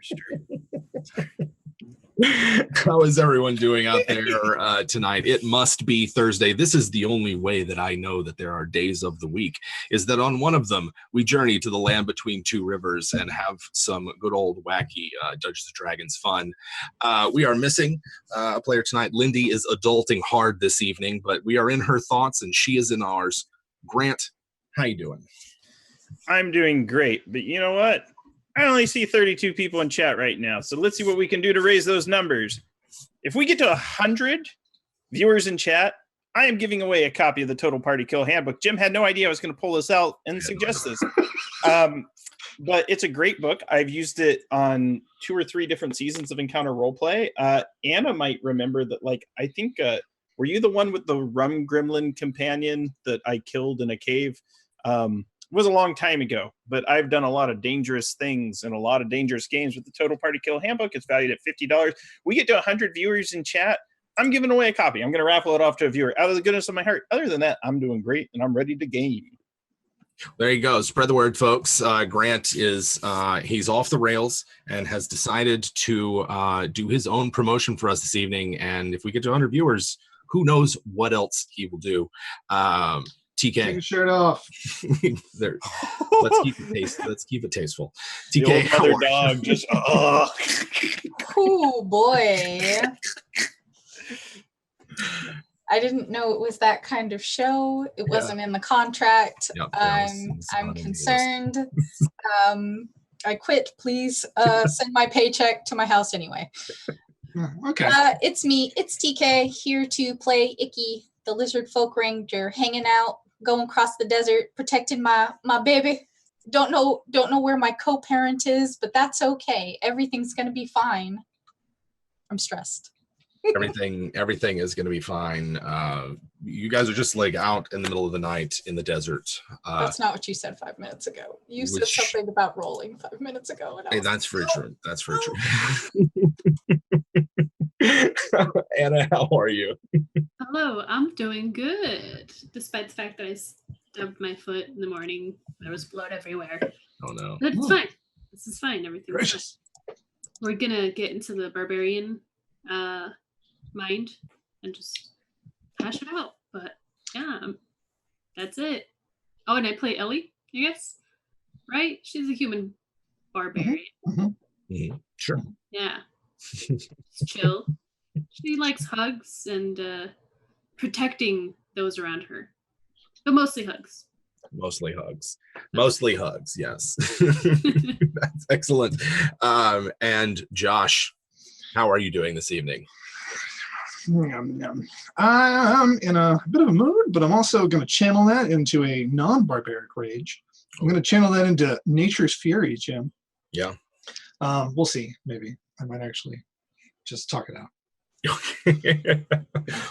monster. How is everyone doing out there tonight? It must be Thursday. This is the only way that I know that there are days of the week, is that on one of them, we journey to the land between two rivers and have some good old wacky Dungeons & Dragons fun. We are missing a player tonight. Lindy is adulting hard this evening, but we are in her thoughts and she is in ours. Grant, how you doing? I'm doing great, but you know what? I only see 32 people in chat right now, so let's see what we can do to raise those numbers. If we get to 100 viewers in chat, I am giving away a copy of the Total Party Kill Handbook. Jim had no idea I was going to pull this out and suggest this. But it's a great book. I've used it on 2 or 3 different seasons of Encounter Roleplay. Anna might remember that, I think, were you the one with the rum gremlin companion that I killed in a cave? It was a long time ago, but I've done a lot of dangerous things and a lot of dangerous games with the Total Party Kill Handbook. It's valued at $50. We get to 100 viewers in chat. I'm giving away a copy. I'm going to raffle it off to a viewer out of the goodness of my heart. Other than that, I'm doing great and I'm ready to game. There you go. Spread the word, folks. Grant is he's off the rails and has decided to do his own promotion for us this evening. And if we get to 100 viewers, who knows what else he will do. TK, take your shirt off. There, let's keep it tasteful. TK, the old mother dog just Oh boy. I didn't know it was that kind of show. It wasn't in the contract. Yep, I'm concerned. I quit. Please send my paycheck to my house anyway. Okay. It's me. It's TK here to play Icky, the lizard folk ranger, hanging out, going across the desert, protecting my baby. Don't know where my co-parent is, but that's okay. Everything's gonna be fine. I'm stressed. Everything is going to be fine. You guys are just out in the middle of the night in the desert. That's not what you said 5 minutes ago. You said something about rolling 5 minutes ago. And that's very true. That's very true. Anna, how are you? Hello, I'm doing good. Despite the fact that I stubbed my foot in the morning, there was blood everywhere. Oh no. But it's fine. This is fine. Everything's fine. We're gonna get into the barbarian mind and just hash it out. But yeah, that's it. Oh, and I play Ellie, I guess. Right? She's a human barbarian. Mm-hmm. Sure. Yeah. She's chill. She likes hugs and protecting those around her. But mostly hugs. Mostly hugs, yes. That's excellent. And Josh, how are you doing this evening? I'm in a bit of a mood, but I'm also going to channel that into a non-barbaric rage. I'm going to channel that into nature's fury, Jim. Yeah. We'll see. Maybe I might actually just talk it out.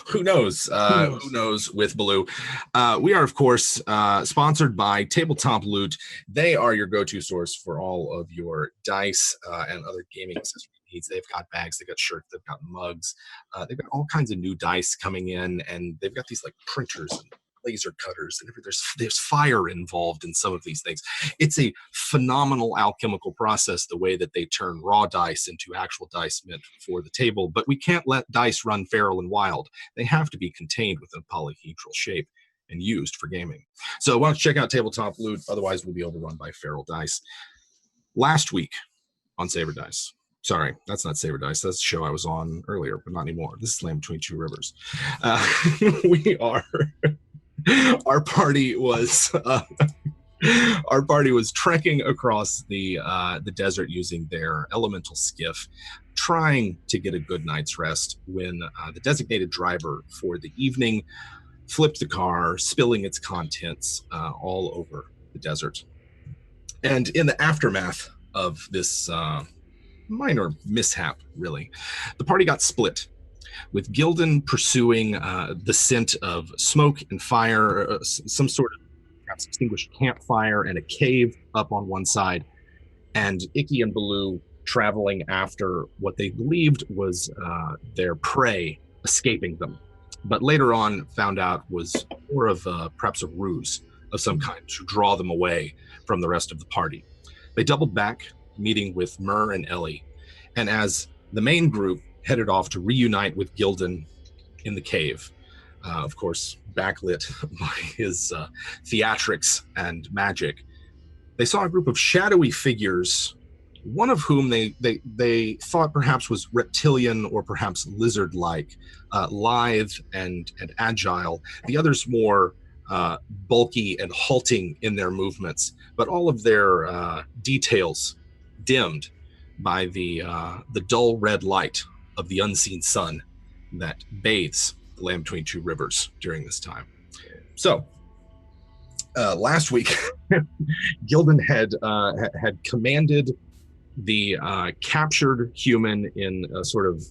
Who knows? Who knows with Baloo? We are, of course, sponsored by Tabletop Loot. They are your go-to source for all of your dice and other gaming accessories needs. They've got bags, they've got shirts, they've got mugs. They've got all kinds of new dice coming in, and they've got these printers and laser cutters, and there's fire involved in some of these things. It's a phenomenal alchemical process, the way that they turn raw dice into actual dice meant for the table. But we can't let dice run feral and wild. They have to be contained within a polyhedral shape and used for gaming. So why don't you check out Tabletop Loot? Otherwise, we'll be overrun by feral dice. Last week on Saber Dice. Sorry, that's not Saber Dice. That's the show I was on earlier, but not anymore. This is Land Between Two Rivers. Our party was trekking across the desert using their elemental skiff, trying to get a good night's rest when the designated driver for the evening flipped the car, spilling its contents all over the desert. And in the aftermath of this minor mishap, really, the party got split, with Gildan pursuing the scent of smoke and fire, some sort of perhaps extinguished campfire and a cave up on one side, and Icky and Baloo traveling after what they believed was their prey escaping them, but later on found out was more of perhaps a ruse of some kind to draw them away from the rest of the party. They doubled back meeting with Myrrh and Ellie. And as the main group headed off to reunite with Gildan in the cave, of course, backlit by his theatrics and magic, they saw a group of shadowy figures, one of whom they thought perhaps was reptilian or perhaps lizard-like, lithe and agile. The others more bulky and halting in their movements, but all of their details dimmed by the dull red light of the unseen sun that bathes the land between two rivers during this time. So, last week, Gildan had commanded the captured human in a sort of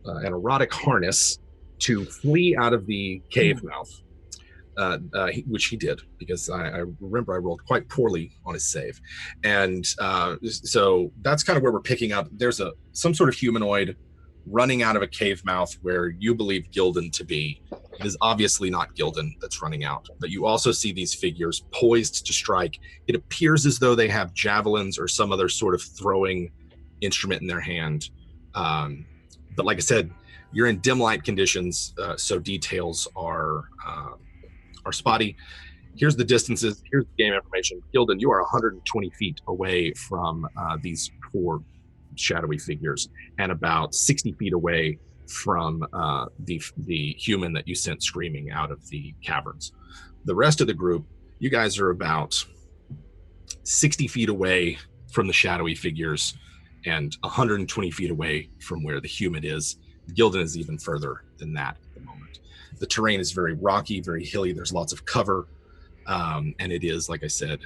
an erotic harness to flee out of the cave mouth, which he did, because I remember I rolled quite poorly on his save. And so that's kind of where we're picking up. There's some sort of humanoid running out of a cave mouth where you believe Gildan to be. It is obviously not Gildan that's running out, but you also see these figures poised to strike. It appears as though they have javelins or some other sort of throwing instrument in their hand. But like I said, you're in dim light conditions, so details are spotty. Here's the distances. Here's the game information. Gildan, you are 120 feet away from these four shadowy figures, and about 60 feet away from the human that you sent screaming out of the caverns. The rest of the group, you guys are about 60 feet away from the shadowy figures and 120 feet away from where the human is. Gildan is even further than that at the moment. The terrain is very rocky, very hilly. There's lots of cover, and it is, like I said,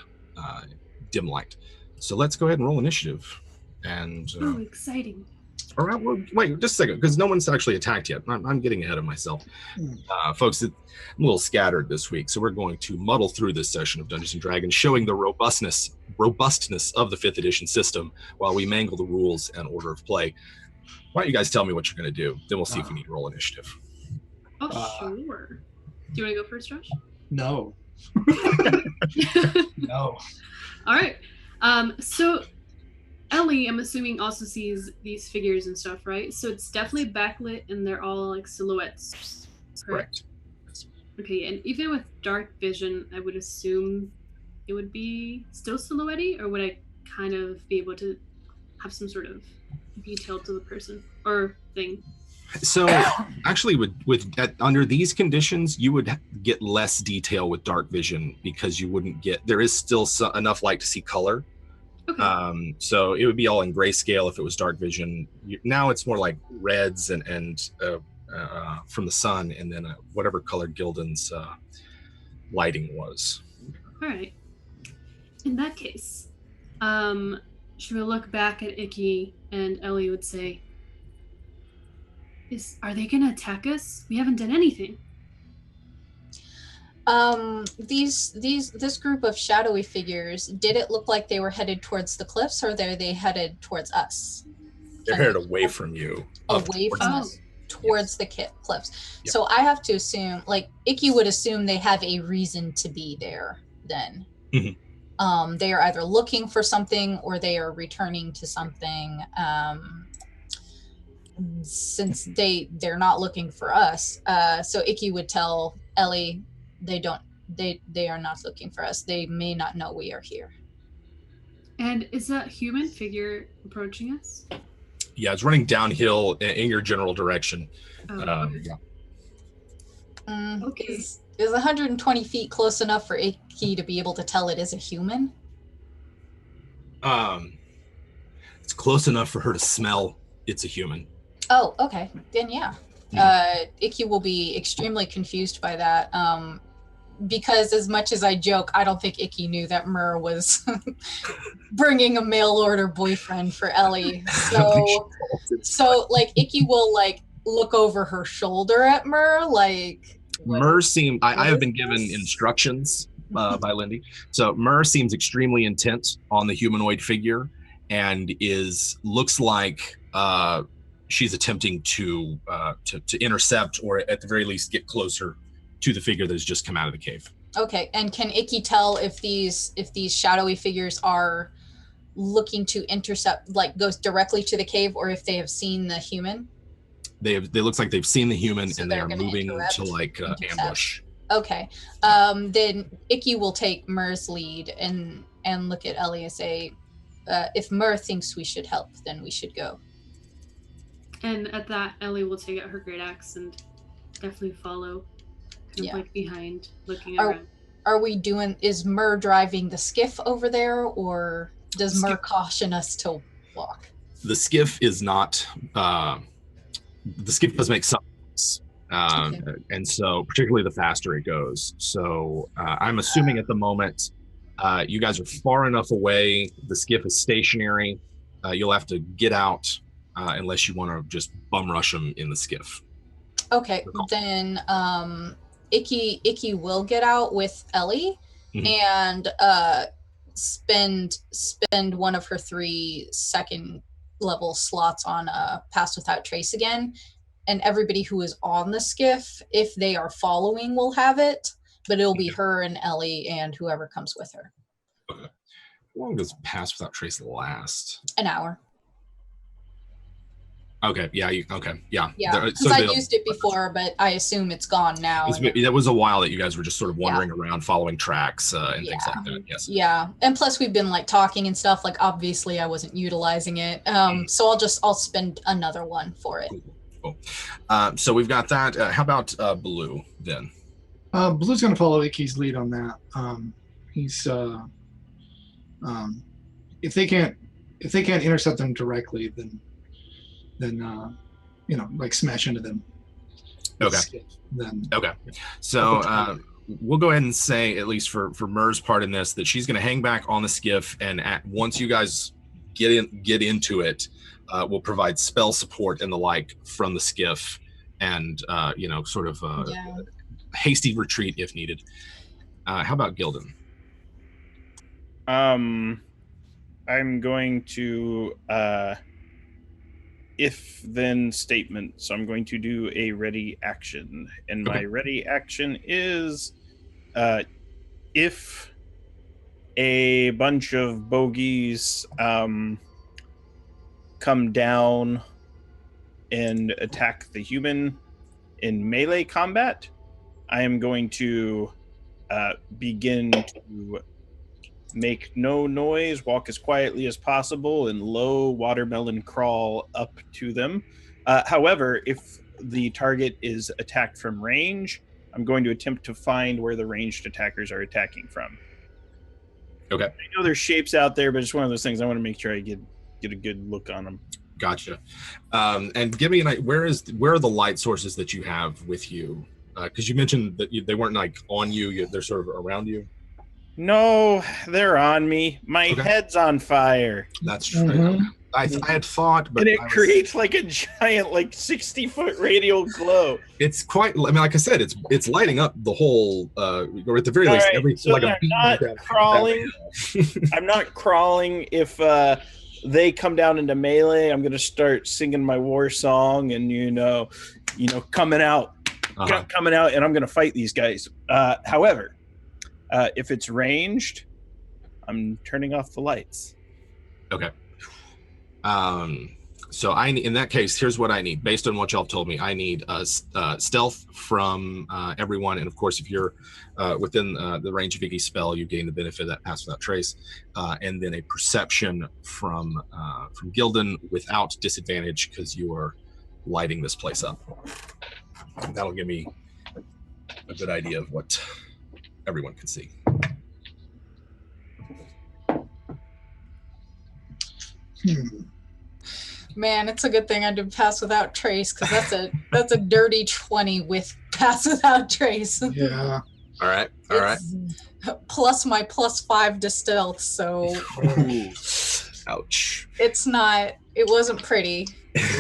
dim light. So let's go ahead and roll initiative. And exciting. All right, well, wait just a second, because no one's actually attacked yet. I'm getting ahead of myself. Folks, I'm a little scattered this week, so we're going to muddle through this session of Dungeons & Dragons, showing the robustness of the 5th edition system while we mangle the rules and order of play. Why don't you guys tell me what you're going to do? Then we'll see if we need to roll initiative. Oh, sure. Do you want to go first, Josh? No. No. All right. So Ellie, I'm assuming, also sees these figures and stuff, right? So it's definitely backlit and they're all like silhouettes. Correct. Okay, and even with dark vision, I would assume it would be still silhouette-y, or would I kind of be able to have some sort of detail to the person or thing? So actually under these conditions, you would get less detail with dark vision, because you wouldn't get, there is still enough light to see color. Okay. So it would be all in grayscale if it was dark vision. Now it's more like reds and from the sun, and then whatever color Gildan's lighting was. All right. In that case, she will look back at Icky, and Ellie would say, "Are they going to attack us? We haven't done anything." This group of shadowy figures, did it look like they were headed towards the cliffs, or are they headed towards us? They're headed away from you. Away from us, towards the cliffs. Yep. So I have to assume, like, Icky would assume they have a reason to be there then. Mm-hmm. They are either looking for something or they are returning to something. Since they're not looking for us, so Icky would tell Ellie, they are not looking for us. They may not know we are here. And is that human figure approaching us? Yeah, it's running downhill in your general direction. Okay. Yeah. Okay. Is 120 feet close enough for Icky to be able to tell it is a human? It's close enough for her to smell it's a human. Oh, okay. Then yeah. Icky will be extremely confused by that. Because as much as I joke, I don't think Icky knew that Myrrh was bringing a mail order boyfriend for Ellie. So like Icky will like look over her shoulder at Myrrh, like. Myrrh seemed. I have been given instructions by Lindy. So Myrrh seems extremely intent on the humanoid figure, and looks like she's attempting to intercept, or at the very least get closer to the figure that has just come out of the cave. Okay, and can Icky tell if these shadowy figures are looking to intercept, like goes directly to the cave, or if they have seen the human. They looks like they've seen the human, So and they they're are gonna moving interrupt, to like intercept. ambush. Okay. Then Icky will take Mur's lead and look at Ellie and say, if Mur thinks we should help, then we should go. And at that, Ellie will take out her great axe and definitely follow, kind of like behind, looking around. Is Mur driving the skiff over there, or does Mur caution us to walk? The skiff is not, the skiff does make some sense. And so particularly the faster it goes. So I'm assuming at the moment, you guys are far enough away. The skiff is stationary. You'll have to get out unless you want to just bum rush them in the skiff. Okay, then Icky will get out with Ellie and spend one of her 3 second level slots on Pass Without Trace again. And everybody who is on the skiff, if they are following, will have it. But it'll be her and Ellie and whoever comes with her. Okay. How long does Pass Without Trace last? An hour. Okay. Yeah. Yeah. Because I used it before, but I assume it's gone now. That was a while that you guys were just sort of wandering around, following tracks and things like that. Yes. Yeah, and plus we've been like talking and stuff. Like obviously I wasn't utilizing it, so I'll spend another one for it. Cool. So we've got that. How about Blue then? Blue's going to follow Icky's lead on that. He's if they can't intercept them directly, then like smash into them. Okay. So we'll go ahead and say, at least for Mur's part in this, that she's going to hang back on the skiff, and once you guys get into it, we'll provide spell support and the like from the skiff, and sort of hasty retreat if needed. How about Gildan? I'm going to if-then statement, so I'm going to do a ready action, and my ready action is if a bunch of bogeys come down and attack the human in melee combat, I am going to begin to make no noise, walk as quietly as possible, and low watermelon crawl up to them. However, if the target is attacked from range, I'm going to attempt to find where the ranged attackers are attacking from. Okay. I know there's shapes out there, but it's one of those things I want to make sure I get a good look on them. Gotcha. And give me an idea, where are the light sources that you have with you? Because you mentioned that they weren't like on you; they're sort of around you. No, they're on me. My head's on fire. That's true. I had thought, but and it creates like a giant, like 60-foot radial glow. It's quite. I mean, like I said, it's lighting up the whole, or at the very least, every so like I'm not crawling. I'm not crawling. If they come down into melee, I'm gonna start singing my war song, and coming out, and I'm gonna fight these guys. However, if it's ranged, I'm turning off the lights. Okay. So in that case, here's what I need. Based on what y'all told me, I need stealth from everyone, and of course, if you're within the range of Iggy's spell, you gain the benefit of that Pass Without Trace, and then a perception from Gildan without disadvantage because you are lighting this place up. That'll give me a good idea of what everyone can see. Man, it's a good thing I did Pass Without Trace, because that's a dirty 20 with Pass Without Trace. Yeah. All right. Plus my +5 to stealth, so. Ooh. Ouch. It wasn't pretty.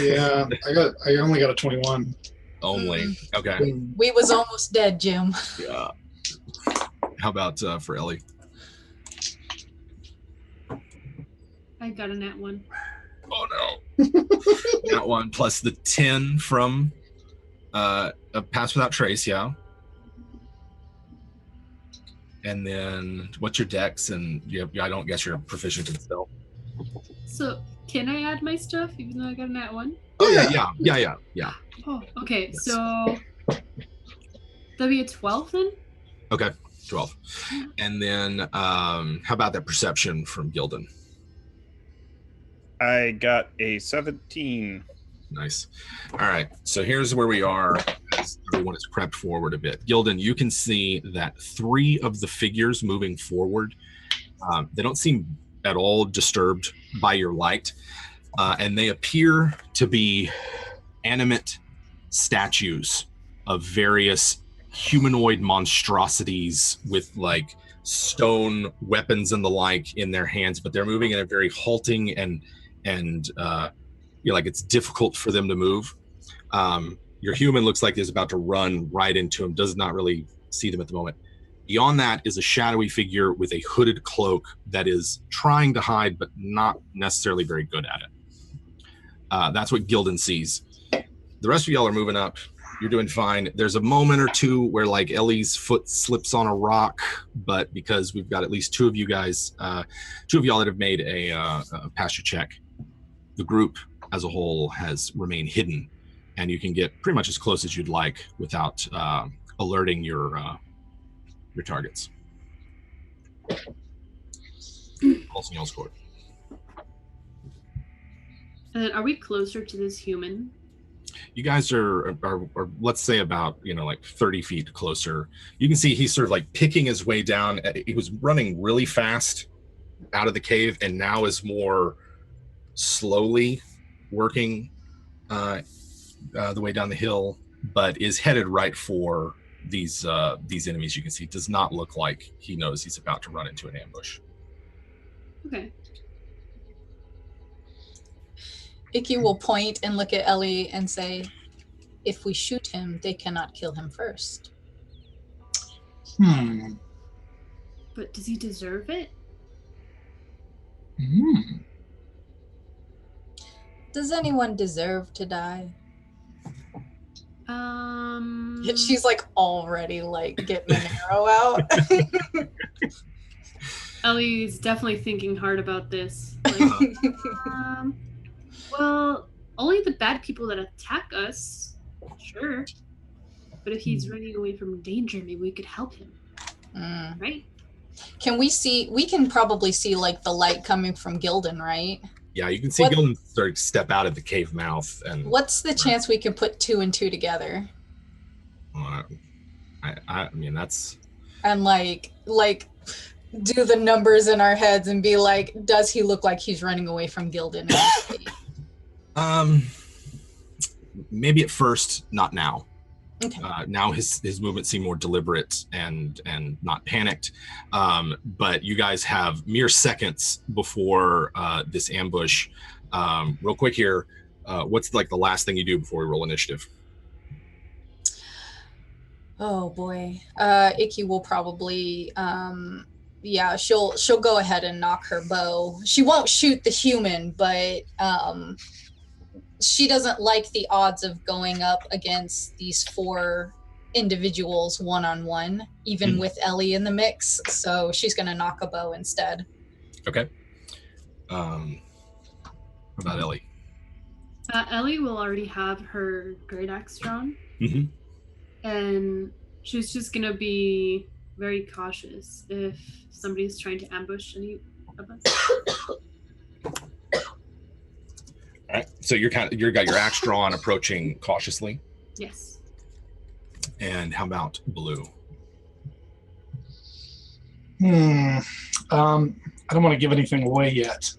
Yeah, I only got a 21. Only. Okay. We was almost dead, Jim. Yeah. How about for Ellie? I got a nat 1. Oh no. That one plus the 10 from a Pass Without Trace, yeah. And then what's your dex? And I don't guess you're proficient in stealth. So can I add my stuff even though I got a nat 1? Oh yeah. Oh, okay. Yes. So that'd be a 12 then? Okay, 12. And then how about that perception from Gildan? I got a 17. Nice. All right, so here's where we are as everyone is prepped forward a bit. Gildan, you can see that 3 of the figures moving forward, they don't seem at all disturbed by your light, and they appear to be animate statues of various humanoid monstrosities with like stone weapons and the like in their hands, but they're moving in a very halting and like it's difficult for them to move. Your human looks like he's about to run right into him, does not really see them at the moment. Beyond that is a shadowy figure with a hooded cloak that is trying to hide, but not necessarily very good at it. That's what Gildan sees. The rest of y'all are moving up. You're doing fine. There's a moment or two where like Ellie's foot slips on a rock, but because we've got at least 2 of you guys, 2 of y'all that have made a pasture check, the group as a whole has remained hidden, and you can get pretty much as close as you'd like without alerting your targets. Also, y'all scored. And then are we closer to this human? You guys are let's say about like 30 feet closer. You can see he's sort of like picking his way down. He was running really fast out of the cave, and now is more slowly working the way down the hill, but is headed right for these enemies. You can see does not look like he knows he's about to run into an ambush. Okay. Icky will point and look at Ellie and say, if we shoot him, they cannot kill him first. But does he deserve it? Does anyone deserve to die? She's like already like getting an arrow out. Ellie's definitely thinking hard about this. Like, well, only the bad people that attack us, sure. But if he's running away from danger, maybe we could help him. Right? Can we see, we can probably see like the light coming from Gildan, right? Yeah, you can see Gildan start to step out of the cave mouth. And what's the chance we can put 2 and 2 together? I mean, that's... And like do the numbers in our heads and be like, does he look like he's running away from Gildan? Maybe at first, not now. Okay. Now his movements seem more deliberate and not panicked. But you guys have mere seconds before this ambush. Real quick here, what's like the last thing you do before we roll initiative? Oh boy. Icky will probably she'll go ahead and knock her bow. She won't shoot the human, but she doesn't like the odds of going up against these 4 individuals one-on-one, even with Ellie in the mix. So she's going to knock a bow instead. Okay. What about Ellie? Ellie will already have her great axe drawn. And she's just going to be very cautious if somebody's trying to ambush any of us. All right, so you got your axe drawn, approaching cautiously. Yes. And how about Blue? I don't want to give anything away yet.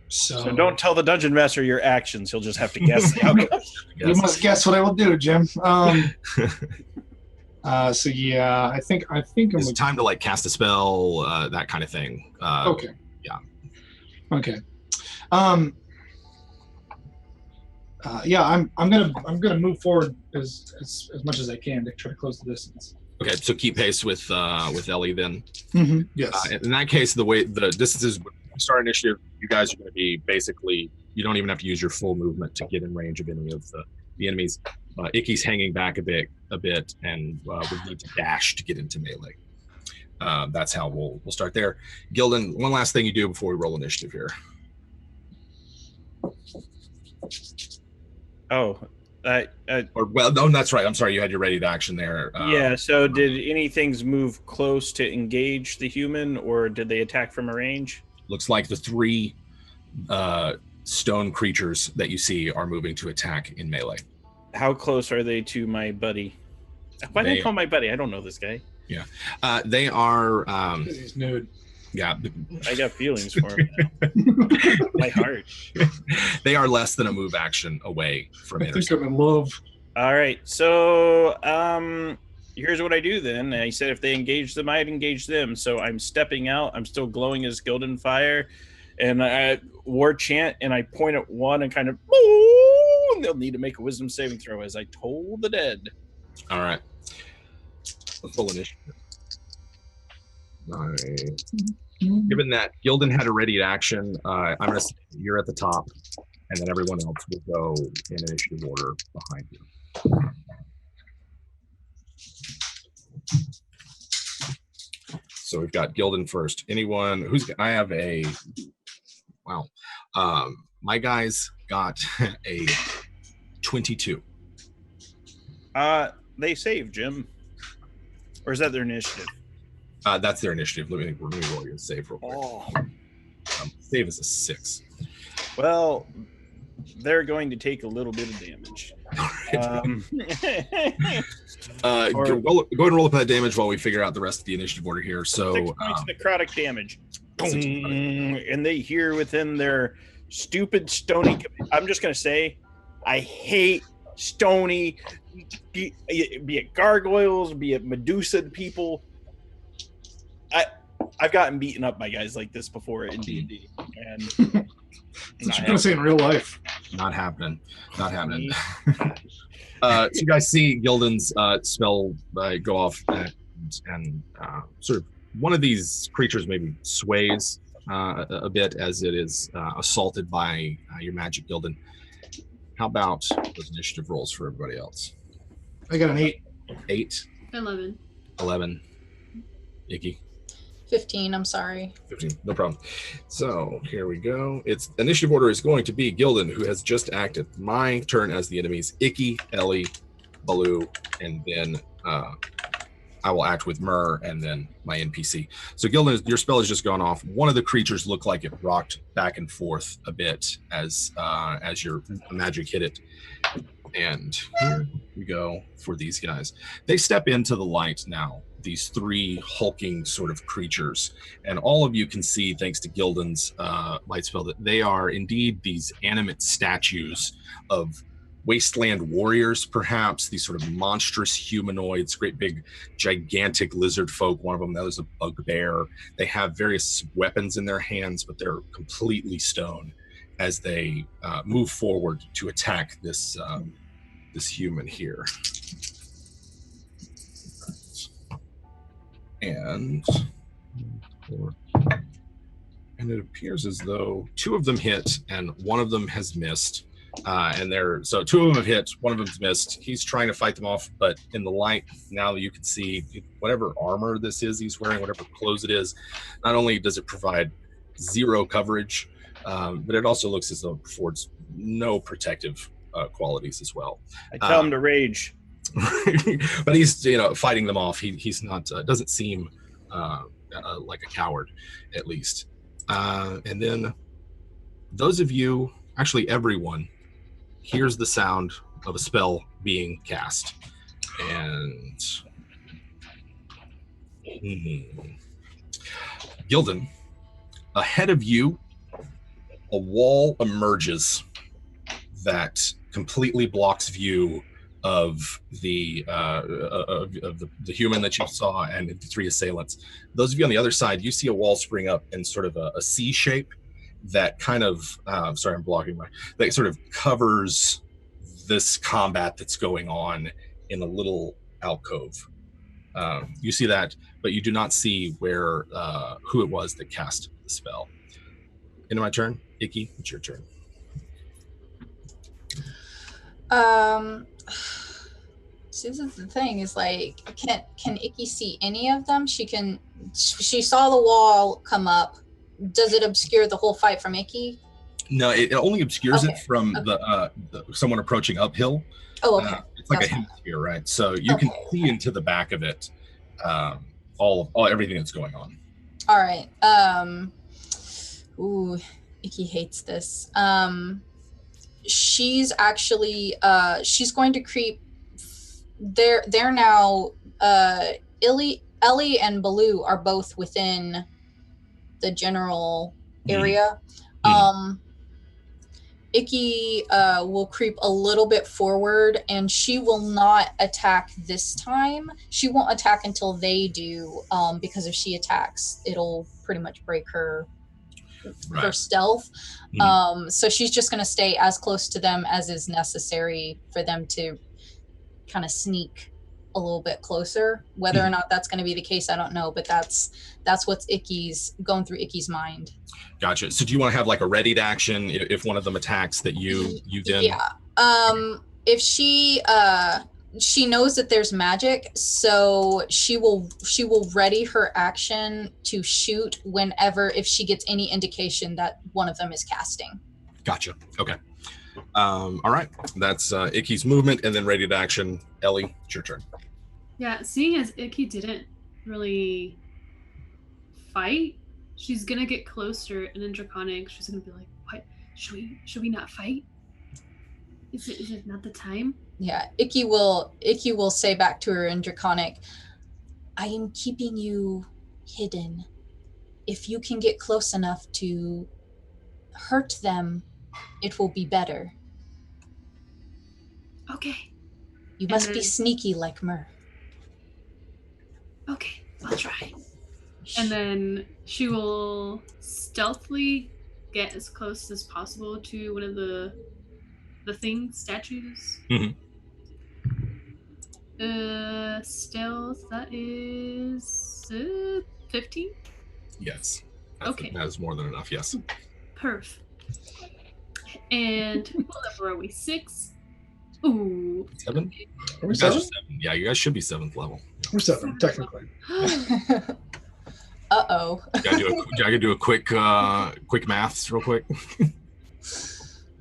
So don't tell the dungeon master your actions. He'll just have to guess the outcome. You must guess what I will do, Jim. So yeah, I think it's time to like cast a spell, that kind of thing. Okay. Yeah. Okay. Yeah, I'm gonna move forward as much as I can to try to close the distance. Okay, so keep pace with Ellie then. Yes. In that case, the way the distances when we start initiative, you guys are going to be basically, you don't even have to use your full movement to get in range of any of the enemies. Icky's hanging back a bit, and would need to dash to get into melee. That's how we'll start there. Gildan, one last thing you do before we roll initiative here. Oh, No, that's right. I'm sorry. You had your ready to action there. yeah. So did anything's move close to engage the human, or did they attack from a range? Looks like the 3 stone creatures that you see are moving to attack in melee. How close are they to my buddy? Why do I call my buddy? I don't know this guy. Yeah. They are... He's nude. Yeah. I got feelings for him now. My heart. They are less than a move action away from I think I'm in love. All right. So here's what I do then. I said if they engage them, I'd engage them. So I'm stepping out. I'm still glowing as golden fire. And I war chant, and I point at one and kind of, and they'll need to make a wisdom saving throw as I toll the dead. All right. Let's roll initiative. Given that Gildan had a ready action, I'm going to say you're at the top, and then everyone else will go in initiative order behind you. So we've got Gildan first. Anyone who's... I have a... Wow. My guys got a 22. They save, Jim. Or is that their initiative? That's their initiative. Let me roll your save real quick. Oh. Save is a 6. Well, they're going to take a little bit of damage. Go ahead and roll up that damage while we figure out the rest of the initiative order here. So 6 points of necrotic damage. And they hear within their stupid stony... I'm just going to say, I hate stony, be it gargoyles, be it Medusa people. I've gotten beaten up by guys like this before in D&D. And That's what you're going to say in real life. Not happening. So you guys see Gildan's spell go off, and sort of one of these creatures maybe sways a bit as it is assaulted by your magic, Gildan. How about those initiative rolls for everybody else? I got an 8. 8. 11. Icky. 15, I'm sorry. 15, no problem. So here we go. Its initiative order is going to be Gildan, who has just acted. My turn as the enemies: Icky, Ellie, Baloo, and then I will act with Myrrh, and then my NPC. So Gildan, your spell has just gone off. One of the creatures looked like it rocked back and forth a bit as your magic hit it. And here we go for these guys. They step into the light now, these 3 hulking sort of creatures. And all of you can see, thanks to Gildan's light spell, that they are indeed these animate statues of wasteland warriors, perhaps, these sort of monstrous humanoids, great big gigantic lizard folk. One of them, that was a bugbear. They have various weapons in their hands, but they're completely stone as they move forward to attack this human here. And it appears as though 2 of them hit and 1 of them has missed. So 2 of them have hit, 1 of them's missed. He's trying to fight them off, but in the light now you can see whatever armor this is he's wearing, whatever clothes it is. Not only does it provide 0 coverage, but it also looks as though it affords no protective qualities as well. I tell him to rage. But he's fighting them off. He's not doesn't seem like a coward, at least. And then those of you, actually everyone, hears the sound of a spell being cast. And Gildan, ahead of you, a wall emerges that completely blocks view of the human that you saw and the 3 assailants. Those of you on the other side, you see a wall spring up in sort of a C shape that kind of, sorry, I'm blocking that sort of covers this combat that's going on in a little alcove. You see that, but you do not see where who it was that cast the spell. Into my turn. Icky, it's your turn. See, this is the thing, is like, can Icky see any of them? She saw the wall come up. Does it obscure the whole fight from Icky? No, it only obscures Okay. it from the someone approaching uphill. Oh, okay. It's like That's a hemisphere, right? So you can see into the back of it, all everything that's going on. All right. Ooh, Icky hates this. She's actually she's going to creep. They're now Ellie and Baloo are both within the general area. Icky will creep a little bit forward, and she will not attack this time. She won't attack until they do, because if she attacks, it'll pretty much break her stealth. So she's just going to stay as close to them as is necessary for them to kind of sneak a little bit closer. Whether or not that's going to be the case, I don't know, but that's what's going through Icky's mind. Gotcha. So do you want to have like a readied action if one of them attacks that you then? Yeah. If she knows that there's magic, so she will ready her action to shoot whenever, if she gets any indication that one of them is casting. Gotcha. Okay. All right. That's Icky's movement, and then ready to action. Ellie, it's your turn. Yeah, seeing as Icky didn't really fight, she's gonna get closer, and in Draconic, she's gonna be like, "What? Should we not fight? Is it not the time?" Yeah, Icky will say back to her in Draconic, "I am keeping you hidden. If you can get close enough to hurt them, it will be better. Okay. You must be sneaky like Myrrh." Okay, I'll try. And then she will stealthily get as close as possible to one of the statues. Stealth, that is 15? Yes. Okay. That is more than enough, yes. Perf. And what level are we? 6? Ooh. 7? Are we 7? Yeah, you guys should be 7th level. We're 7, technically. Uh-oh. I gotta do a quick maths real quick.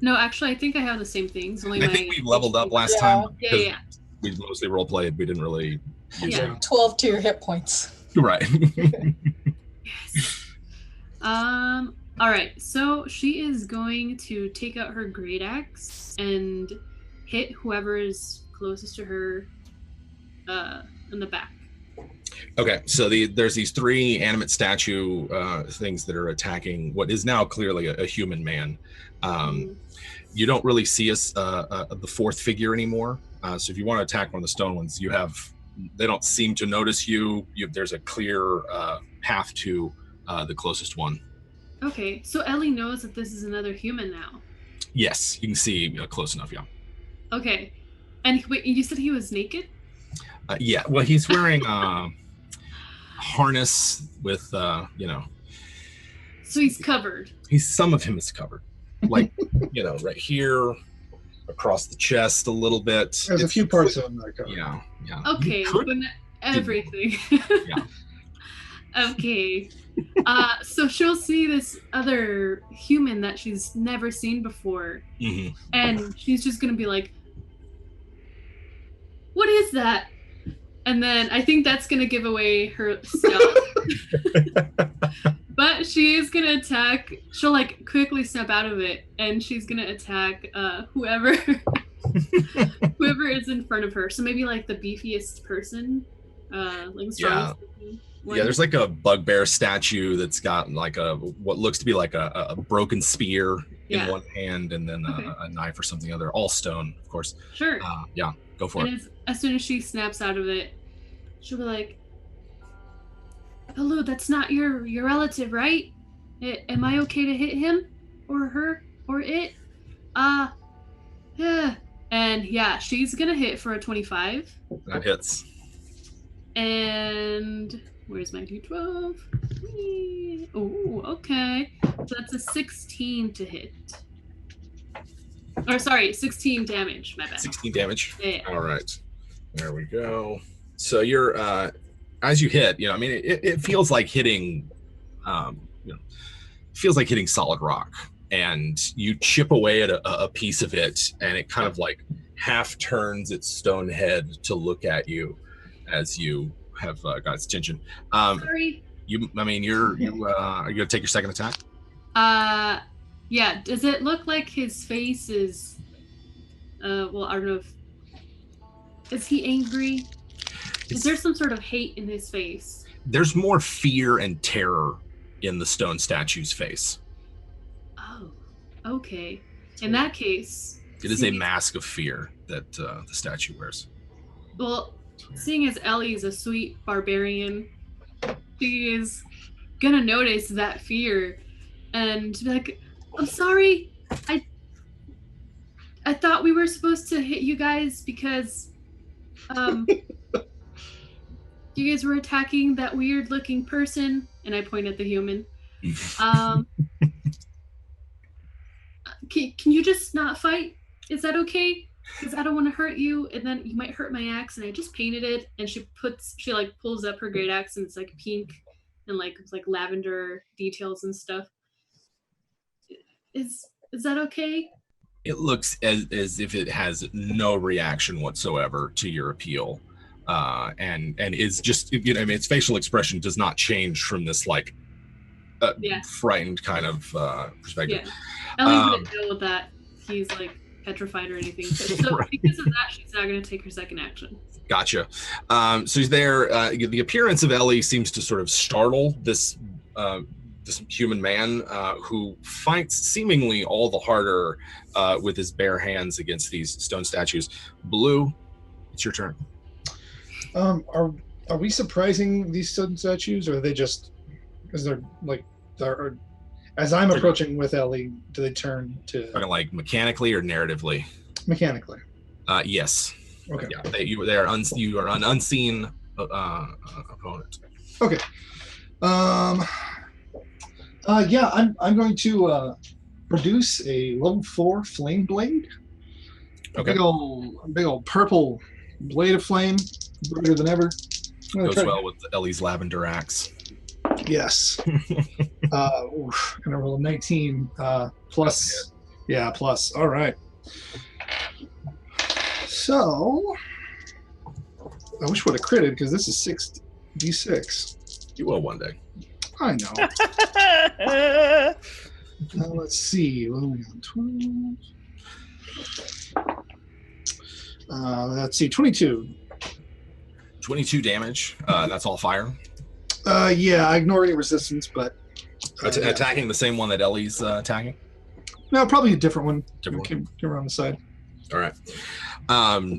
No, actually, I think I have the same things. Only I think we leveled up last time. Yeah. We mostly role played. We didn't really use it. 12 to your hit points. Right. Yes. All right. So she is going to take out her great axe and hit whoever is closest to her in the back. Okay, so there's these 3 animate statue things that are attacking what is now clearly a human man. You don't really see the 4th figure anymore. So if you want to attack one of the stone ones, they don't seem to notice you. There's a clear path to the closest one. Okay, so Ellie knows that this is another human now. Yes, you can see close enough, yeah. Okay, and wait, you said he was naked? Yeah, well, he's wearing harness with, So he's covered. Some of him is covered. Like, right here, across the chest a little bit. There's a few parts of him that are covered. Yeah. Okay, but not everything. Yeah. Okay. So she'll see this other human that she's never seen before. And she's just going to be like, "What is that?" And then I think that's going to give away her stealth. But she is going to attack. She'll like quickly step out of it, and she's going to attack whoever is in front of her. So maybe like the beefiest person, like the strongest person. Yeah, there's like a bugbear statue that's got like what looks to be like a broken spear in one hand, and then a knife or something other, all stone, of course. Sure. Yeah, go for it. As soon as she snaps out of it, she'll be like, "Hello, that's not your relative, right? Am I okay to hit him or her or it?" Yeah. And yeah, she's gonna hit for a 25. That hits. And where's my D12? Oh, okay. So that's a 16 to hit. Or sorry, 16 damage. My bad. 16 damage. Yeah. All right. There we go. So you're as you hit, I mean, it feels like hitting, feels like hitting solid rock, and you chip away at a piece of it, and it kind of like half turns its stone head to look at you as you have got its attention. Sorry. Are you gonna take your second attack? Yeah. Does it look like his face is? Well, I don't know if. Is he angry? Is there some sort of hate in his face? There's more fear and terror in the stone statue's face. Oh, okay. In that case, it is a mask of fear that the statue wears. Well, seeing as Ellie's a sweet barbarian, she is gonna notice that fear and be like, "I'm sorry. I thought we were supposed to hit you guys because you guys were attacking that weird looking person," and I point at the human. Can you just not fight? Is that okay? Because I don't want to hurt you, and then you might hurt my axe, and I just painted it. And she pulls up her great axe, and it's like pink and it's like lavender details and stuff. Is that okay? It looks as if it has no reaction whatsoever to your appeal, and is just, I mean, its facial expression does not change from this frightened kind of perspective. Yeah, Ellie didn't know that he's like petrified or anything. So right. Because of that, she's not going to take her second action. Gotcha. So there, the appearance of Ellie seems to sort of startle this human man who fights seemingly all the harder with his bare hands against these stone statues. Blue, it's your turn. Are we surprising these stone statues, or are they just, because they're as I'm approaching with Ellie, do they turn to like mechanically or narratively? Mechanically. Yes. Okay. Yeah, you are an unseen opponent. Okay. Yeah, I'm going to produce a level 4 flame blade. Okay. Big old purple blade of flame, brighter than ever. Goes well with Ellie's lavender axe. Yes. Gonna roll 19 plus. Yeah, plus. All right. So I wish I would have critted, because this is 6d6. You will one day. I know. Let's see. What are we on? 12. Let's see. 22. 22 damage. That's all fire. Yeah, I ignore any resistance, but attacking the same one that Ellie's attacking. No, probably a different one. Came around the side. All right.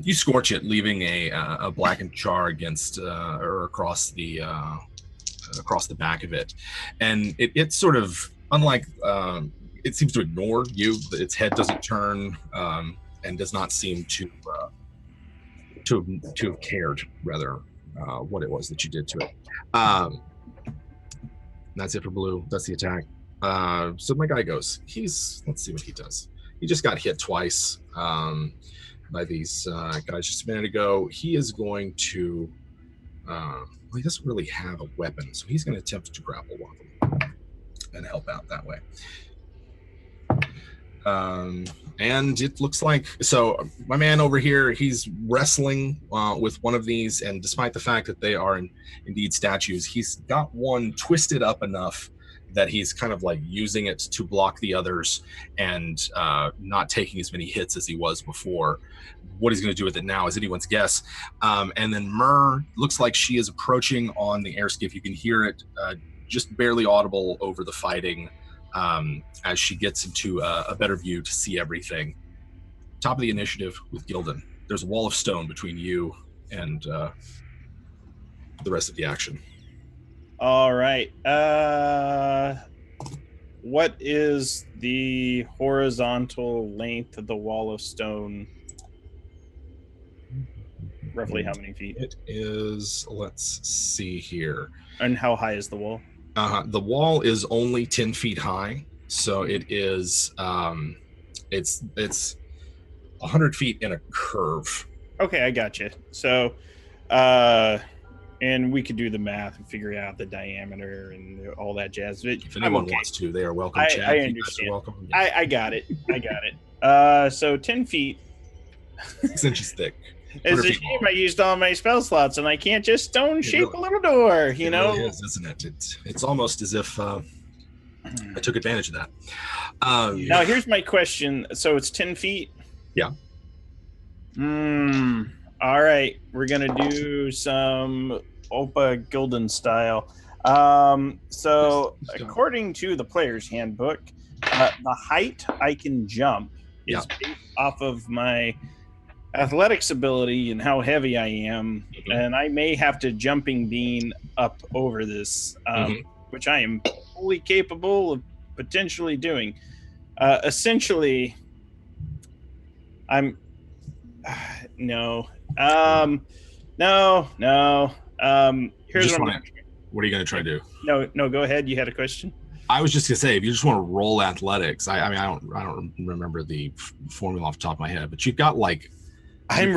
You scorch it, leaving a blackened char against or across the back of it, and it sort of, unlike it seems to ignore you. Its head doesn't turn and does not seem to have cared, rather, what it was that you did to it. That's it for Blue. That's the attack. So my guy goes. Let's see what he does. He just got hit twice by these guys just a minute ago. He is going to. He doesn't really have a weapon, so he's going to attempt to grapple one of them and help out that way. And it looks like, so my man over here, he's wrestling with one of these, and despite the fact that they are indeed statues, he's got one twisted up enough that he's kind of like using it to block the others and not taking as many hits as he was before. What he's going to do with it now is anyone's guess. And then Myrrh looks like she is approaching on the air skiff. You can hear it just barely audible over the fighting as she gets into a better view to see everything. Top of the initiative with Gildan. There's a wall of stone between you and the rest of the action. All right. What is the horizontal length of the wall of stone? Roughly how many feet? It is, let's see here. And how high is the wall? The wall is only 10 feet high, so it is it's 100 feet in a curve. Okay, I got you. So, and we could do the math and figure out the diameter and all that jazz. But If anyone wants to, they are welcome. I Chad, you guys are understand. welcome. I got it. I got it. So 10 feet. 6 inches thick. It's 100 a feet shame long. I used all my spell slots and I can't just stone shape a little door, you know? It really is, isn't it? It's almost as if I took advantage of that. Now, here's my question. So it's 10 feet? Yeah. All right. We're going to do some Opa Gildan style. So according to the player's handbook, the height I can jump is based off of my athletics ability and how heavy I am. And I may have to jumping bean up over this, which I am fully capable of potentially doing. Essentially, I'm no. Here's what what are you going to try to do? No, go ahead. You had a question. I was just gonna say, if you just want to roll athletics, I mean, I don't remember the formula off the top of my head, but you've got like, I'm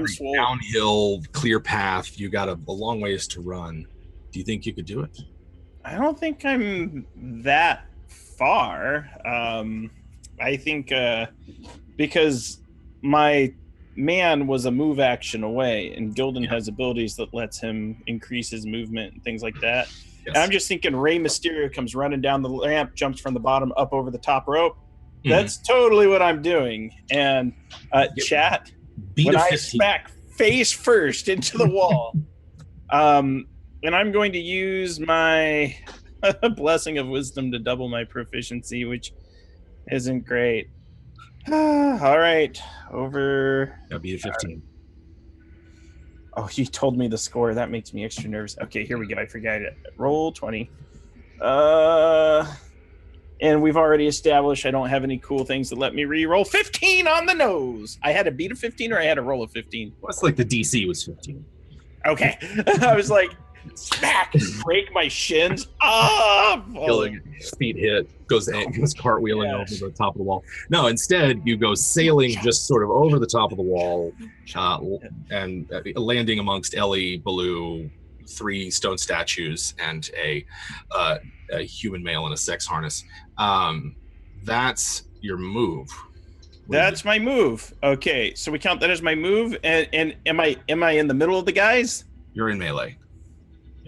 swole. Downhill, clear path. You got a long ways to run. Do you think you could do it? I don't think I'm that far. I think because my man was a move action away, and Gildan has abilities that lets him increase his movement and things like that. Yes. And I'm just thinking Rey Mysterio comes running down the ramp, jumps from the bottom up over the top rope. That's totally what I'm doing. And chat, when I smack face first into the wall, and I'm going to use my blessing of wisdom to double my proficiency, which isn't great. All right, over. That'd be a 15. Oh, you told me the score. That makes me extra nervous. Okay, here we go. I forgot it. Roll 20. And we've already established I don't have any cool things that let me re-roll 15 on the nose. I had to beat a 15 or I had to roll a 15? Well, it's like the DC was 15. Okay. I was like, smack, break my shins. His feet hit, goes cartwheeling over the top of the wall. No, instead you go sailing just sort of over the top of the wall and landing amongst Ellie, Baloo, 3 stone statues, and a human male in a sex harness. That's your move. That's my move. Okay, so we count that as my move. And am I in the middle of the guys? You're in melee.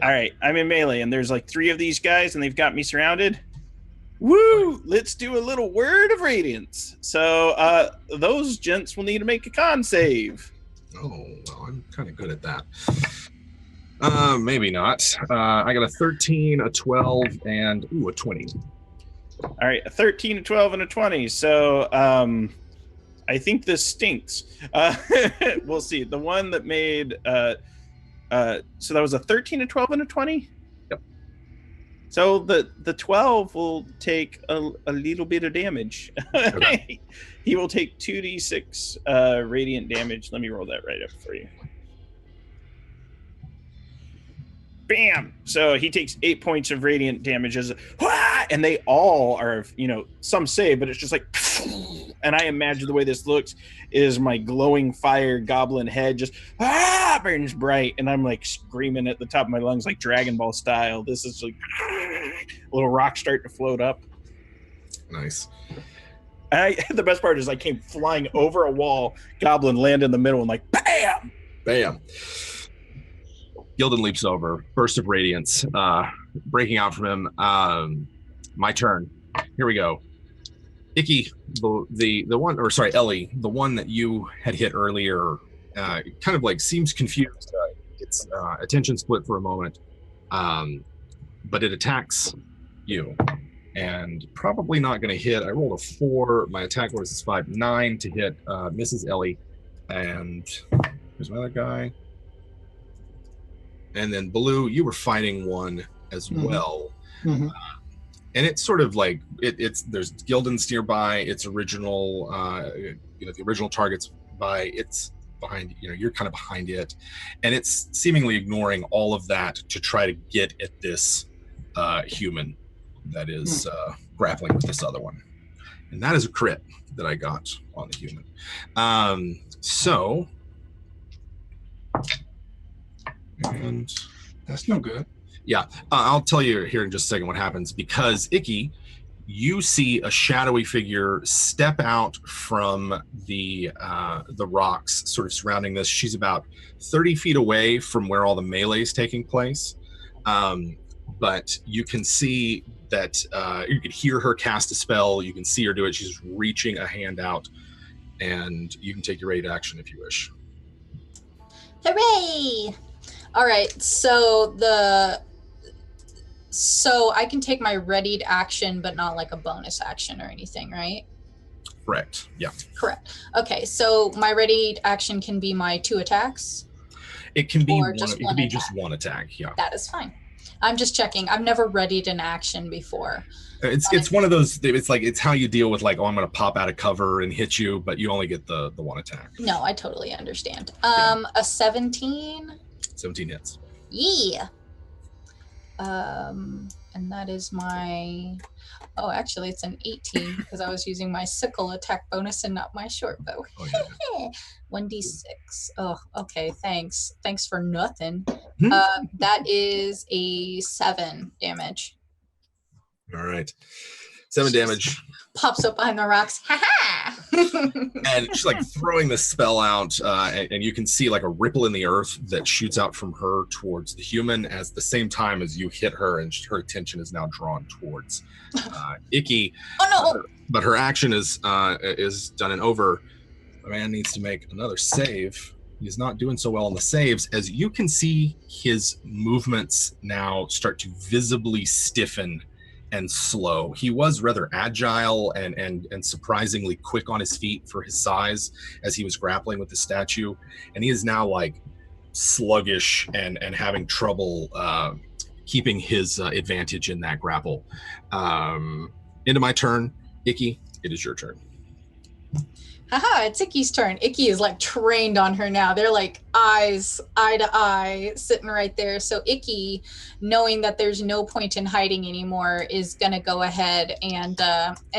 All right, I'm in melee, and there's like 3 of these guys, and they've got me surrounded. Woo! Let's do a little word of radiance. So those gents will need to make a con save. Oh, well, I'm kind of good at that. Maybe not. I got a 13, a 12, and a 20. All right, a 13, a 12, and a 20. So I think this stinks. We'll see. The one that made so that was a 13, a 12, and a 20? Yep. So the 12 will take a little bit of damage. Okay. He will take 2d6 radiant damage. Let me roll that right up for you. Bam! So he takes 8 points of radiant damage and they all are, some say, but it's just like, and I imagine the way this looks is my glowing fire goblin head just burns bright, and I'm like screaming at the top of my lungs like Dragon Ball style. This is like a little rock starting to float up. Nice. The best part is I came flying over a wall, goblin land in the middle, and like bam! Bam! Gildan leaps over, burst of radiance, breaking out from him. My turn. Here we go. Icky, the one, or sorry, Ellie, the one that you had hit earlier, kind of like seems confused. Its attention split for a moment, but it attacks you, and probably not going to hit. I rolled a 4. My attack bonus is 5, 9 to hit. Misses Ellie, and here's my other guy. And then Baloo, you were fighting one as well. Mm-hmm. And it's sort of like it's there's Gildan's nearby, its original the original target's by it's behind, you're kind of behind it. And it's seemingly ignoring all of that to try to get at this human that is grappling with this other one. And that is a crit that I got on the human. So And That's no good. yeah, I'll tell you here in just a second what happens, because Icky, you see a shadowy figure step out from the rocks sort of surrounding this. She's about 30 feet away from where all the melee is taking place. But you can see that you can hear her cast a spell. You can see her do it. She's reaching a hand out, and you can take your raid action if you wish. Hooray! All right, so I can take my readied action, but not like a bonus action or anything, right? Correct. Yeah. Correct. Okay, so my readied action can be my 2 attacks. It can be Or one. just It can one be attack. just one attack. Yeah. That is fine. I'm just checking. I've never readied an action before. It's one of those. It's how you deal with like, oh, I'm going to pop out of cover and hit you, but you only get the one attack. No, I totally understand. Yeah. A 17. 17 hits. Yeah. And that is my. Oh, actually, it's an 18 because I was using my sickle attack bonus and not my short bow. Oh, yeah. 1d6. Oh, okay. Thanks. Thanks for nothing. Hmm. That is a 7 damage. All right. 7 damage. Pops up behind the rocks. Ha ha! And she's like throwing the spell out, and you can see like a ripple in the earth that shoots out from her towards the human as the same time as you hit her, and her attention is now drawn towards Icky. Oh no! But her action is done and over. The man needs to make another save. He's not doing so well on the saves, as you can see his movements now start to visibly stiffen and slow. He was rather agile and surprisingly quick on his feet for his size as he was grappling with the statue, and he is now like sluggish and having trouble keeping his advantage in that grapple. Into my turn. Icky, it is your turn. Haha, it's Icky's turn. Icky is like trained on her now. They're like eyes, eye to eye, sitting right there. So Icky, knowing that there's no point in hiding anymore, is gonna go ahead and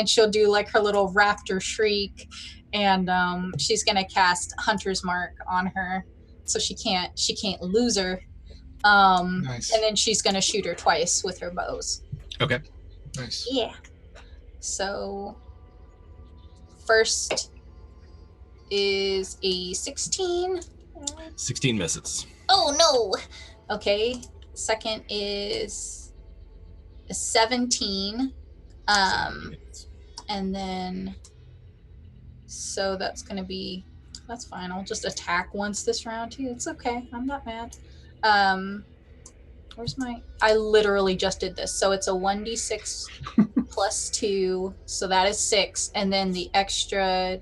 she'll do like her little raptor shriek, and she's gonna cast Hunter's Mark on her, so she can't lose her. Nice. And then she's gonna shoot her twice with her bows. Okay. Nice. Yeah. So first is a 16. 16 misses. Oh no. Okay. Second is a 17. And then so that's fine. I'll just attack once this round too. It's okay. I'm not mad. I literally just did this. So it's a 1d6 plus 2. So that is 6. And then the extra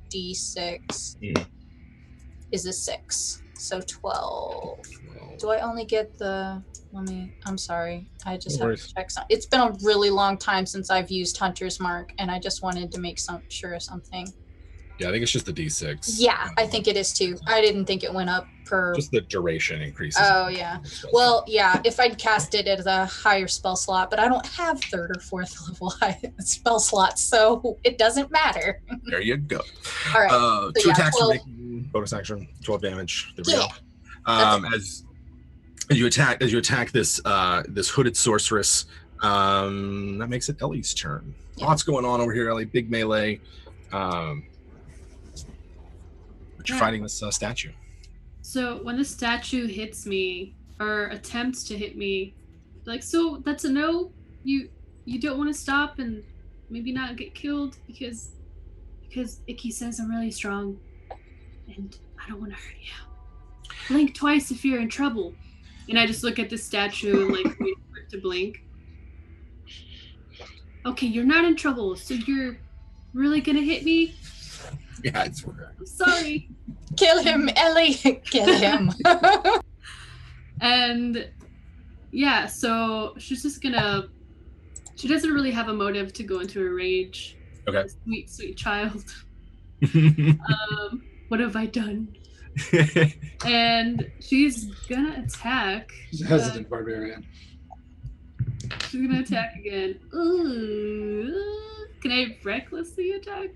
d6 is a 6. So 12. Do I only get the... I'm sorry. I just have to check some. It's been a really long time since I've used Hunter's Mark, and I just wanted to make sure of something. Yeah, I think it's just the D6. Yeah, I think it is too. I didn't think it went up per... Just the duration increases. Oh, yeah. Well, yeah, if I'd cast it at a higher spell slot, but I don't have 3rd or 4th level spell slots, so it doesn't matter. There you go. All right. So 2 yeah, attacks 12. for making bonus action, 12 damage. There we Yeah. go. As you attack this hooded sorceress, that makes it Ellie's turn. Yeah. Lots going on over here, Ellie. Big melee. But you're fighting this statue. So when the statue hits me or attempts to hit me, like, so that's a no? You don't want to stop and maybe not get killed because Icky says I'm really strong and I don't want to hurt you. Blink twice if you're in trouble. And I just look at the statue and like wait for it to blink. Okay, you're not in trouble, so you're really gonna hit me? Yeah, it's I'm sorry. Kill him, Ellie! Kill him! And yeah, so she's just gonna... She doesn't really have a motive to go into a rage. Okay. Sweet, sweet child. What have I done? And she's gonna attack. She's a hesitant barbarian. She's gonna attack again. Ooh. Can I recklessly attack?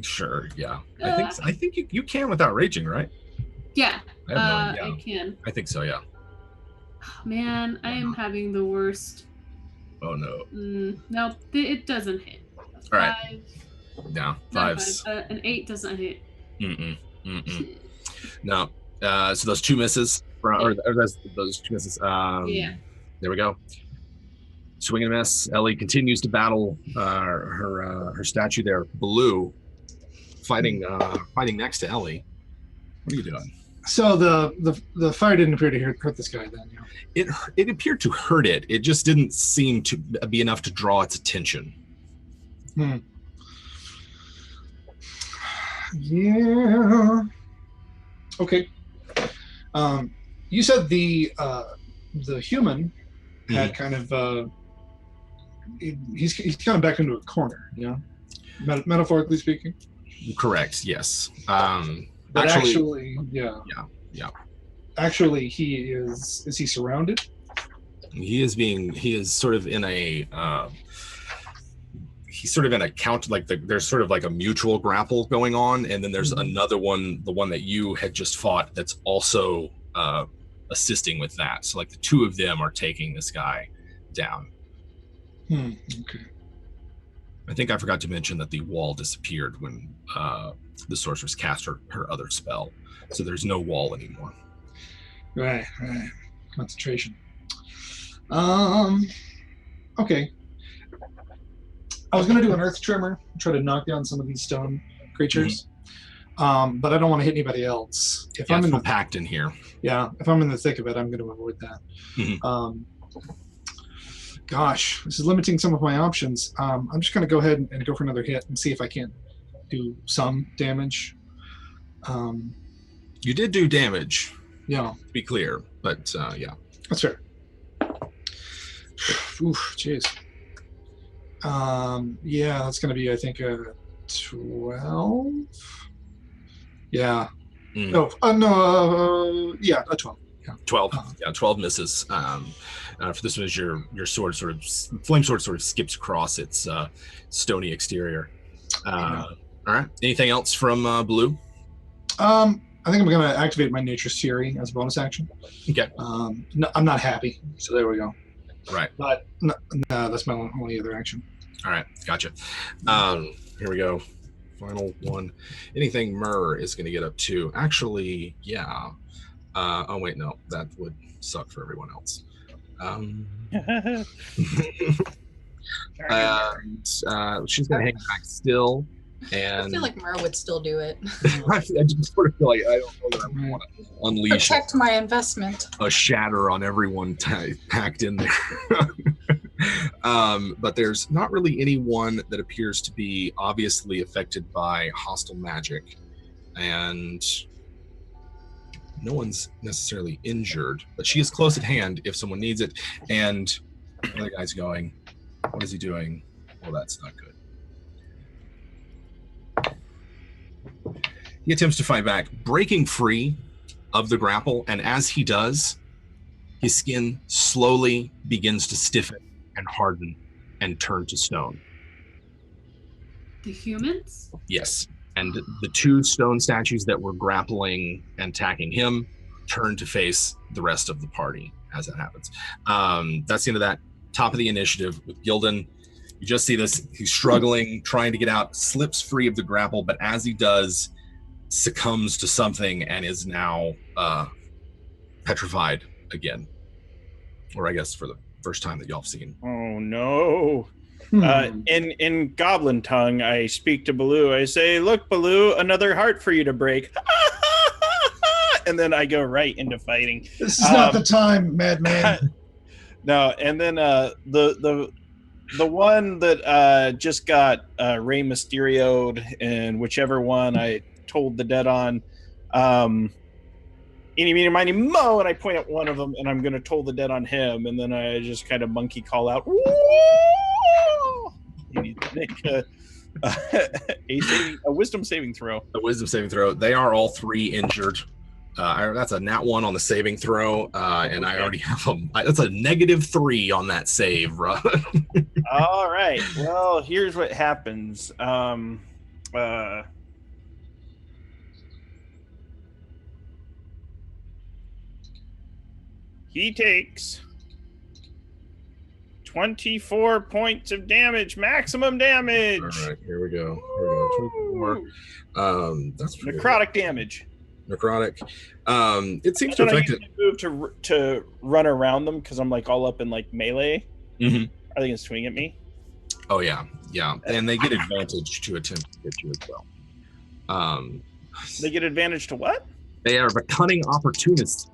Sure, yeah. I think you can without raging, right? Yeah, I have no idea. I can. I think so, yeah. Man, I am having the worst. Oh no. Nope, it doesn't hit. All right. 5. No, Not fives. 5. An 8 doesn't hit. No. So those 2 misses, or those 2 misses. Yeah. There we go. Swing and miss. Ellie continues to battle her statue there. Blue, fighting next to Ellie. What are you doing? So the fire didn't appear to hurt this guy then. Yeah. It appeared to hurt it. It just didn't seem to be enough to draw its attention. Yeah. Okay. You said the human had kind of he's kind of backed into a corner, yeah. Metaphorically speaking. Correct. Yes. But actually, yeah. Actually, he is he surrounded? He is sort of in a he's sort of in a count, like there's sort of like a mutual grapple going on, and then there's another one, the one that you had just fought, that's also assisting with that. So like the 2 of them are taking this guy down. Okay. I think I forgot to mention that the wall disappeared when the sorceress cast her other spell. So there's no wall anymore. Right. Concentration. Okay. I was going to do an earth tremor, try to knock down some of these stone creatures. But I don't want to hit anybody else. If I'm in the packed in here. Yeah, if I'm in the thick of it, I'm going to avoid that. Gosh, this is limiting some of my options. I'm just going to go ahead and go for another hit and see if I can't do some damage. You did do damage. Yeah. To be clear, but yeah. That's fair. Oof, jeez. Yeah, that's going to be, I think, a 12. Yeah. No, yeah, a 12. Yeah. 12. 12 misses. For this one, is your sword flame sword sort of skips across its stony exterior. All right. Anything else from Blue? I think I'm going to activate my Nature's Fury as a bonus action. Okay. No, I'm not happy, so there we go. Right. But no, that's my only other action. All right, gotcha. Here we go. Final one. Anything Myrrh is going to get up to. Actually, yeah. Oh, wait, no. That would suck for everyone else. She's going to hang back still. And I feel like Myrrh would still do it. I just sort of feel like I don't know that I want to unleash Protect my investment. A shatter on everyone packed in there. But there's not really anyone that appears to be obviously affected by hostile magic, and no one's necessarily injured, but she is close at hand if someone needs it. And the other guy's going, what is he doing? Well, that's not good. He attempts to fight back, breaking free of the grapple, and as he does, his skin slowly begins to stiffen and harden and turn to stone. The humans? Yes. And the 2 stone statues that were grappling and attacking him turn to face the rest of the party as that happens. That's the end of that. Top of the initiative with Gildan. You just see this. He's struggling, trying to get out, slips free of the grapple, but as he does, succumbs to something and is now petrified again. Or I guess for the first time that y'all have seen. Oh no. In goblin tongue, I speak to Baloo. I say, look, Baloo, another heart for you to break. And then I go right into fighting. This is not the time, madman. No, and then the one that just got Rey Mysterio'd, and whichever one I told the dead on, eeny, meeny, miny, mo, and I point at one of them, and I'm going to toll the dead on him, and then I just kind of monkey call out, woo! You need to make a wisdom saving throw. A wisdom saving throw. They are all 3 injured. That's a nat 1 on the saving throw, and I already have that's a -3 on that save, bro. All right. Well, here's what happens. he takes 24 points of damage, maximum damage. All right, here we go. 24. That's pretty Necrotic damage. Necrotic. It seems to And I affect it. use my move to run around them because I'm like all up in like melee. Mhm. Are they gonna swing at me? Oh yeah, and they get advantage to attempt to hit you as well. They get advantage to what? They are a cunning opportunist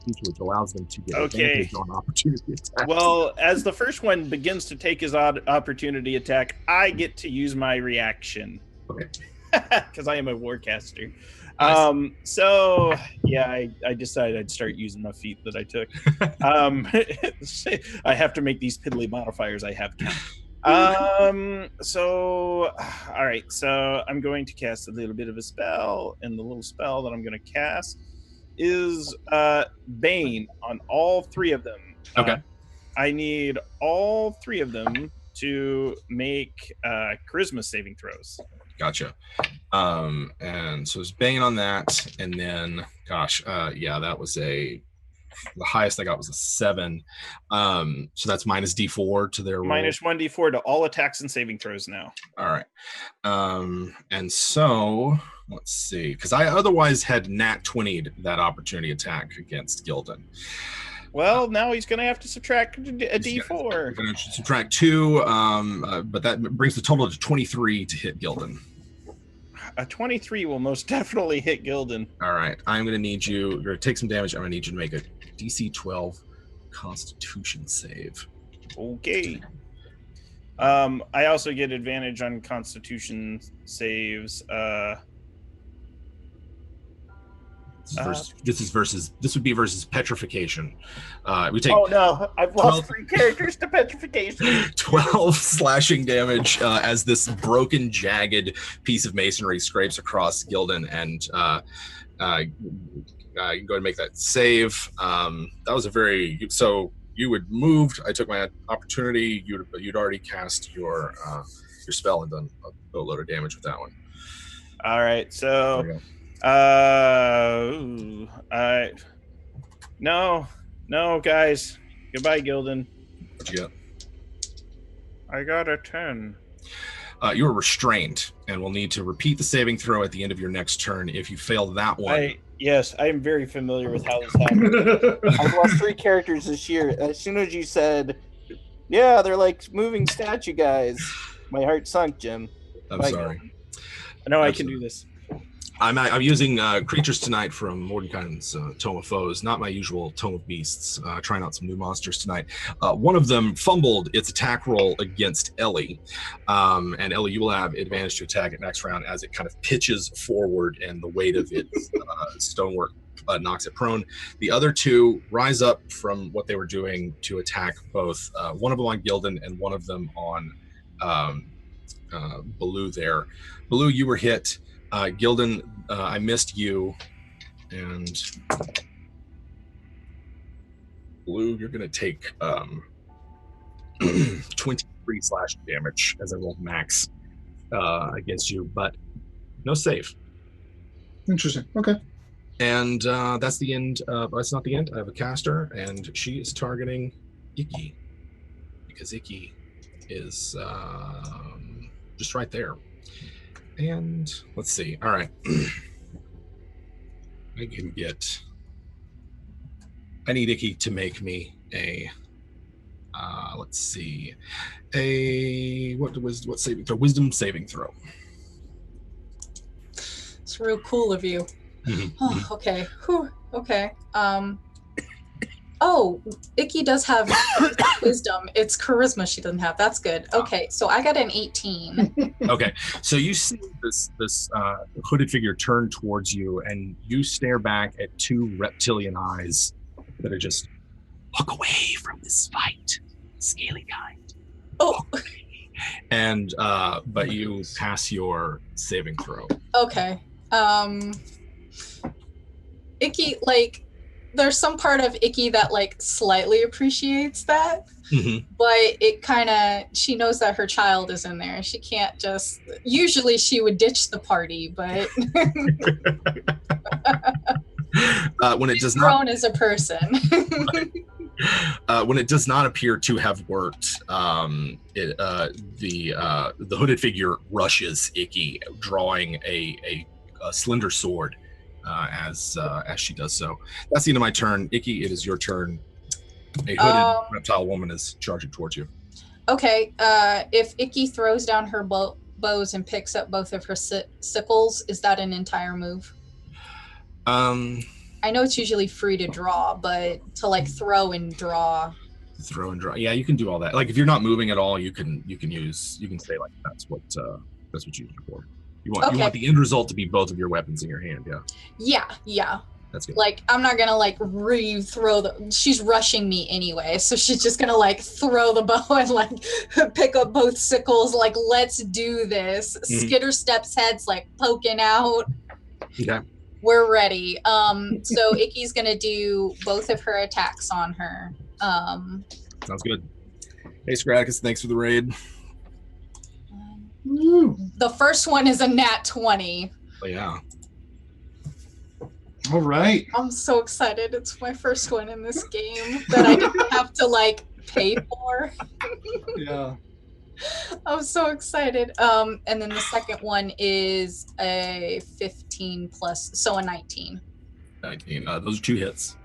feature, which allows them to get advantage on opportunity attacks. Well, as the first one begins to take his opportunity attack, I get to use my reaction. Okay. Because I am a warcaster. Nice. So yeah, I decided I'd start using my feat that I took. I have to make these piddly modifiers I have count. So all right, so I'm going to cast a little bit of a spell, and the little spell that I'm going to cast is Bane on all three of them. Okay. I need all three of them to make charisma saving throws. Gotcha. And so it's Bane on that, and then that was the highest I got was a 7. So that's minus D4 to their roll. Minus 1d4 to all attacks and saving throws now. All right. And so let's see, because I otherwise had nat 20'd that opportunity attack against Gildan. Well, now he's going to have to subtract a d4. We're going to subtract 2, but that brings the total to 23 to hit Gildan. A 23 will most definitely hit Gildan. All right. I'm going to need you, you're going to take some damage. I'm going to need you to make a DC 12 Constitution save. Okay. I also get advantage on Constitution saves. This would be versus petrification. We take. Oh no! I've lost 3 characters to petrification. 12 slashing damage as this broken, jagged piece of masonry scrapes across Gildan, and you can go ahead and make that save. That was so you had moved. I took my opportunity. You'd already cast your spell and done a boatload of damage with that one. All right, so. No, guys. Goodbye, Gildan. What'd you get? I got a 10. You are restrained and will need to repeat the saving throw at the end of your next turn. If you fail that one. Yes, I am very familiar with how this happened. I've lost 3 characters this year. As soon as you said, yeah, they're like moving statue guys, my heart sunk, Jim. I'm sorry. I know I can do this. I'm using creatures tonight from Mordenkainen's Tome of Foes, not my usual Tome of Beasts. Trying out some new monsters tonight. One of them fumbled its attack roll against Ellie. And Ellie, you will have advantage to attack it next round as it kind of pitches forward and the weight of its stonework knocks it prone. The other 2 rise up from what they were doing to attack both. One of them on Gildan and one of them on Baloo there. Baloo, you were hit. Gildan, I missed you, and Blue, you're going to take 23 slashing damage as I roll max against you, but no save. Interesting. Okay. And that's the end. That's not the end. I have a caster, and she is targeting Icky, because Icky is just right there. And let's see. All right. I need Icky to make me a let's see. What saving throw? Wisdom saving throw. It's real cool of you. Oh, okay. Whew. Okay. Oh, Icky does have wisdom. It's charisma she doesn't have. That's good. Okay, so I got an 18. Okay, so you see this hooded figure turn towards you, and you stare back at 2 reptilian eyes that are just, walk away from this fight, scaly kind. Oh. And but you pass your saving throw. Okay. Icky, like, there's some part of Icky that like slightly appreciates that, but it kind of, she knows that her child is in there. She can't just, usually she would ditch the party, but When it does grown not, as a person. when it does not appear to have worked, the hooded figure rushes Icky, drawing a slender sword as she does so. That's the end of my turn. Icky, it is your turn. A hooded reptile woman is charging towards you. Okay, if Icky throws down her bows and picks up both of her sickles, is that an entire move? I know it's usually free to draw, but to like throw and draw. Throw and draw. Yeah, you can do all that. Like if you're not moving at all, you can say like that's what you use it for. You want the end result to be both of your weapons in your hand. Yeah. That's good. Like I'm not gonna like re-throw she's rushing me anyway, so she's just gonna like throw the bow and like pick up both sickles, like let's do this. Skitter steps head's like poking out. Yeah. We're ready. So Icky's gonna do both of her attacks on her. Sounds good. Hey Scraticus, thanks for the raid. The first one is a nat 20. Oh yeah. All right. I'm so excited. It's my first one in this game that I didn't have to like pay for. Yeah. I'm so excited. And then the second one is a 15 plus, so a 19. 19. Those are 2 hits.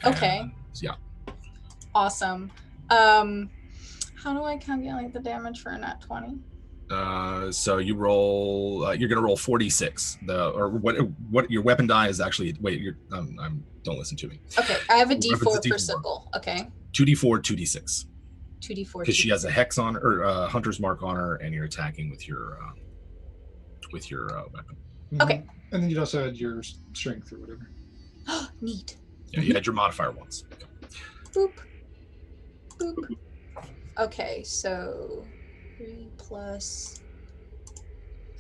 Okay. Yeah. Awesome. How do I calculate the damage for a nat 20? So you roll. You're gonna roll 46. What your weapon die is actually. Wait, don't listen to me. Okay, I have a D4 per sickle. Okay. 2d4, 2d6. 2d4. Because she has a hex on her, or hunter's mark on her, and you're attacking with your weapon. Okay. And then you'd also add your strength or whatever. Neat. Yeah, you had your modifier once. Boop. Boop. Okay, so 3 plus.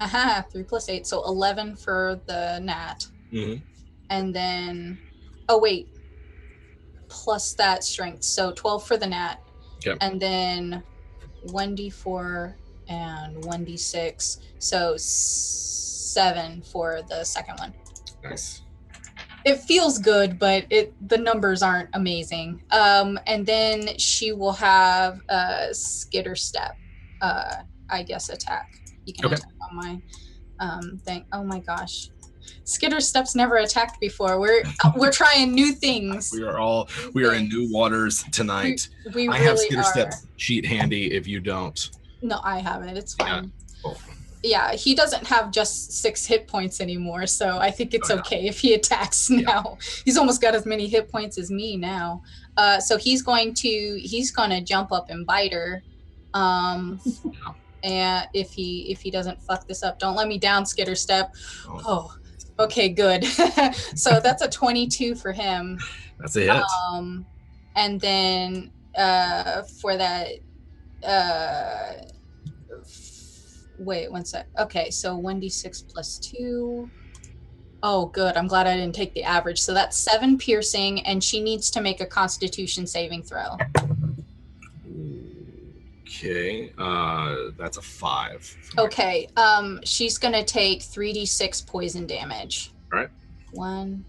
3 plus 8, so 11 for the nat. Mm-hmm. And then, oh wait, plus that strength, so 12 for the nat. Okay. And then 1d4 and 1d6, so 7 for the second one. Nice. It feels good, but the numbers aren't amazing. And then she will have a skitter step, I guess, attack. You can attack on my thing. Oh my gosh. Skitter steps never attacked before. We're trying new things. We are in new waters tonight. We I really have Skitter are. Steps sheet handy if you don't. No, I haven't. It's fine. Yeah. Oh. Yeah, he doesn't have just 6 hit points anymore, so I think it's okay if he attacks now. He's almost got as many hit points as me now. So he's gonna jump up and bite her. And if he doesn't fuck this up, don't let me down, Skitter Step. Oh, okay, good. So that's a 22 for him. That's a hit. And then for that wait, one sec. Okay, so 1d6 plus 2. Oh, good. I'm glad I didn't take the average. So that's 7 piercing, and she needs to make a Constitution saving throw. Okay, that's a 5. Okay, she's gonna take 3d6 poison damage. All right. 1.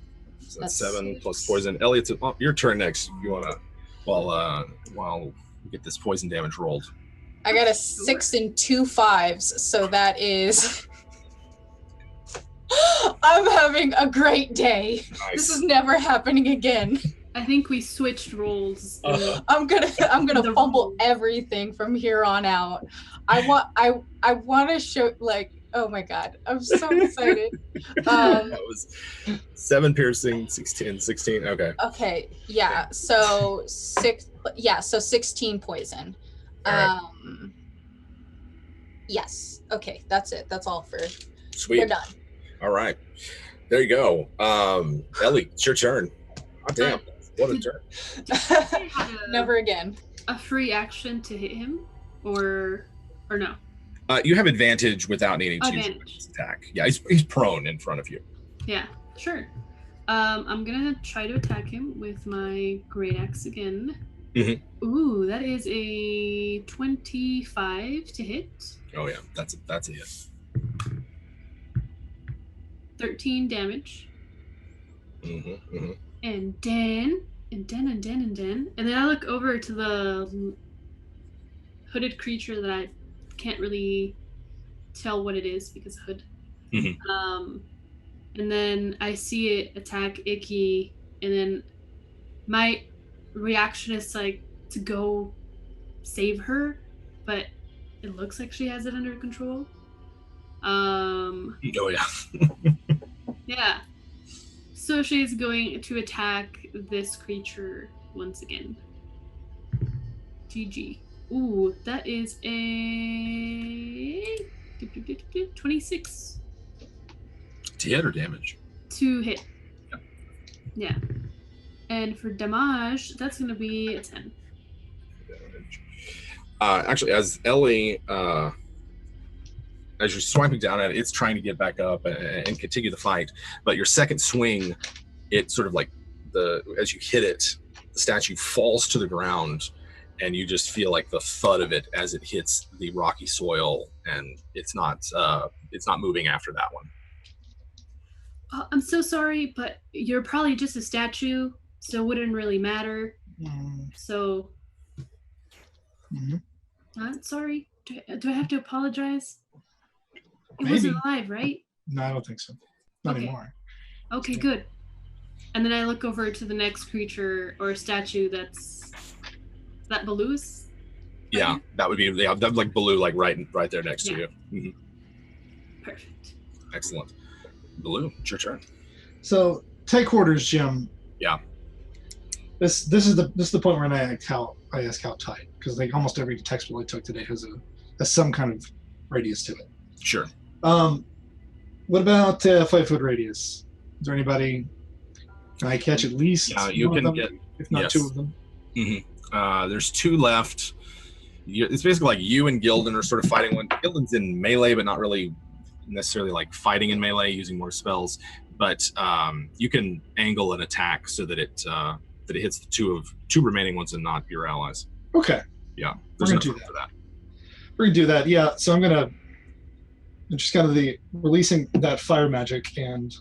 So that's 7 plus poison. Elliot, your turn next. You wanna, while we get this poison damage rolled. I got a 6 and 2 5s, so that is. I'm having a great day. Nice. This is never happening again. I think we switched roles. I'm gonna fumble everything from here on out. I want to show, like, oh my god, I'm so excited. That was 7 piercing, 16. Okay. Okay, yeah. So 16 poison. Right. Yes. Okay, that's it. That's all for. Sweet. We're done. All right. There you go. Ellie, it's your turn. Oh, damn. What a turn. Never again. A free action to hit him, or no? You have advantage without needing to use his attack. Yeah, he's prone in front of you. Yeah, sure. I'm gonna try to attack him with my great axe again. Mm-hmm. Ooh, that is a 25 to hit. Oh yeah, that's a hit. 13 damage. Mm-hmm. And then, and then I look over to the hooded creature that I can't really tell what it is because hood. Mhm. And then I see it attack Icky, and then my reaction is like to go save her, but it looks like she has it under control. Oh yeah. Yeah. So she's going to attack this creature once again. GG. Ooh, that is a 26 To hit or damage? to hit. Yep. Yeah. And for damage, that's going to be a 10. Damage. Actually, as Ellie, as you're swiping down at it, it's trying to get back up and continue the fight. But your second swing, it sort of like as you hit it, the statue falls to the ground, and you just feel like the thud of it as it hits the rocky soil, and it's not moving after that one. I'm so sorry, but you're probably just a statue, so it wouldn't really matter. So, sorry. Do I have to apologize? It wasn't alive, right? No, I don't think so. Not Okay. anymore. Okay, good. And then I look over to the next creature or statue that's... Is that Baloo's? Yeah, that would be like Baloo, like right there next to you. Mm-hmm. Perfect. Excellent. Baloo, it's your turn. So take quarters, Jim. Yeah. This is the point where I ask how tight, because like almost every text I took today has some kind of radius to it. Sure. What about 5 foot radius? Is there anybody? Can I catch at least? Yeah, you can get, if not 2 of them. Mm-hmm. There's 2 left. It's basically like you and Gildan are sort of fighting one. Gildan's in melee, but not really necessarily like fighting in melee, using more spells. But you can angle an attack so that it hits the 2 remaining ones and not your allies. Okay. Yeah, we're gonna do that. We're gonna do that. Yeah. So I'm just kind of releasing that fire magic and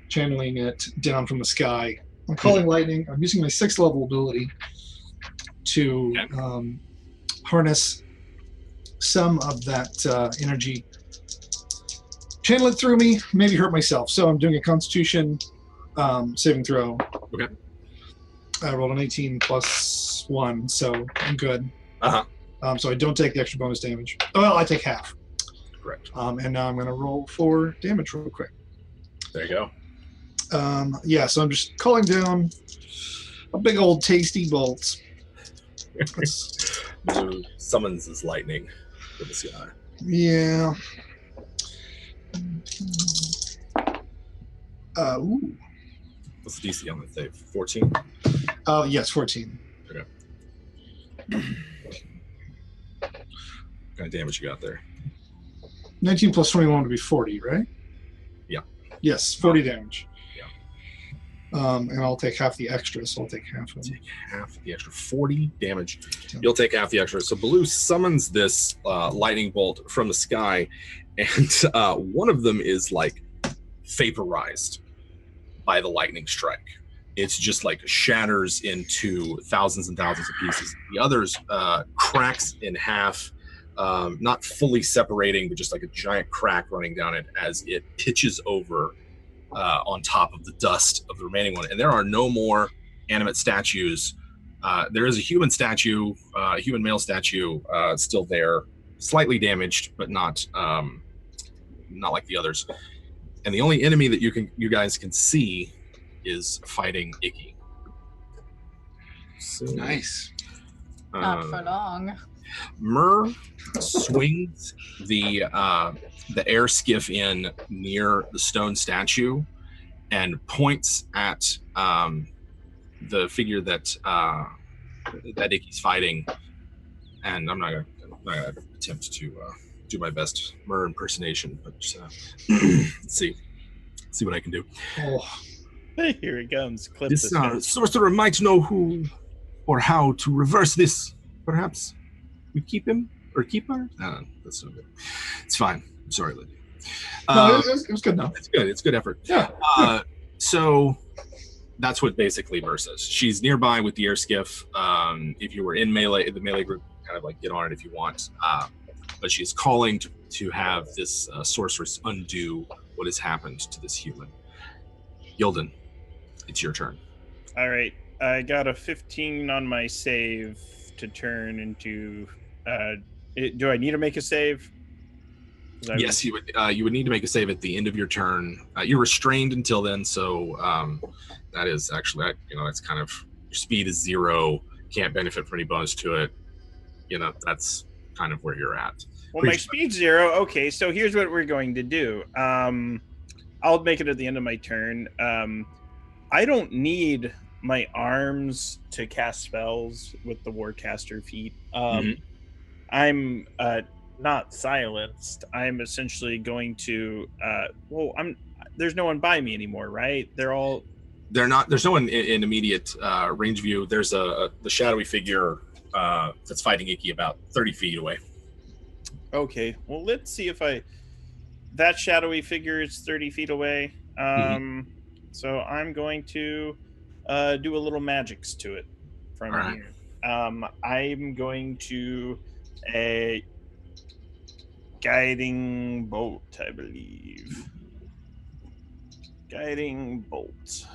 channeling it down from the sky. I'm calling lightning. I'm using my 6th level ability to harness some of that energy, channel it through me, maybe hurt myself. So I'm doing a Constitution saving throw. Okay. I rolled an 18 plus 1, so I'm good. So I don't take the extra bonus damage. Oh, well, I take half. Correct. And now I'm going to roll for damage real quick. There you go. Yeah, so I'm just calling down a big old tasty bolt. Blue summons his lightning for the sky. Yeah. Ooh. What's the DC on the save? 14? Yes, 14. Okay. What kind of damage you got there? 19 plus 21 would be 40, right? Yeah. Yes, 40 damage. Yeah. And I'll take half the extra, so I'll take half of it. Take half the extra. 40 damage. You'll take half the extra. So Baloo summons this lightning bolt from the sky, and one of them is like vaporized by the lightning strike. It's just like shatters into thousands and thousands of pieces. The others cracks in half, not fully separating, but just like a giant crack running down it as it pitches over on top of the dust of the remaining one. And there are no more animate statues. There is a human statue, a human male statue still there, slightly damaged, but not like the others. And the only enemy that you guys can see is fighting Icky. So, nice. Not for long. Myrrh swings the air skiff in near the stone statue and points at the figure that Icky's fighting. And I'm not gonna attempt to do my best Myrrh impersonation, but let's see what I can do. Oh. Hey, here it comes. Clip This this. sorcerer might know who or how to reverse this. Perhaps we keep him or keep her? That's no good. It's fine. I'm sorry, Lydia. No, it was good enough. It's good. It's good effort. Yeah. So That's what basically Burr says. She's nearby with the air skiff. If you were in melee, the melee group, kind of like get on it if you want. But she's calling to have this sorceress undo what has happened to this human. Gildan, it's your turn. All right. I got a 15 on my save to turn into. Do I need to make a save? Yes, you would need to make a save at the end of your turn. You're restrained until then, so that is actually it's kind of your speed is 0. Can't benefit from any bonus to it. That's kind of where you're at. Well, my speed's 0. Okay, so here's what we're going to do. I'll make it at the end of my turn. I don't need my arms to cast spells with the Warcaster feat. I'm not silenced. I'm essentially going to. There's no one by me anymore, right? They're not. There's no one in immediate range view. There's the shadowy figure that's fighting Icky about 30 feet away. Okay. Well, let's see if that shadowy figure is 30 feet away. So I'm going to do a little magics to it from here. I'm going to a guiding bolt, I believe. Guiding bolt.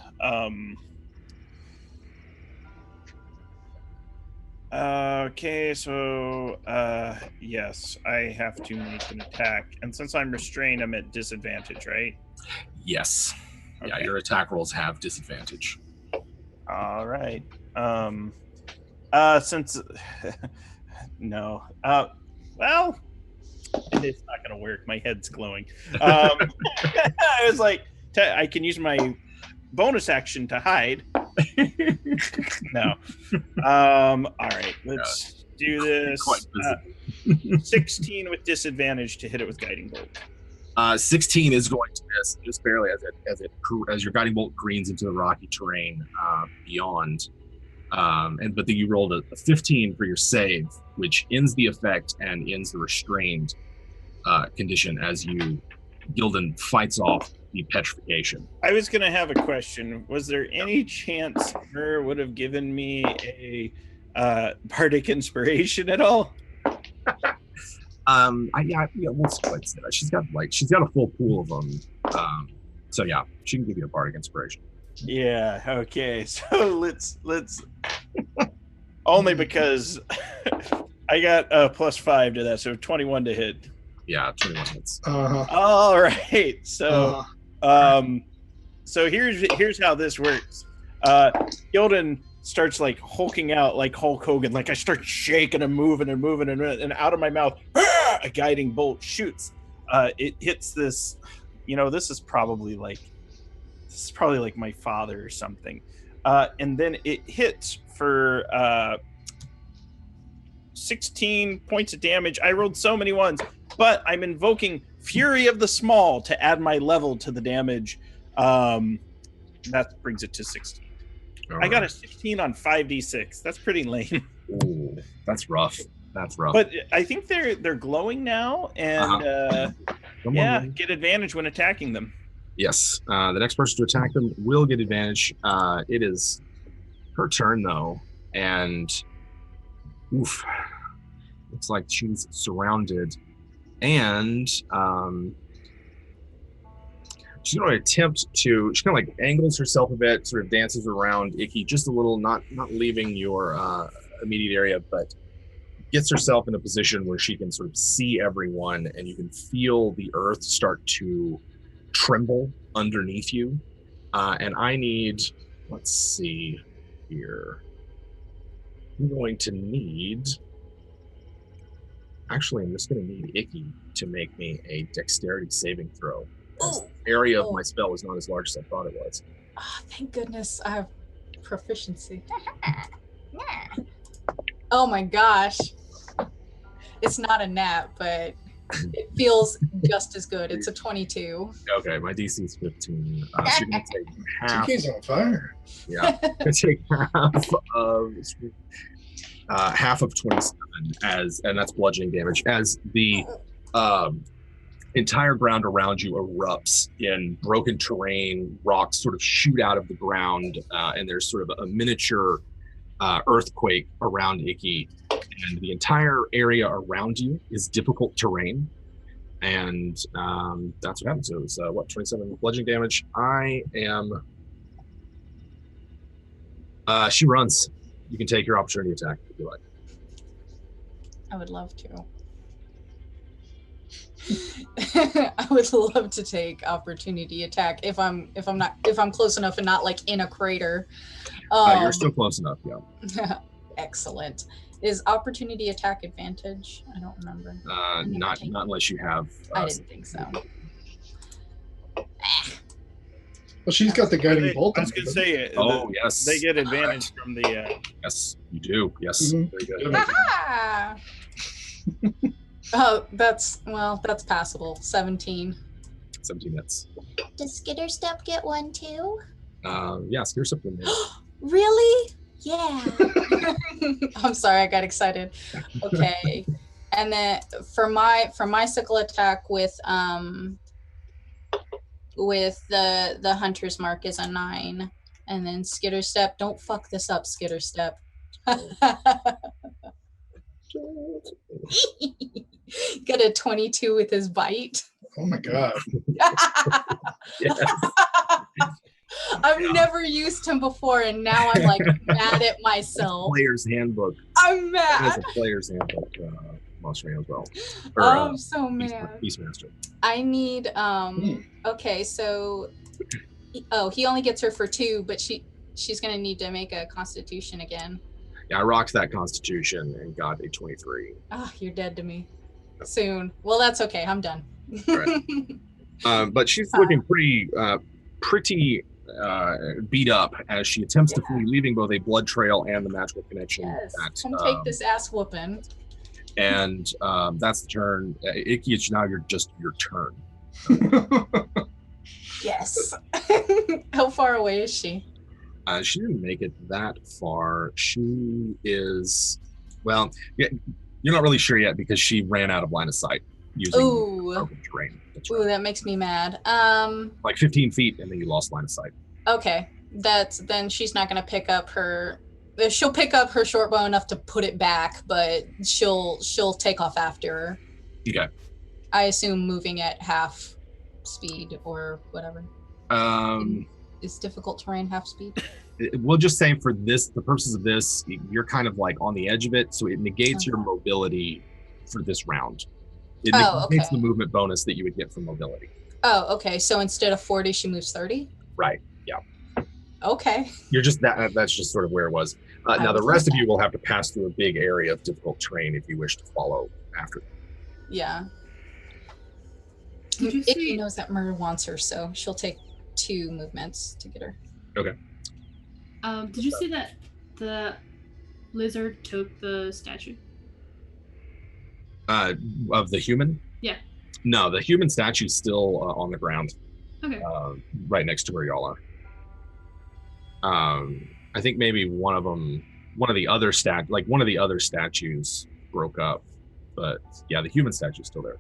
Okay, so yes, I have to make an attack, and since I'm restrained, I'm at disadvantage, right? Yes. Okay. Yeah, your attack rolls have disadvantage. All right. Since no, well, it's not gonna work. My head's glowing. I was like, I can use my bonus action to hide. No. All right, let's do this. 16 with disadvantage to hit it with guiding bolt. 16 is going to miss just barely as your guiding bolt careens into the rocky terrain beyond. But then you rolled a 15 for your save, which ends the effect and ends the restrained condition as Gildan fights off the petrification. I was going to have a question. Was there any chance her would have given me a bardic inspiration at all? We'll split it. She's got a full pool of them. So yeah, she can give you a bardic inspiration. Yeah. Okay. So let's only because I got a +5 to that, so 21 to hit. Yeah, 21 hits. All right. So so here's how this works. Gildan starts like hulking out like Hulk Hogan. Like I start shaking and moving and out of my mouth, a guiding bolt shoots. It hits this. This is probably like my father or something. And then it hits for 16 points of damage. I rolled so many ones, but I'm invoking Fury of the Small to add my level to the damage. That brings it to 16. I got a 16 on 5d6. That's pretty lame. Ooh, that's rough. But I think they're glowing now, and get advantage when attacking them. Yes, the next person to attack them will get advantage. It is her turn though, and looks like she's surrounded, and she's going to attempt to. She kind of like angles herself a bit, sort of dances around Icky just a little, not leaving your immediate area, but gets herself in a position where she can sort of see everyone, and you can feel the earth start to tremble underneath you. And I need, let's see here. I'm going to need. Actually, I'm just going to need Icky to make me a dexterity saving throw. The area of my spell was not as large as I thought it was. Oh, thank goodness I have proficiency. Oh my gosh. It's not a nat, but it feels just as good. It's a 22. Okay, my DC is 15. So you're going to take half. TK's on fire. Yeah, I'm going to take half of 27 and that's bludgeoning damage as the entire ground around you erupts in broken terrain. Rocks sort of shoot out of the ground, and there's sort of a miniature earthquake around Icky. And the entire area around you is difficult terrain. And that's what happens. So it's 27 bludgeoning damage. I am. She runs. You can take your opportunity attack if you like. I would love to. I would love to take opportunity attack if I'm close enough and not like in a crater. You're still close enough, yeah. Excellent. Is opportunity attack advantage? I don't remember. Not unless you have. I didn't think so. Well, she's got the guiding bolt. I was going to say. Yes. They get advantage from the. Yes, you do. Yes. Mhm. Very good. Ah! Oh, that's passable. 17. 17 hits. Does Skitter Step get one too? Yeah, scare something. Really? Yeah. I'm sorry, I got excited. Okay. And then for my sickle attack with the hunter's mark is a 9. And then Skitter Step, don't fuck this up, Skitter Step. Got a 22 with his bite. Oh my god. Yes. I've never used him before, and now I'm like mad at myself. Player's handbook. I'm That mad. is a player's handbook. Monster as well. Oh, I'm so mad. Beastmaster. I need okay, so he only gets her for 2, but she's gonna need to make a constitution again. Yeah, I rocked that constitution and got a 23. Ah, you're dead to me. Soon. Well, that's okay. I'm done. Right. But she's looking pretty beat up as she attempts to flee, leaving both a blood trail and the magical connection. Yes. That, Come take this ass whooping. and that's the turn. Icky, it's now your turn. Yes. How far away is she? She didn't make it that far. She is, well, you're not really sure yet because she ran out of line of sight using broken terrain. That's Ooh, right. that makes me mad. Like 15 feet, and then you lost line of sight. Okay, then she's not gonna pick up her. She'll pick up her short bow enough to put it back, but she'll take off after her. Okay. I assume moving at half speed or whatever. Is difficult terrain half speed? We'll just say for the purposes of this, you're kind of like on the edge of it, so it negates your mobility for this round. It negates the movement bonus that you would get from mobility. Oh, okay. So instead of 40, she moves 30? Right, yeah. Okay. You're just that's just sort of where it was. Now the rest of you will have to pass through a big area of difficult terrain if you wish to follow after them. Yeah. Did you Icky see? knows that Murder wants her, so she'll take 2 movements to get her. Okay. Did you see that the lizard took the statue? Of the human? Yeah. No, the human statue's still on the ground. Okay. Right next to where y'all are. I think maybe one of the other statues broke up, but yeah, the human statue's still there.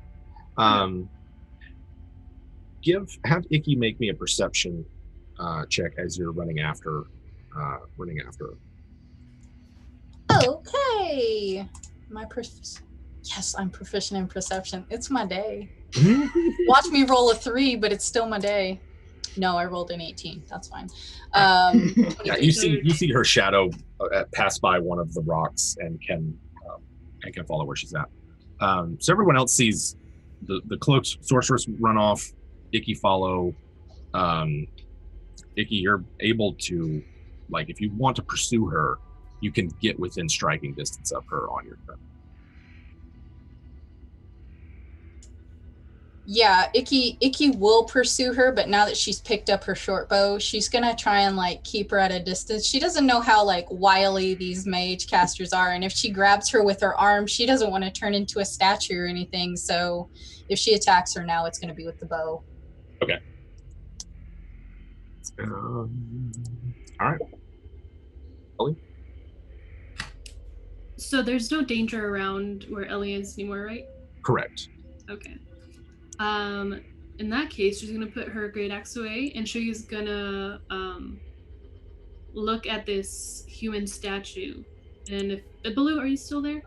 Have Icky make me a perception check as you're running after her. Okay. Yes, I'm proficient in perception. It's my day. Watch me roll a 3, but it's still my day. No, I rolled an 18. That's fine. Yeah, you see her shadow pass by one of the rocks and can follow where she's at. So everyone else sees the cloaked sorceress run off. Icky follow. Icky, you're able to, like, if you want to pursue her, you can get within striking distance of her on your turn. Yeah, Icky will pursue her, but now that she's picked up her short bow, she's gonna try and like keep her at a distance. She doesn't know how like wily these mage casters are, and if she grabs her with her arm, she doesn't want to turn into a statue or anything. So if she attacks her now, it's gonna be with the bow. Okay. All right. Ellie? So there's no danger around where Ellie is anymore, right? Correct. Okay. In that case, she's gonna put her great axe away, and she's gonna look at this human statue. And if Baloo, are you still there?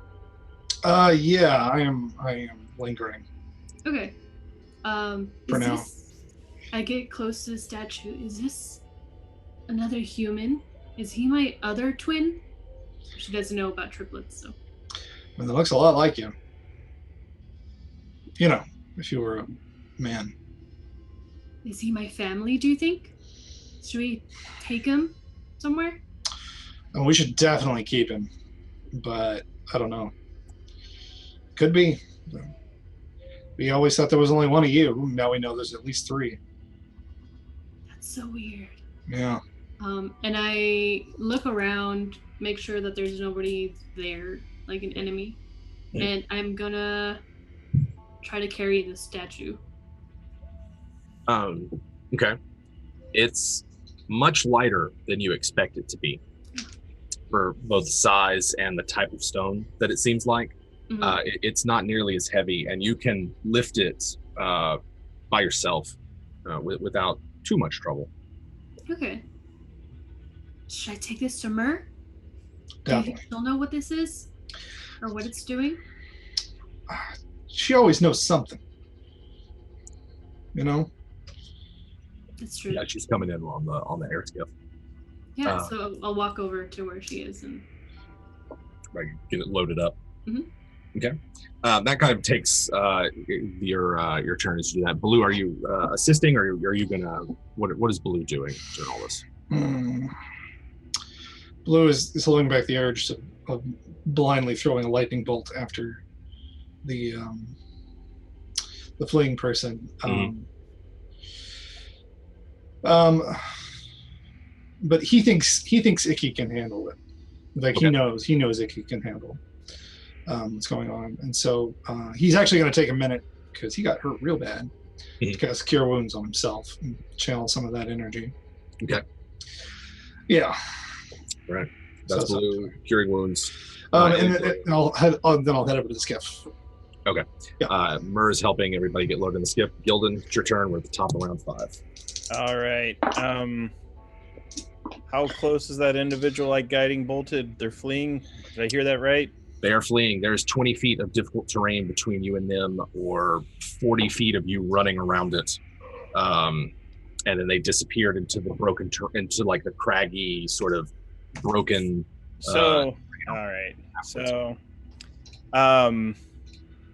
Yeah, I am lingering. Okay. For Is now. this? I get close to the statue. Is this another human? Is he my other twin? She doesn't know about triplets, so. I mean, it looks a lot like you. You know, if you were a man. Is he my family, do you think? Should we take him somewhere? And we should definitely keep him, but I don't know. Could be. We always thought there was only one of you. Now we know there's at least 3. That's so weird. Yeah. And I look around, make sure that there's nobody there, like an enemy. Yeah. And I'm gonna try to carry the statue. Okay. It's much lighter than you expect it to be for both size and the type of stone that it seems like. Mhm. It's not nearly as heavy, and you can lift it by yourself without too much trouble. Okay. Should I take this to Myrrh? Do Definitely. you still know what this is? Or what it's doing? She always knows something. You know? That's true. Yeah, she's coming in on the air skiff. Yeah, so I'll walk over to where she is and Right, get it loaded up. Mhm. Okay. That kind of takes your turn to do that. Baloo, are you assisting, or are you gonna? What is Baloo doing during all this? Blue is holding back the urge of blindly throwing a lightning bolt after the fleeing person. But he thinks Icky can handle it. Like Okay. he knows Icky can handle what's going on, and so he's actually going to take a minute because he got hurt real bad. Mhm. To cast Cure Wounds on himself and channel some of that energy. Okay. Yeah. Right. That's So- Baloo curing wounds. And then I'll head over to the skiff. Myrrh is helping everybody get loaded in the skiff. Gildan, it's your turn. We're at the top of round 5. All right. How close is that individual like guiding bolted? They're fleeing. Did I hear that right? They are fleeing. There's 20 feet of difficult terrain between you and them, or 40 feet of you running around it. And then they disappeared into the into like the craggy sort of broken. So, all right. So, the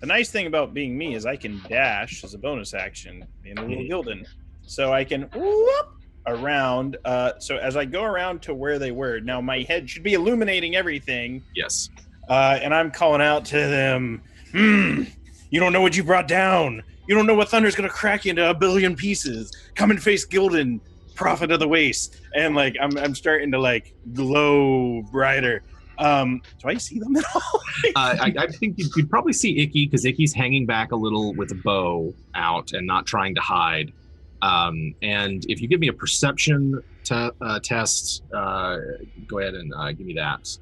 nice thing about being me is I can dash as a bonus action in a little Gildan. So I can whoop around. So as I go around to where they were, now my head should be illuminating everything. Yes. And I'm calling out to them, you don't know what you brought down. You don't know what thunder's going to crack you into a billion pieces. Come and face Gildan, prophet of the waste. And like, I'm starting to like glow brighter. Do I see them at all? I think you'd probably see Icky, because Icky's hanging back a little with a bow out and not trying to hide. And if you give me a perception test, go ahead and give me that.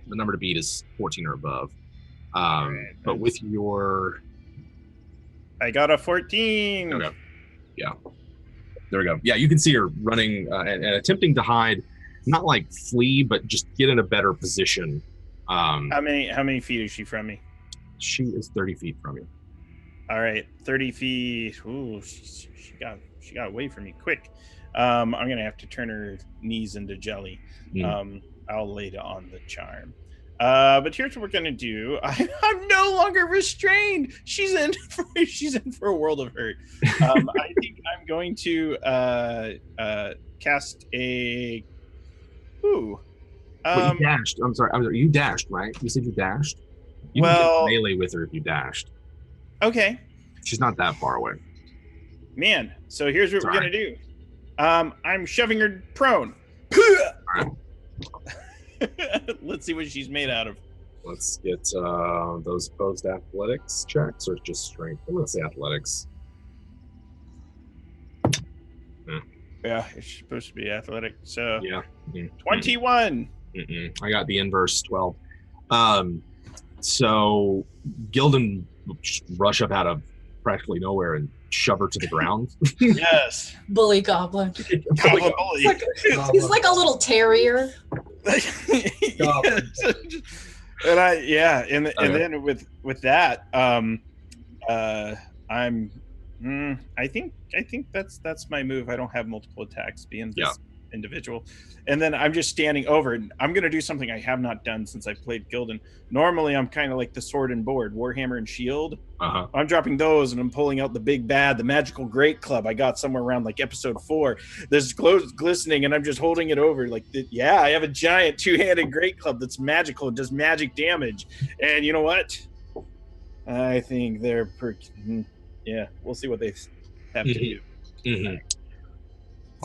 The number to beat is 14 or above. Right, but with your... I got a 14. Okay. Yeah. There we go. Yeah, you can see her running and attempting to hide, not like flee, but just get in a better position. How many feet is she from me? She is 30 feet from you. All right, 30 feet. Ooh, she got away from me quick. I'm gonna have to turn her knees into jelly. I'll lay on the charm. But here's what we're gonna do. I'm no longer restrained. She's in for a world of hurt. I think I'm going to cast a. Ooh. But you dashed. I'm sorry. You dashed, right? You said you dashed. You can Well, get melee with her if you dashed. okay. She's not that far away. Man, so here's what we're Sorry. gonna do. I'm shoving her prone. right. Let's see what she's made out of. Let's get those post-athletics checks, or just strength. I'm gonna say athletics. Yeah, it's supposed to be athletic. So Yeah. 21. I got the inverse 12. So Gildan will just rush up out of practically nowhere and shove her to the ground. Yes. Bully goblin. Goblin bully. He's like a little terrier. Yes. And and then with that, I think that's my move. I don't have multiple attacks being this individual, and then I'm just standing over, and I'm gonna do something I have not done since I played Gildan. Normally, I'm kind of like the sword and board, Warhammer and Shield. I'm dropping those, and I'm pulling out the big bad, the magical great club I got somewhere around like episode 4. There's glistening, and I'm just holding it over like, I have a giant 2-handed great club that's magical and does magic damage. And you know what? I think they're we'll see what they have to do.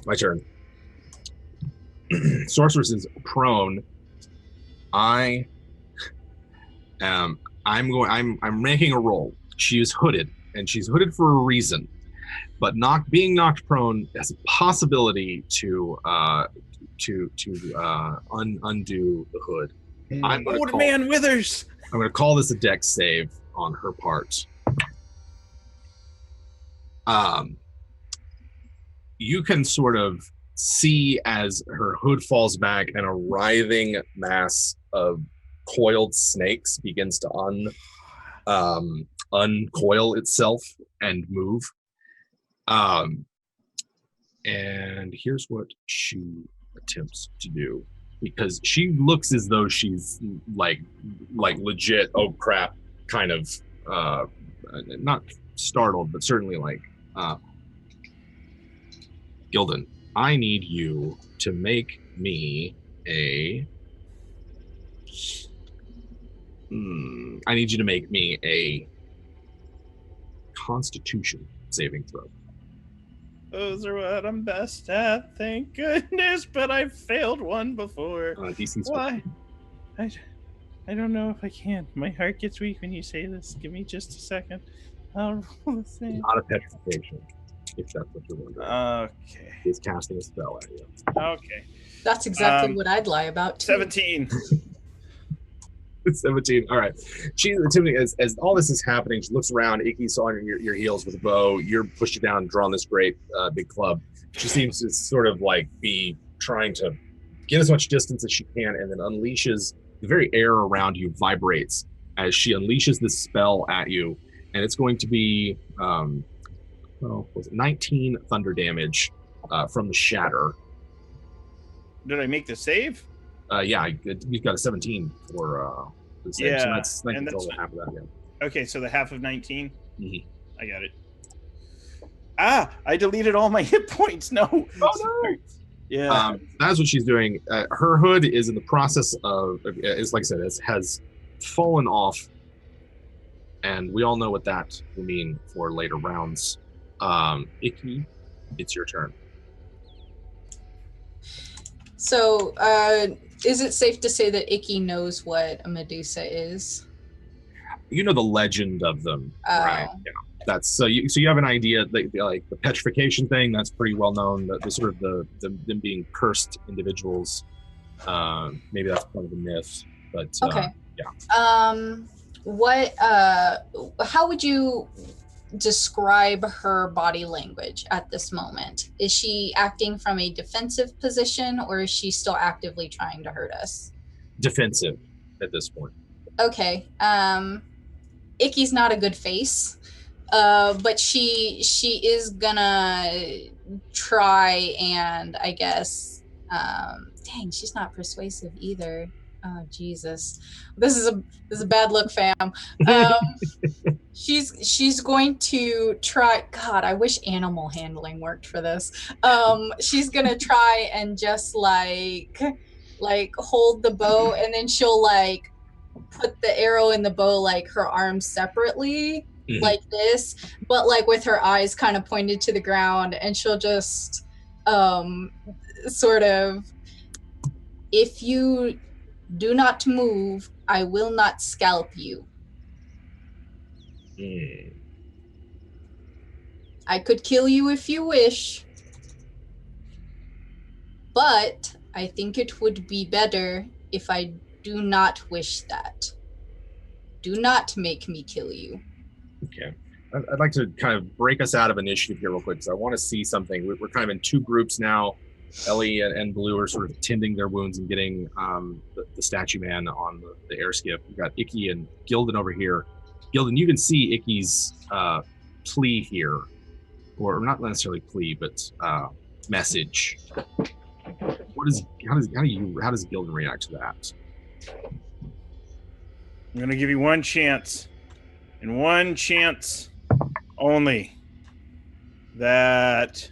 My turn. Sorceress is prone. I'm making a roll. She is hooded, and she's hooded for a reason. But being knocked prone has a possibility to undo the hood. Old man withers. I'm going to call this a dex save on her part. You can sort of see as her hood falls back and a writhing mass of coiled snakes begins to uncoil itself and move. And here's what she attempts to do, because she looks as though she's like legit, oh crap, kind of not startled, but certainly like, Gildan, I need you to make me a Constitution saving throw. Those are what I'm best at, thank goodness, but I've failed one before. DC's Why? I don't know if I can. My heart gets weak when you say this. Give me just a second. I'll roll the same. Not a petrification, if that's what you're wondering. Okay. He's casting a spell at you. Okay. That's exactly what I'd lie about too. 17. 17. All right. She's attempting, as all this is happening, she looks around. Icky's on your heels with a bow. You're pushed down, drawing this great big club. She seems to sort of like be trying to get as much distance as she can, and then unleashes the very air around you vibrates as she unleashes this spell at you, and it's going to be 19 thunder damage from the shatter. Did I make the save? You've got a 17 for the save. Yeah, so that's and that's half of that. Yeah. Okay, so the half of 19. Mm-hmm. I got it. I deleted all my hit points. No. Oh no. Yeah. That's what she's doing. Her hood is in the process of, is like I said, has fallen off, and we all know what that will mean for later rounds. Icky, it's your turn. So, is it safe to say that Icky knows what a Medusa is? You know the legend of them, right? Yeah. That's so you have an idea that like the petrification thing, that's pretty well known. The sort of the them being cursed individuals. Maybe that's part of the myth, but okay. Yeah. How would you describe her body language at this moment? Is she acting from a defensive position, or is she still actively trying to hurt us? Defensive at this point. Okay. Icky's not a good face, but she is gonna try, and I guess dang, she's not persuasive either. Oh Jesus, this is a bad look, fam. She's going to try. God, I wish animal handling worked for this. She's gonna try and just like hold the bow, and then she'll like put the arrow in the bow, like her arms separately, like this, but like with her eyes kind of pointed to the ground, and she'll just sort of, if you do not move, I will not scalp you. I could kill you if you wish, but I think it would be better if I do not wish that. Do not make me kill you. Okay. I'd like to kind of break us out of initiative here real quick because I want to see something. We're kind of in two groups now. Ellie and Blue are sort of tending their wounds and getting the statue man on the airskip. We've got Icky and Gildan over here. Gildan, you can see Icky's plea here, or not necessarily plea, but message. How does Gildan react to that? I'm going to give you one chance, and one chance only, that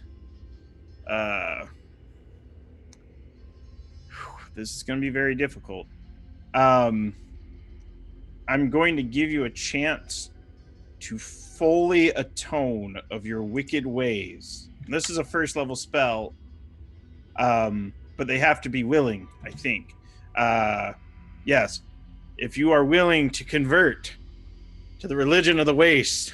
this is going to be very difficult. I'm going to give you a chance to fully atone of your wicked ways. This is a first level spell, but they have to be willing, I think. Yes. If you are willing to convert to the religion of the waste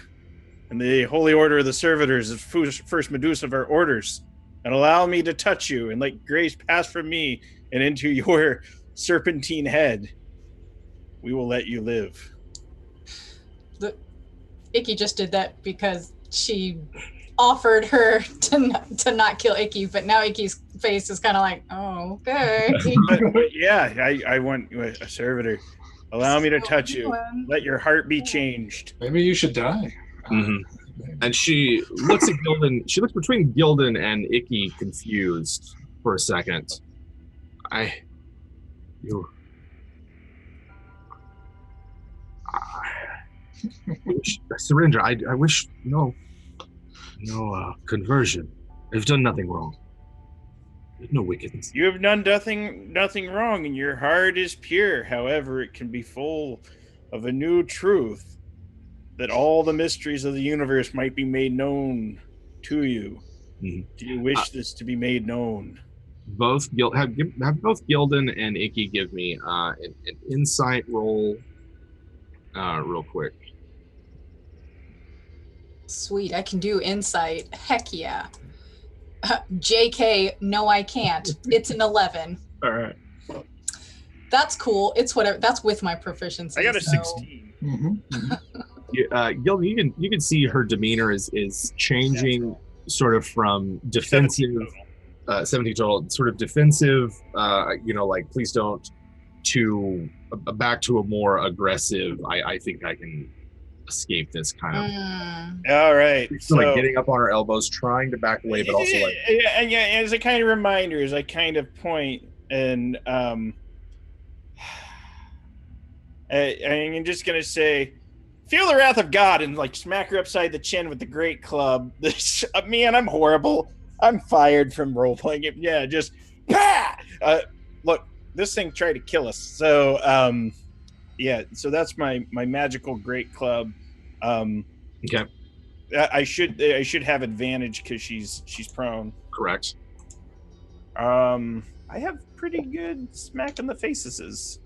and the holy order of the servitors, the first Medusa of our orders, and allow me to touch you and let grace pass from me and into your serpentine head, we will let you live. Icky just did that because she offered her to not kill Icky, but now Icky's face is kind of like, oh, okay. but yeah, I want a servitor. Allow me to touch you. Let your heart be changed. Maybe you should die. And she looks at Gildan. She looks between Gildan and Icky, confused for a second. Surrender. I wish no conversion. I've done nothing wrong. No wickedness. You have done nothing wrong, and your heart is pure. However, it can be full of a new truth, that all the mysteries of the universe might be made known to you. Mm-hmm. Do you wish this to be made known? Have both Gildan and Icky give me an insight roll, real quick. Sweet, I can do insight. Heck yeah. JK, no, I can't. It's an 11. All right. That's cool. It's whatever. That's with my proficiency. I got a 16. Mm-hmm. Gildan, you can see her demeanor is changing, sort of from defensive. 17 total, sort of defensive. Like please don't, to back to a more aggressive. I think I can escape this kind of. All right. So like getting up on her elbows, trying to back away, but also like. And as a kind of reminder, as I kind of point, and I'm just gonna say, feel the wrath of God, and like smack her upside the chin with the great club. This man, I'm horrible. I'm fired from role playing it. Yeah, just look, this thing tried to kill us. So so that's my magical great club. Okay. I should have advantage because she's prone. Correct. I have pretty good smack in the faces.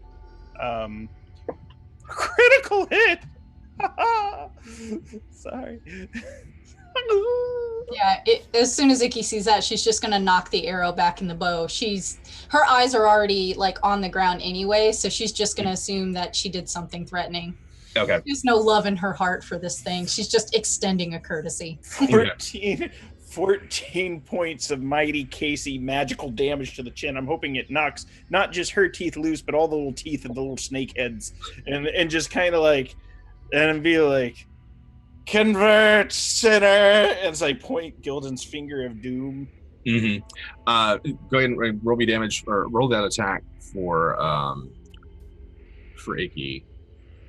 Critical hit. Sorry. Yeah, as soon as Icky sees that, she's just gonna knock the arrow back in the bow. Her eyes are already like on the ground anyway, so she's just gonna assume that she did something threatening. Okay. There's no love in her heart for this thing. She's just extending a courtesy. 14 points of mighty Casey magical damage to the chin. I'm hoping it knocks not just her teeth loose, but all the little teeth of the little snake heads, and just kind of like, and be like, convert, sinner, as I point Gildan's finger of doom. Mm-hmm. Go ahead and roll me damage, or roll that attack for Icky.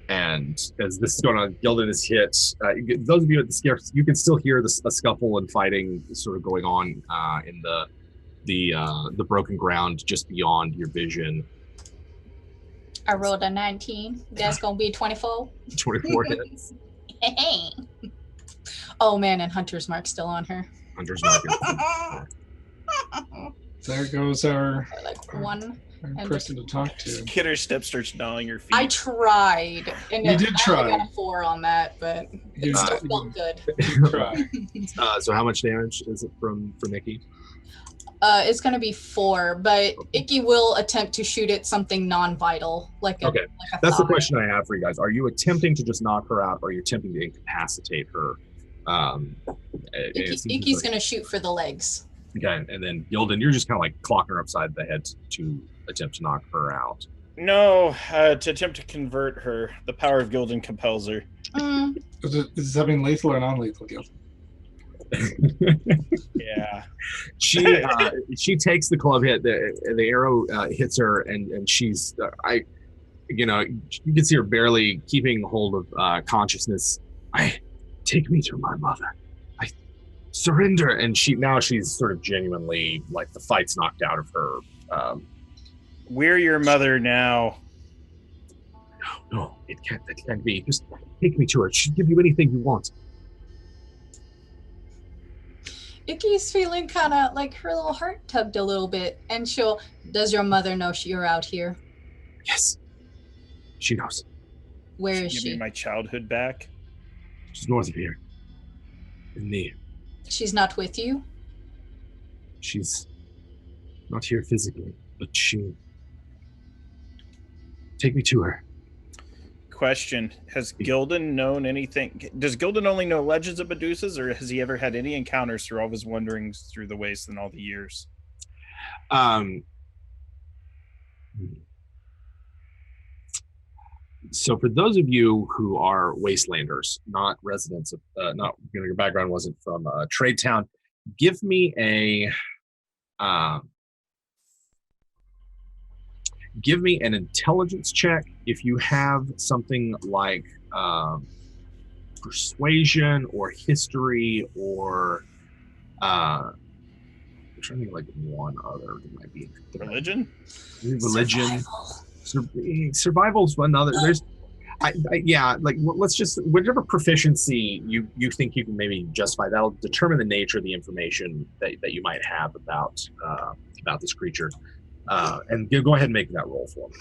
And as this is going on, Gildan is hit. Those of you at the scare, you can still hear a scuffle and fighting sort of going on in the broken ground just beyond your vision. I rolled a 19. That's gonna be 24. 24 hits. Oh man, and Hunter's Mark's still on her. Hunter's Mark. There goes our one person to talk to. Kidder step starts gnawing her feet. I tried. And you did try. I got a 4 on that, but it still felt good. You tried. So how much damage is it from Nikki? It's going to be 4, but Icky will attempt to shoot at something non-vital, like a, Okay. like a That's the thigh. question I have for you guys. Are you attempting to just knock her out, or are you attempting to incapacitate her? Icky's going to shoot for the legs. Okay, and then Gildan, you're just kind of like clocking her upside the head to attempt to knock her out. No, to attempt to convert her. The power of Gildan compels her. Does that mean lethal or non-lethal, Gil? Yeah. She takes the club hit. The arrow hits her, and she's you can see her barely keeping hold of consciousness. Take me to my mother. I surrender, and she's sort of genuinely like the fight's knocked out of her. We're your mother now. No, it can't. That can't be. Just take me to her. She'll give you anything you want. Icky's feeling kind of like her little heart tugged a little bit, and does your mother know you're out here? Yes, she knows. Where is Give she? me my childhood back. She's north of here. In me. She's not with you? She's not here physically, but she... Take me to her. Question: has Gildan known anything? Does Gildan only know legends of Medusas, or has he ever had any encounters through all of his wanderings through the waste in all the years? So for those of you who are wastelanders, not residents of, your background wasn't from Trade Town, give me an intelligence check if you have something like persuasion or history or I'm trying to think like one other that might be Religion. Survival's another. There's let's just whatever proficiency you think you can maybe justify, that'll determine the nature of the information that you might have about this creature. And go ahead and make that roll for me.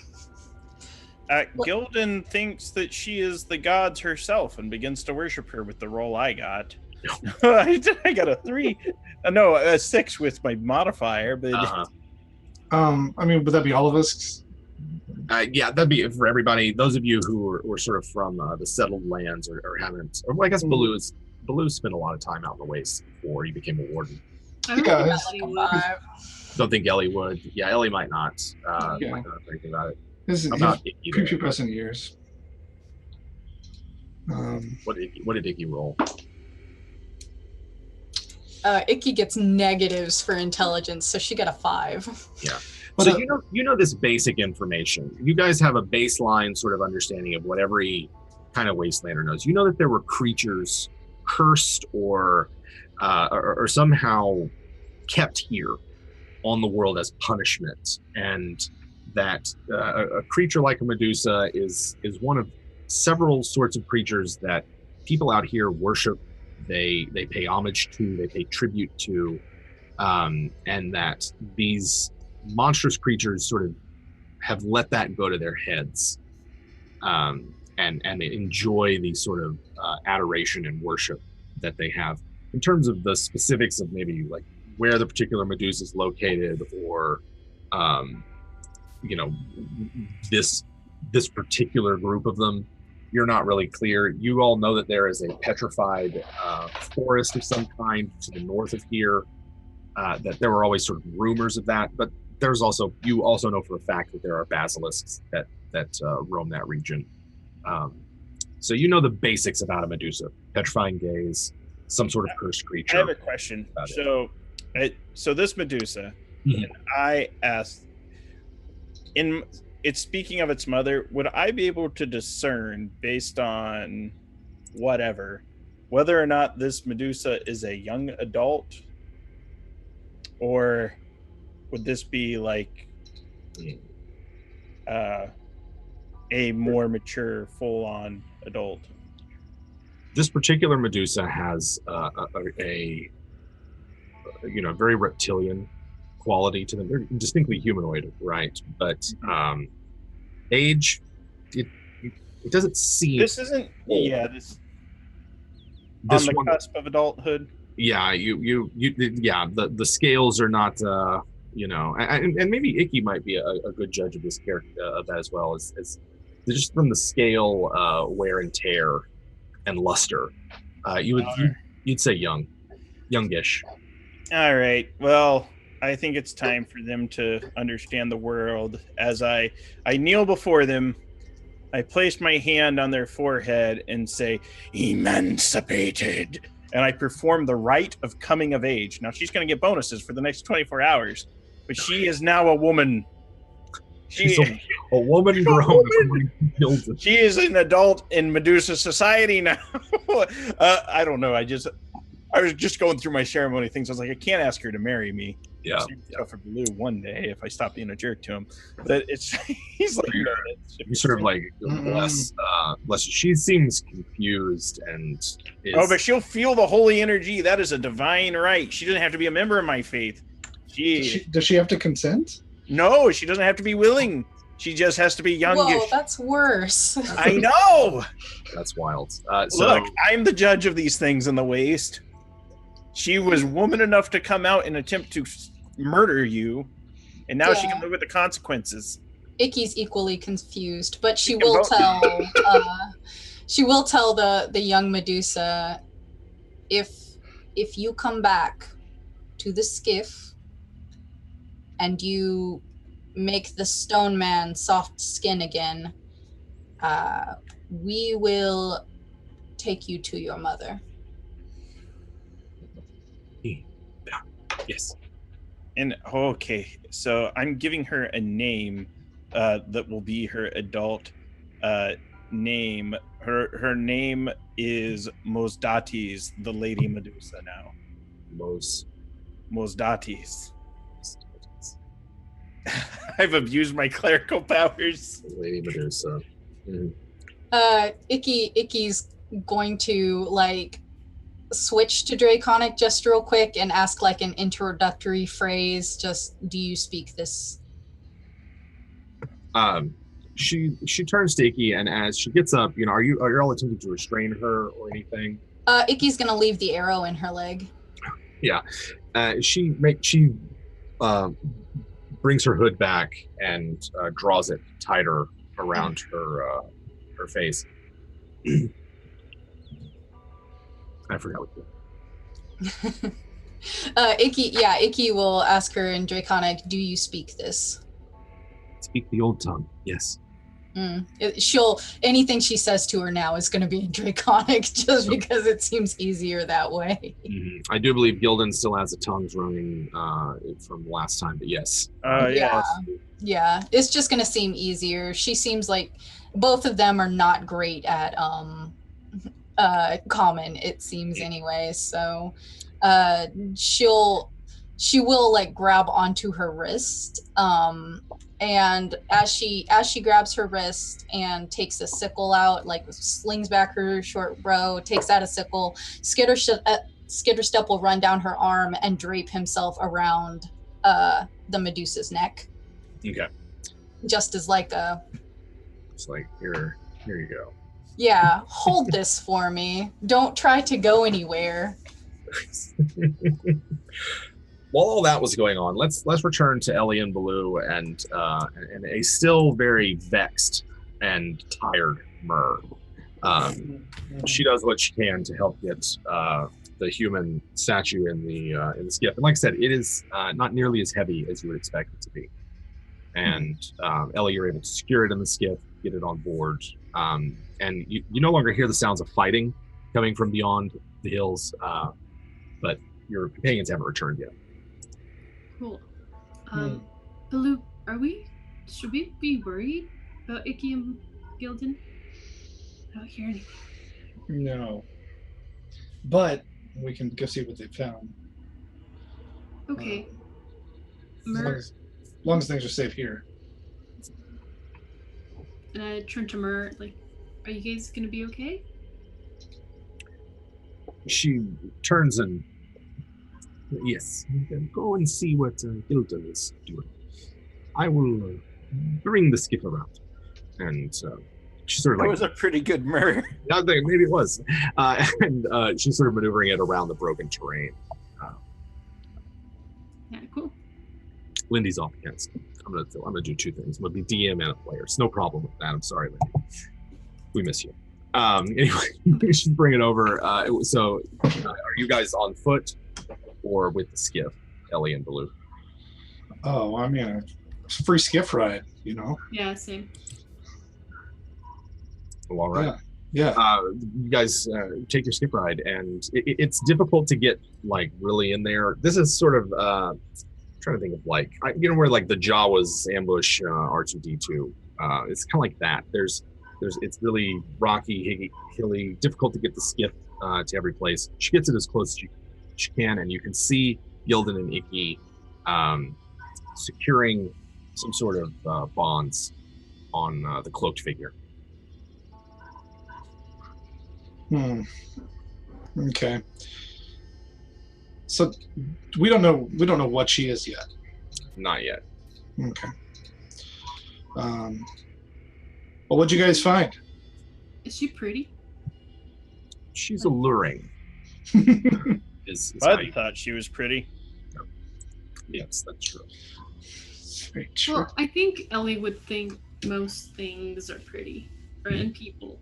Gildan thinks that she is the gods herself and begins to worship her with the roll I got. I got a 3. No, a 6 with my modifier. But would that be all of us? Yeah, that'd be for everybody. Those of you who were sort of from the settled lands or haven't, or I guess Baloo spent a lot of time out in the waste before he became a warden. I don't think Ellie would. Don't think Ellie would. Yeah, Ellie might not. Might not know anything about it. This is prepubescent years. What did Icky roll? Icky gets negatives for intelligence, so she got a 5. Yeah. So you know this basic information. You guys have a baseline sort of understanding of what every kind of wastelander knows. You know that there were creatures cursed or somehow kept here on the world as punishment, and that a creature like a Medusa is one of several sorts of creatures that people out here worship. They pay homage to, they pay tribute to, and that these monstrous creatures sort of have let that go to their heads, and they enjoy the sort of adoration and worship that they have. In terms of the specifics of maybe like where the particular Medusa is located, or this particular group of them, you're not really clear. You all know that there is a petrified forest of some kind to the north of here. That there were always sort of rumors of that, but you also know for a fact that there are basilisks that roam that region. So you know the basics about a Medusa: petrifying gaze, some sort of cursed creature. I have a question. So this Medusa, and I asked, it's speaking of its mother, would I be able to discern based on whether or not this Medusa is a young adult, or would this be like a more mature, full-on adult? This particular Medusa has a very reptilian quality to them. They're distinctly humanoid, right? But age, it doesn't seem. This isn't. old. Yeah, this This on the one, cusp of adulthood. yeah, the scales are not, and maybe Icky might be a good judge of this character of that as well, as just from the scale wear and tear and luster. You'd say youngish. All right. Well, I think it's time for them to understand the world. As I kneel before them, I place my hand on their forehead and say, "Emancipated." And I perform the rite of coming of age. Now, she's going to get bonuses for the next 24 hours, but she is now a woman. She's a woman grown. She is an adult in Medusa society now. I don't know. I was just going through my ceremony things. I was like, I can't ask her to marry me. Yeah. For Blue one day if I stop being a jerk to him. But he's like, you sort of like less. She seems confused and. But she'll feel the holy energy. That is a divine right. She doesn't have to be a member of my faith. Does she have to consent? No, she doesn't have to be willing. She just has to be youngish. Whoa, that's worse. I know. That's wild. Look, I'm the judge of these things in the Waste. She was woman enough to come out and attempt to murder you, and now she can live with the consequences. Icky's equally confused, but she will tell. She will tell the young Medusa, if you come back to the skiff and you make the stone man soft skin again, we will take you to your mother. Yes. And okay, so I'm giving her a name that will be her adult name. Her name is Mosdates, the Lady Medusa now. Mosdates. I've abused my clerical powers. Lady Medusa. Icky's going to switch to Draconic just real quick and ask an introductory phrase. Just, do you speak this? She turns to Icky, and as she gets up, are you all attempting to restrain her or anything? Icky's gonna leave the arrow in her leg. Yeah. She brings her hood back and draws it tighter around her face. I forgot what to do. Icky will ask her in Draconic, do you speak this? Speak the old tongue, yes. Anything she says to her now is going to be in Draconic just because it seems easier that way. Mm-hmm. I do believe Gildan still has the tongues running from last time, but yes. Yeah, it's just going to seem easier. She seems like both of them are not great at common, it seems anyway. So she will grab onto her wrist, and as she grabs her wrist and takes a sickle out, slings back her short bow, takes out a sickle, Skitterstep will run down her arm and drape himself around the Medusa's neck. Okay. Just as it's here you go. Yeah, hold this for me. Don't try to go anywhere. While all that was going on, let's return to Ellie and Baloo and a still very vexed and tired Myrrh. She does what she can to help get the human statue in the skiff, and like I said, it is not nearly as heavy as you would expect it to be. And Ellie, you're able to secure it in the skiff, get it on board, and you no longer hear the sounds of fighting coming from beyond the hills, but your companions haven't returned yet. Cool. Baloo, should we be worried about Icky and Gildan? I don't hear anything. No. But we can go see what they found. Okay. As long as things are safe here. And I turn to Myrrh, are you guys gonna be okay? She turns and yes, go and see what Gildan is doing. I will bring the skiff around. And she's sort of That like, was a pretty good murder. I think maybe it was, and she's sort of maneuvering it around the broken terrain. Yeah, cool. Lindy's off against. I'm gonna do two things. I'm gonna be DM and a player. It's no problem with that. I'm sorry, Lindy. We miss you. Anyway, she's bringing over. So, are you guys on foot or with the skiff, Ellie and Baloo? Oh, I mean, it's a free skiff ride, you know? Yeah, same. Oh, all right. Yeah. You guys take your skip ride, and it's difficult to get like really in there. This is sort of I'm trying to think of like where like the Jawas ambush R2D2. It's kind of like that. There's it's really rocky, hilly, difficult to get the skiff to every place. She gets it as close as she can, and you can see Gildan and Icky securing some sort of bonds on the cloaked figure. Okay. So we don't know what she is yet. Not yet. Okay. Well, what'd you guys find? Is she pretty? She's alluring. is Bud thought she was pretty. Yes, that's true. Very true. Well, I think Ellie would think most things are pretty, and people.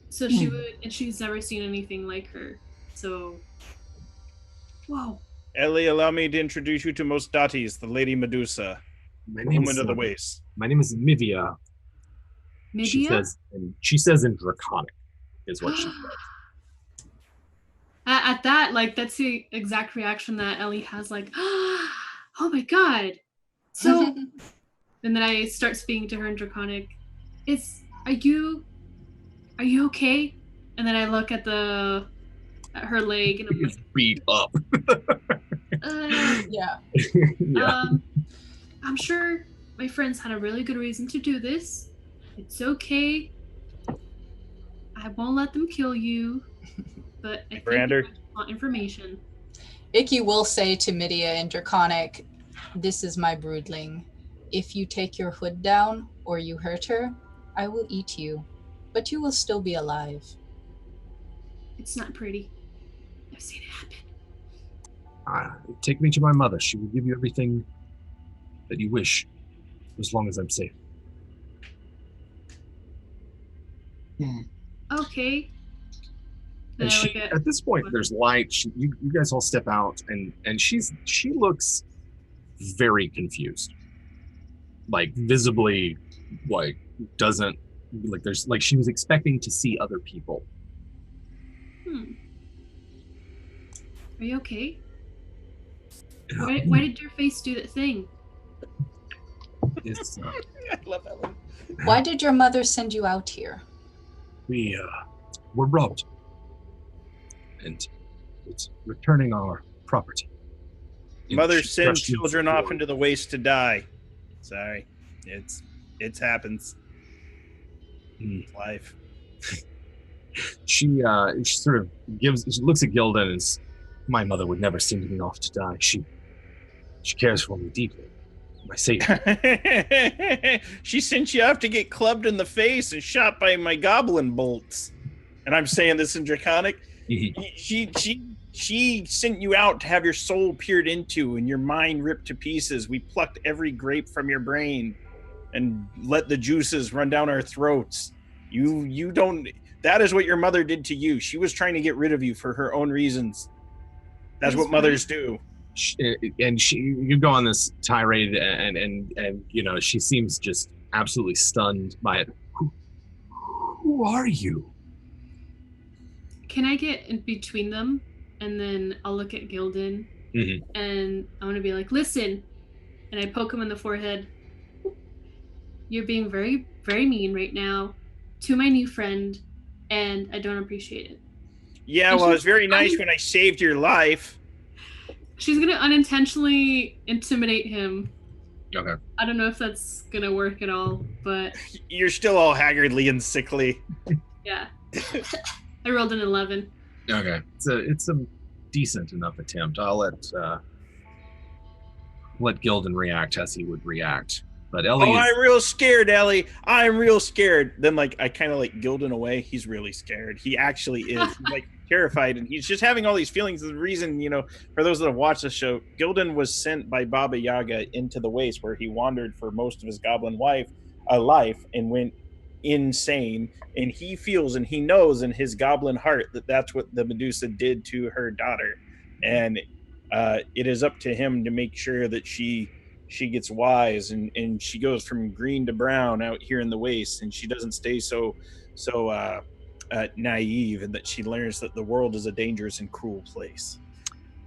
So she would, and she's never seen anything like her. So, whoa. Ellie, allow me to introduce you to Mostates, the Lady Medusa. Woman of the waste. My name is Mivia. Mivia? She says in Draconic is what she says. At that, like, that's the exact reaction that Ellie has, like, oh my god. So, and then I start speaking to her in Draconic. Are you okay? And then I look at her leg and I'm like, beat up. Yeah. Yeah. I'm sure my friends had a really good reason to do this. It's okay. I won't let them kill you, but I think Brander. you want information. Icky will say to Midia in Draconic, "This is my broodling. If you take your hood down or you hurt her, I will eat you, but you will still be alive." It's not pretty. I've seen it happen. Take me to my mother. She will give you everything that you wish, as long as I'm safe. Okay. And at this point, there's light. You guys all step out, and she looks very confused, like visibly, like doesn't like there's like she was expecting to see other people. Are you okay? Why did your face do that thing? It's, I love Ellen. Why did your mother send you out here? we were robbed, and it's returning our property. Mother She sends rushed into children the off door. into the waste to die. Sorry. It happens. It's life. She sort of she looks at Gildan and says, my mother would never send me off to die. She cares for me deeply. My safety. She sent you off to get clubbed in the face and shot by my goblin bolts. And I'm saying this in Draconic. She sent you out to have your soul peered into and your mind ripped to pieces. We plucked every grape from your brain and let the juices run down our throats. You don't. That is what your mother did to you. She was trying to get rid of you for her own reasons. That's what mothers do. And you go on this tirade, and you know she seems just absolutely stunned by it. Who are you? Can I get in between them, and then I'll look at Gildan, and I'm gonna be like, "Listen," and I poke him in the forehead. You're being very, very mean right now to my new friend, and I don't appreciate it. Yeah, And well, it was very nice when I saved your life. She's gonna unintentionally intimidate him. Okay. I don't know if that's gonna work at all, but You're still all haggardly and sickly. yeah. I rolled an 11. Okay. It's a decent enough attempt. I'll let Gildan react as he would react. But Ellie Oh, is, I'm real scared, Ellie. I'm real scared. Then, like, I kind of like Gildan away. He's really scared. He actually is. He's like terrified, and he's just having all these feelings. The reason, for those that have watched the show, Gildan was sent by Baba Yaga into the waste, where he wandered for most of his goblin life and went insane. And he feels and he knows in his goblin heart that that's what the Medusa did to her daughter, and it is up to him to make sure that she gets wise and she goes from green to brown out here in the waste, and she doesn't stay so naive, and that she learns that the world is a dangerous and cruel place.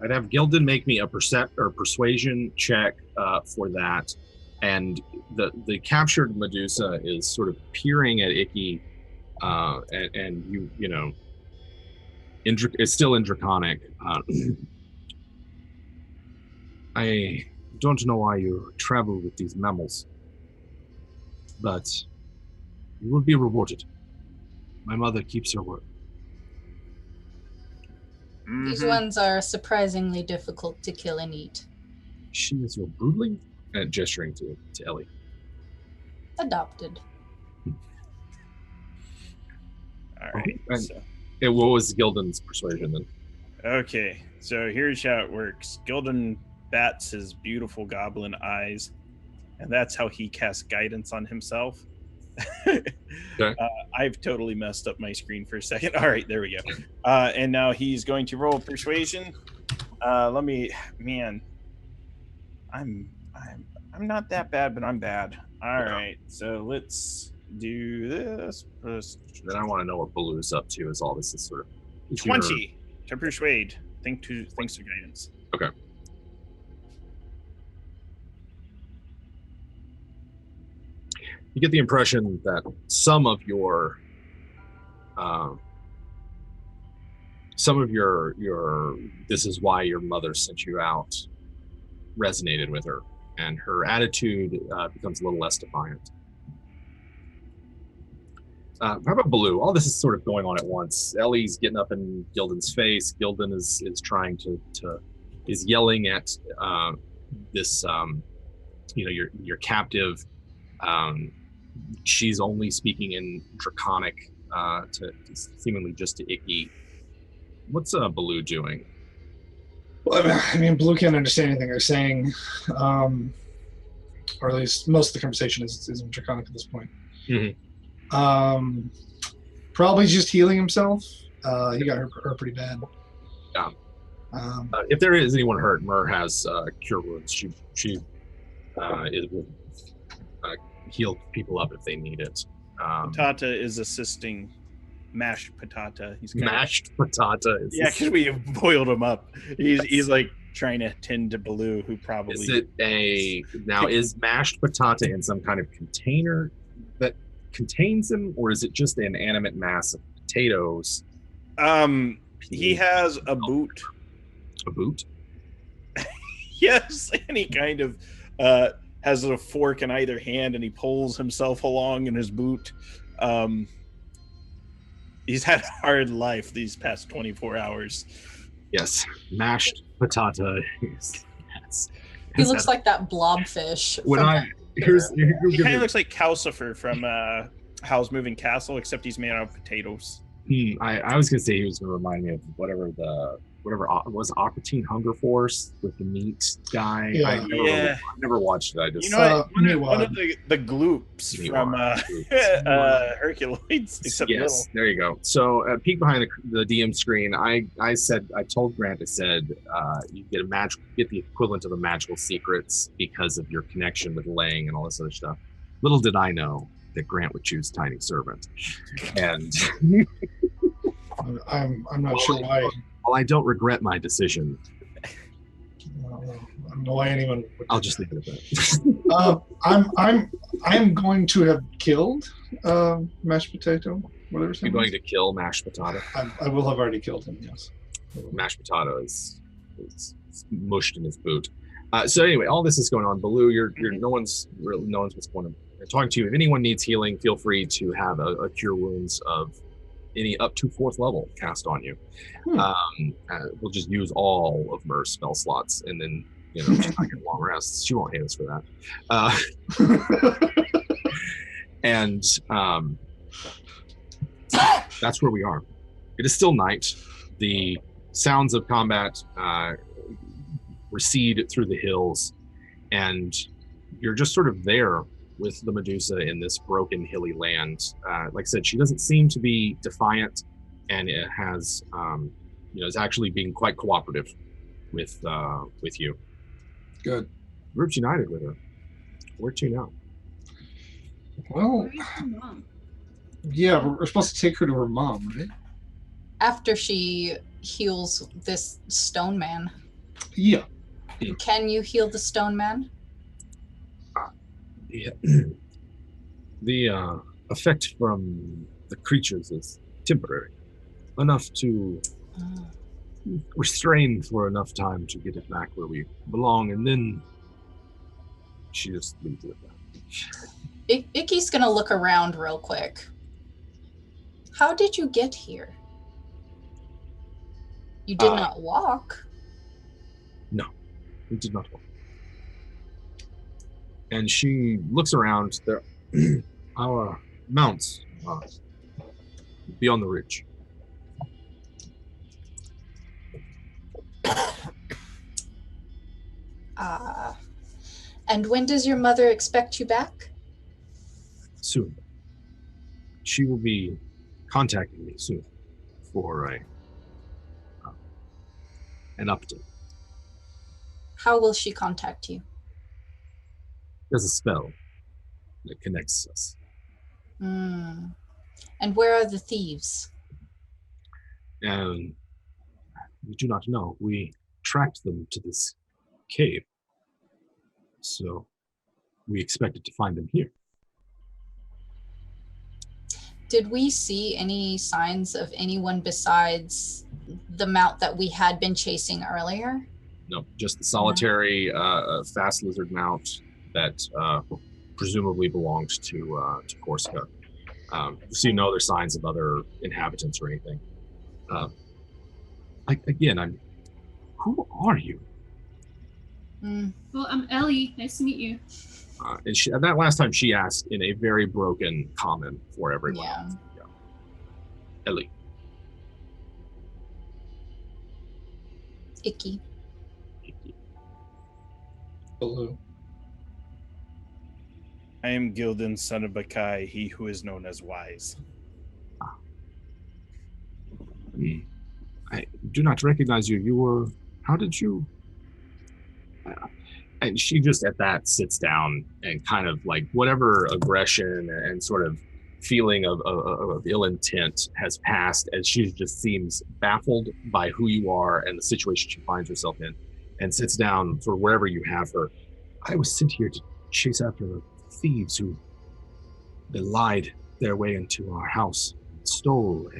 I'd have Gildan make me a persuasion check for that, and the captured Medusa is sort of peering at Icky, and it's still in Draconic. I don't know why you travel with these mammals, but you will be rewarded. My mother keeps her word. These ones are surprisingly difficult to kill and eat. She is your broodling? Gesturing to Ellie. Adopted. All right. What was Gildan's persuasion then? Okay, so here's how it works. Gildan bats his beautiful goblin eyes, and that's how he casts guidance on himself. Okay. I've totally messed up my screen for a second. All right, there we go. And now he's going to roll persuasion. I'm not that bad, but I'm bad. All right, so let's do this. Then I want to know what Baloo's up to as all this is sort of 20 to persuade. Thanks to guidance. Okay. You get the impression that some of your this is why your mother sent you out resonated with her, and her attitude becomes a little less defiant. How about Baloo? All this is sort of going on at once. Ellie's getting up in Gildan's face. Gildan is trying is yelling at this your captive. She's only speaking in Draconic to seemingly just to Icky. What's Baloo doing? Well, I mean, Blue can't understand anything they're saying, or at least most of the conversation is in Draconic at this point. Mm-hmm. Probably just healing himself. He got hurt pretty bad. Yeah. If there is anyone hurt, Mer has cure wounds. She will heal people up if they need it. Patata is assisting Mashed Patata. He's Mashed Patata. Yeah, because we boiled him up. He's like trying to tend to Baloo, who probably is Mashed Patata in some kind of container that contains him, or is it just an animate mass of potatoes? He has a boot. A boot? Yes, and he kind of has a fork in either hand, and he pulls himself along in his boot. He's had a hard life these past 24 hours. Yes, Mashed Patata. Yes. He looks like that blobfish. He kind of looks like Calcifer from Howl's Moving Castle, except he's made out of potatoes. I was gonna say he was gonna remind me of whatever was Aquatine Hunger Force with the meat guy. Yeah. I never watched it. I just one of the gloops from Herculoids, except yes, little. There you go. So peek behind the DM screen. I told Grant, I said you get the equivalent of the magical secrets because of your connection with Lang and all this other stuff. Little did I know that Grant would choose Tiny Servant, and I'm not sure why. Well, I don't regret my decision. I don't know why anyone would. I'll just leave it at that. I'm going to have killed Mashed Potato. Whatever. You're going to kill Mashed Potato. I will have already killed him. Yes. Mashed Potato is mushed in his boot. So anyway, all this is going on. Baloo, no one's what's going on. They're talking to you. If anyone needs healing, feel free to have a cure wounds of any up to 4th level cast on you. We'll just use all of Mer's spell slots, and then You know, she's not getting long rests. She won't hate us for that. And that's where we are. It is still night. The sounds of combat recede through the hills, and you're just sort of there with the Medusa in this broken, hilly land. Like I said, she doesn't seem to be defiant, and it has, is actually being quite cooperative with you. Good. Group's united with her. Where to now? Well, Where's your mom? yeah, we're supposed to take her to her mom, right? After she heals this stone man. Yeah. Can you heal the stone man? Yeah. The effect from the creatures is temporary, enough to restrain for enough time to get it back where we belong, and then she just leaves it at that. Icky's gonna look around real quick. How did you get here? You did not walk. No, we did not walk. And she looks around. There, our mounts are beyond the ridge. And when does your mother expect you back? Soon. She will be contacting me soon for an update. How will she contact you? There's a spell that connects us. And where are the thieves? And we do not know. We tracked them to this cave. So we expected to find them here. Did we see any signs of anyone besides the mount that we had been chasing earlier? No, just the solitary fast lizard mount that presumably belonged to Corsica. You see no other signs of other inhabitants or anything. Who are you? Well, I'm Ellie. Nice to meet you. And that last time she asked in a very broken common for everyone. Yeah. Ellie. Icky. Hello. I am Gildan, son of Bakai, he who is known as Wise. I do not recognize you. You were... How did you... and she just at that sits down and kind of like whatever aggression and sort of feeling of ill intent has passed, as she just seems baffled by who you are and the situation she finds herself in, and sits down for wherever you have her. I was sent here to chase after thieves who they lied their way into our house, stole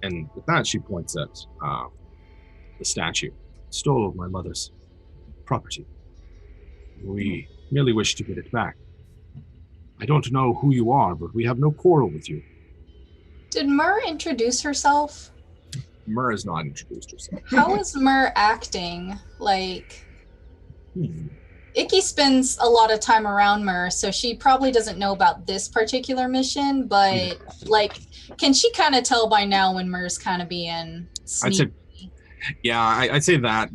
and with that she points at the statue, stole my mother's property. We merely wish to get it back. I don't know who you are, but we have no quarrel with you. Did Mur introduce herself? Mur has not introduced herself. How is Mur acting? Like, Icky spends a lot of time around Mur, so she probably doesn't know about this particular mission, but like, can she kind of tell by now when Mur's kind of being sneaky? I'd say that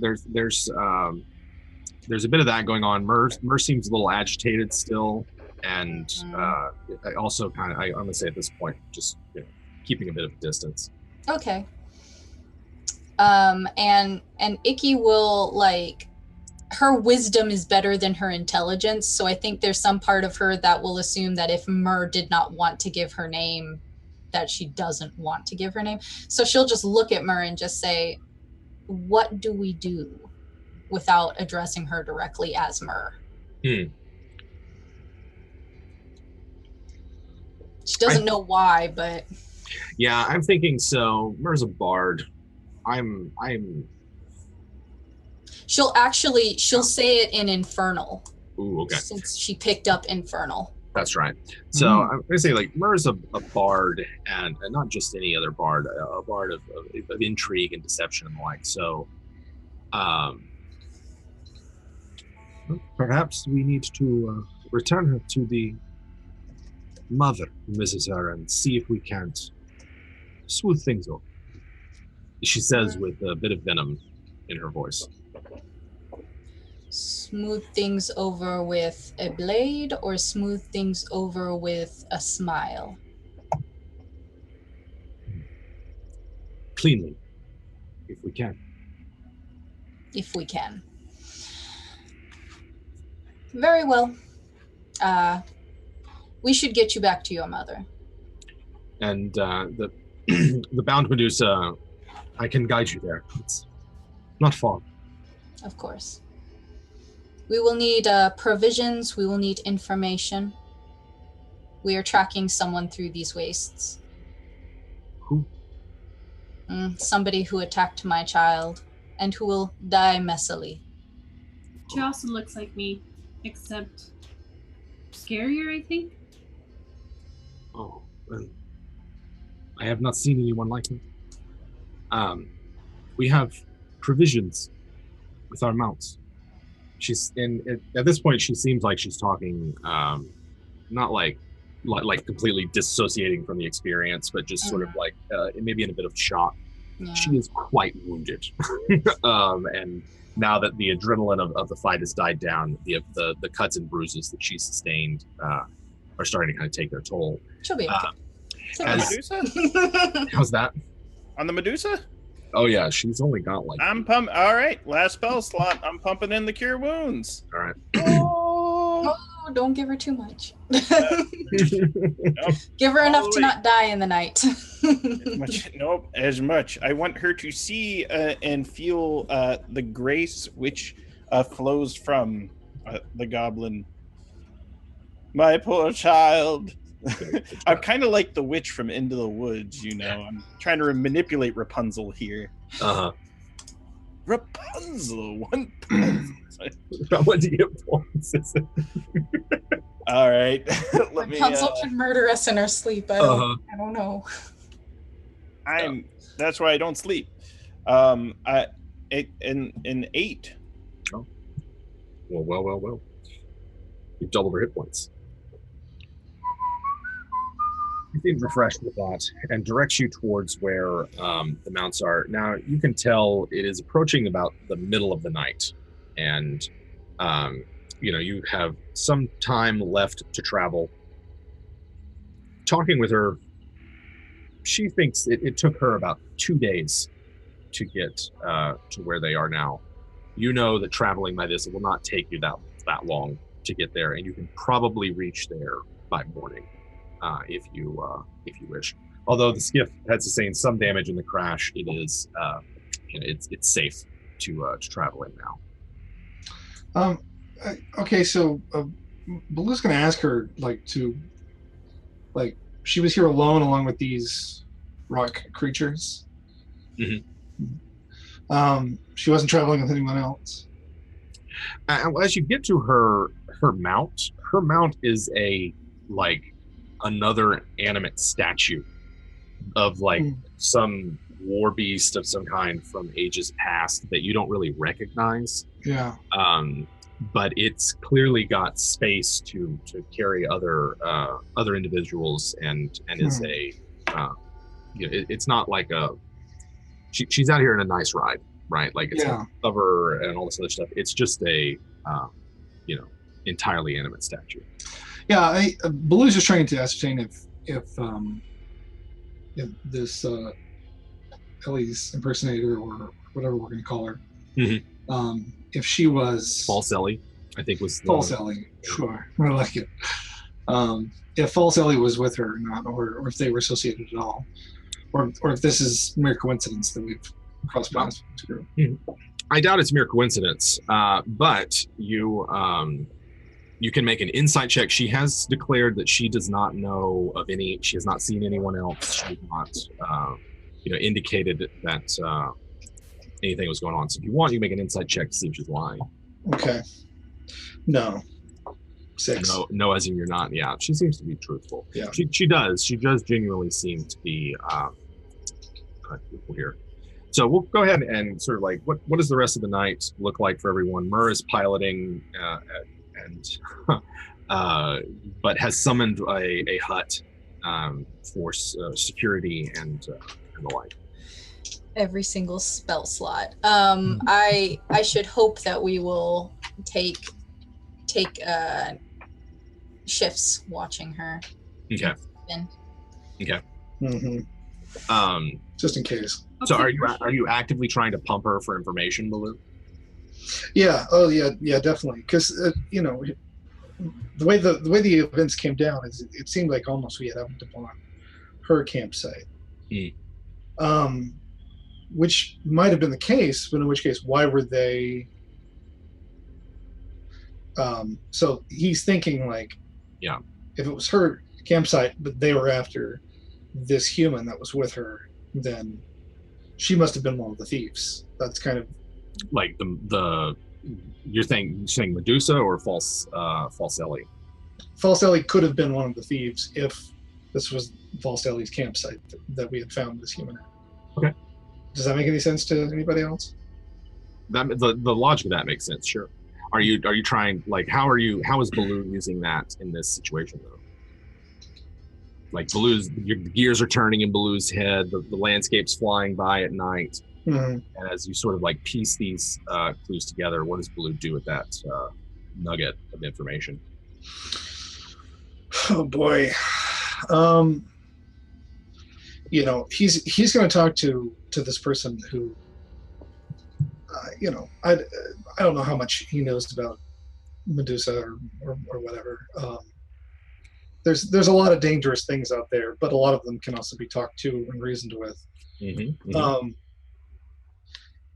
there's a bit of that going on. Mur seems a little agitated still, and I also kind of, I'm gonna say at this point, just keeping a bit of a distance. Okay. And Icky will, like, her wisdom is better than her intelligence, so I think there's some part of her that will assume that if Mur did not want to give her name, that she doesn't want to give her name. So she'll just look at Mur and just say, what do we do? Without addressing her directly as Mur. She doesn't know why, but... Yeah, I'm thinking so. Mur's a bard. She'll say it in Infernal. Ooh, okay. Since she picked up Infernal. That's right. So I'm gonna say, like, Mur's a bard, and not just any other bard, a bard of intrigue and deception and the like. So, Perhaps we need to return her to the mother who misses her and see if we can't smooth things over. She says with a bit of venom in her voice. Smooth things over with a blade or smooth things over with a smile? Cleanly, if we can. If we can. Very well. We should get you back to your mother. And the the bound Medusa, I can guide you there. It's not far. Of course. We will need provisions. We will need information. We are tracking someone through these wastes. Who? Somebody who attacked my child and who will die messily. She also looks like me, except scarier, I think. Oh, well, I have not seen anyone like me. We have provisions with our mounts. At this point, she seems like she's talking, not like completely dissociating from the experience, but just sort of like maybe in a bit of shock. Yeah. She is quite wounded, and now that the adrenaline of the fight has died down, the cuts and bruises that she sustained are starting to kind of take their toll. She'll be okay. On the Medusa? How's that? On the Medusa? Oh yeah, she's only got like. I'm pumping. All right, last spell slot. I'm pumping in the cure wounds. All right. Oh, don't give her too much. Give her enough to not die in the night. As much. I want her to see and feel the grace which flows from the goblin. My poor child. I'm kind of like the witch from Into the Woods, you know. I'm trying to manipulate Rapunzel here. Uh-huh. Rapunzel, one. What do you get points? All right. Rapunzel could murder us in our sleep. I don't know. That's why I don't sleep. An 8. Oh. Well. You've doubled her hit points. You feel refreshed with that and directs you towards where the mounts are. Now, you can tell it is approaching about the middle of the night. And, you have some time left to travel. Talking with her, she thinks it took her about 2 days to get to where they are now. You know that traveling by this, it will not take you that long to get there, and you can probably reach there by morning. If you wish. Although the skiff had sustained some damage in the crash, it is it's safe to travel in now. Okay, so Baloo's going to ask her she was here alone along with these rock creatures. Mm-hmm. She wasn't traveling with anyone else. As you get to her mount is another animate statue of some war beast of some kind from ages past that you don't really recognize. Yeah. But it's clearly got space to carry other individuals and is it's not like she's out here in a nice ride, right? Like it's a cover and all this other stuff. It's just a entirely animate statue. Yeah, Baloo's just trying to ascertain if this Ellie's impersonator or whatever we're going to call her, if she was False Ellie, I think was False Ellie. Sure, I like it. If False Ellie was with her or not, or if they were associated at all, or if this is mere coincidence that we've crossed paths with her. I doubt it's mere coincidence, but you can make an insight check. She has declared that she does not know of any. She has not seen anyone else. She has not, indicated that anything was going on. So if you want, you make an insight check to see if she's lying. Okay. No. 6. No, as in you're not. Yeah, she seems to be truthful. Yeah. She does. She does genuinely seem to be. Truthful here. So we'll go ahead and sort of like, what does the rest of the night look like for everyone? Mur is piloting and but has summoned a hut for security and the like. Every single spell slot. I should hope that we will take shifts watching her. Okay. Okay. Mm-hmm. Just in case. So are you actively trying to pump her for information, Baloo? Yeah. Oh yeah. Yeah. Definitely. Because the way the events came down is it seemed like almost we had happened upon her campsite. Which might have been the case, but in which case, why were they? So he's thinking like, yeah, if it was her campsite, but they were after this human that was with her, then she must have been one of the thieves. That's kind of like the you're saying Medusa or False Ellie? False Ellie could have been one of the thieves if this was False Ellie's campsite that we had found this human at. Okay. Does that make any sense to anybody else? That the logic of that makes sense. Sure. Are you trying, like, how is Baloo using that in this situation though? Like your gears are turning in Baloo's head, the landscape's flying by at night. Mm-hmm. And as you sort of like piece these clues together, what does Baloo do with that nugget of information? Oh boy. He's going to talk to this person who, I don't know how much he knows about Medusa or whatever. There's a lot of dangerous things out there, but a lot of them can also be talked to and reasoned with.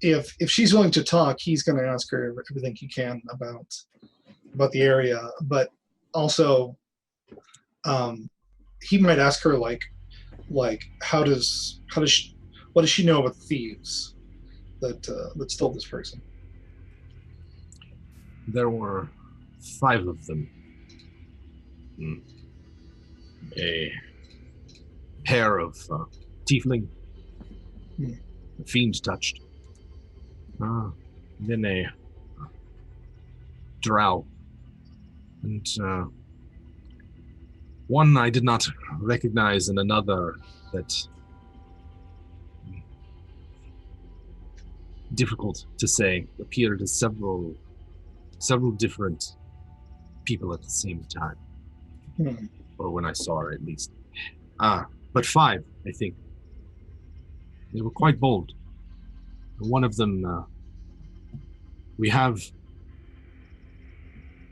If she's willing to talk, he's going to ask her everything he can about the area, but also he might ask her like what does she know about thieves that stole this person? There were 5 of them. A pair of tiefling, a fiend touched. Then a drow, and one I did not recognize, and another that difficult to say, appeared as several different people at the same time. Or when I saw her, at least. But 5, I think. They were quite bold. One of them, we have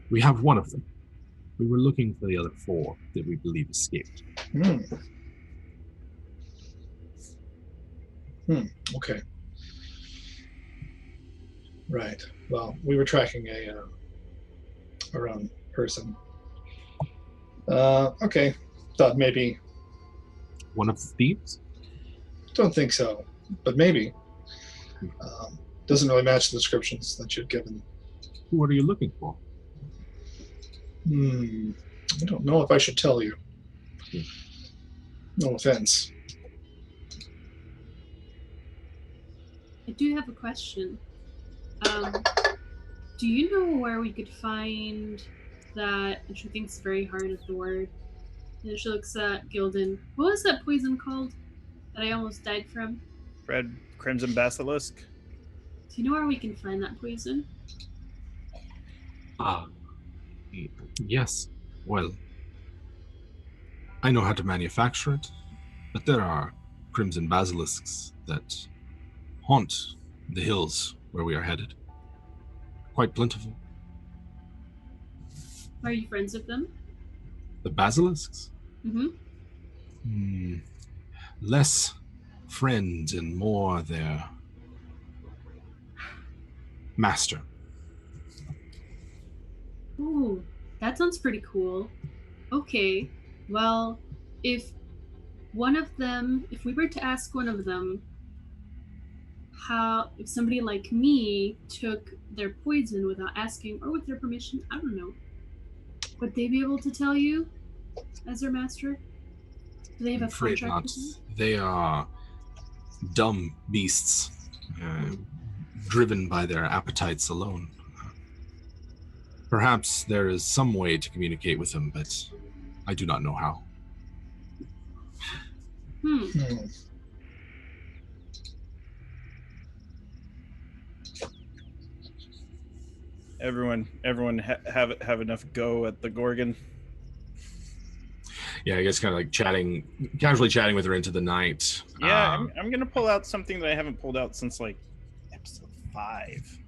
one of them. We were looking for the other 4 that we believe escaped. Okay. Right. Well, we were tracking our own person. Okay. Thought maybe. One of the thieves? Don't think so, but maybe. Doesn't really match the descriptions that you've given. Who are you looking for? I don't know if I should tell you. No offense. I do have a question. Do you know where we could find that? And she thinks very hard of the word. And she looks at Gildan. What was that poison called that I almost died from? Red Crimson Basilisk. Do you know where we can find that poison? Yes. Well, I know how to manufacture it, but there are crimson basilisks that haunt the hills where we are headed. Quite plentiful. Are you friends with them? The basilisks? Less friends and more their master. Ooh, that sounds pretty cool. Okay, well, if we were to ask one of them if somebody like me took their poison without asking or with their permission, I don't know, would they be able to tell you as their master? Do they have a contract with you? They are dumb beasts, driven by their appetites alone. Perhaps there is some way to communicate with them, but I do not know how. Everyone have enough go at the Gorgon. Yeah, I guess kind of like casually chatting with her into the night. Yeah, I'm gonna pull out something that I haven't pulled out since like episode 5.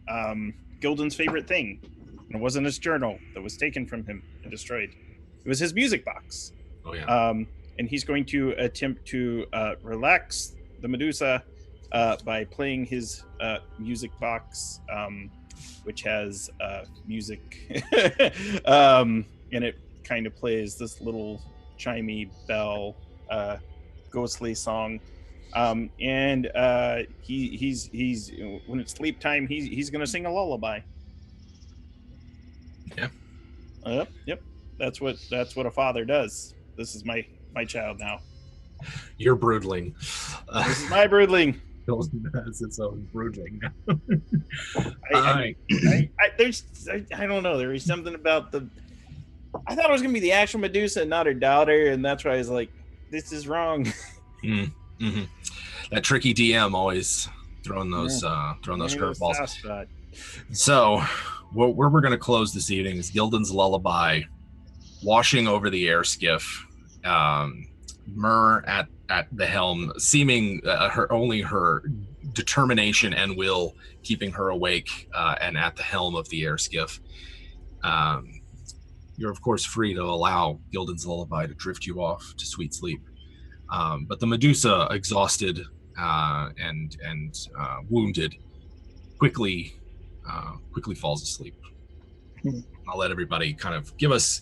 Gildan's favorite thing. And it wasn't his journal that was taken from him and destroyed. It was his music box. Oh yeah. And he's going to attempt to relax the Medusa by playing his music box, which has music, and it kind of plays this little chimey bell, ghostly song. And he's when it's sleep time, he's gonna sing a lullaby. Yeah. Yep. That's what a father does. This is my child now. Your broodling. This is my broodling. Golden has its own broodling. I don't know. There was something about I thought it was gonna be the actual Medusa and not her daughter, and that's why I was like, this is wrong. Mm-hmm. That tricky DM always throwing those curveballs. So, where we're going to close this evening is Gildan's lullaby, washing over the air skiff. Myrrh at the helm, seeming her determination and will keeping her awake and at the helm of the air skiff. You're of course free to allow Gildan's lullaby to drift you off to sweet sleep. But the Medusa, exhausted and wounded, quickly falls asleep. I'll let everybody kind of give us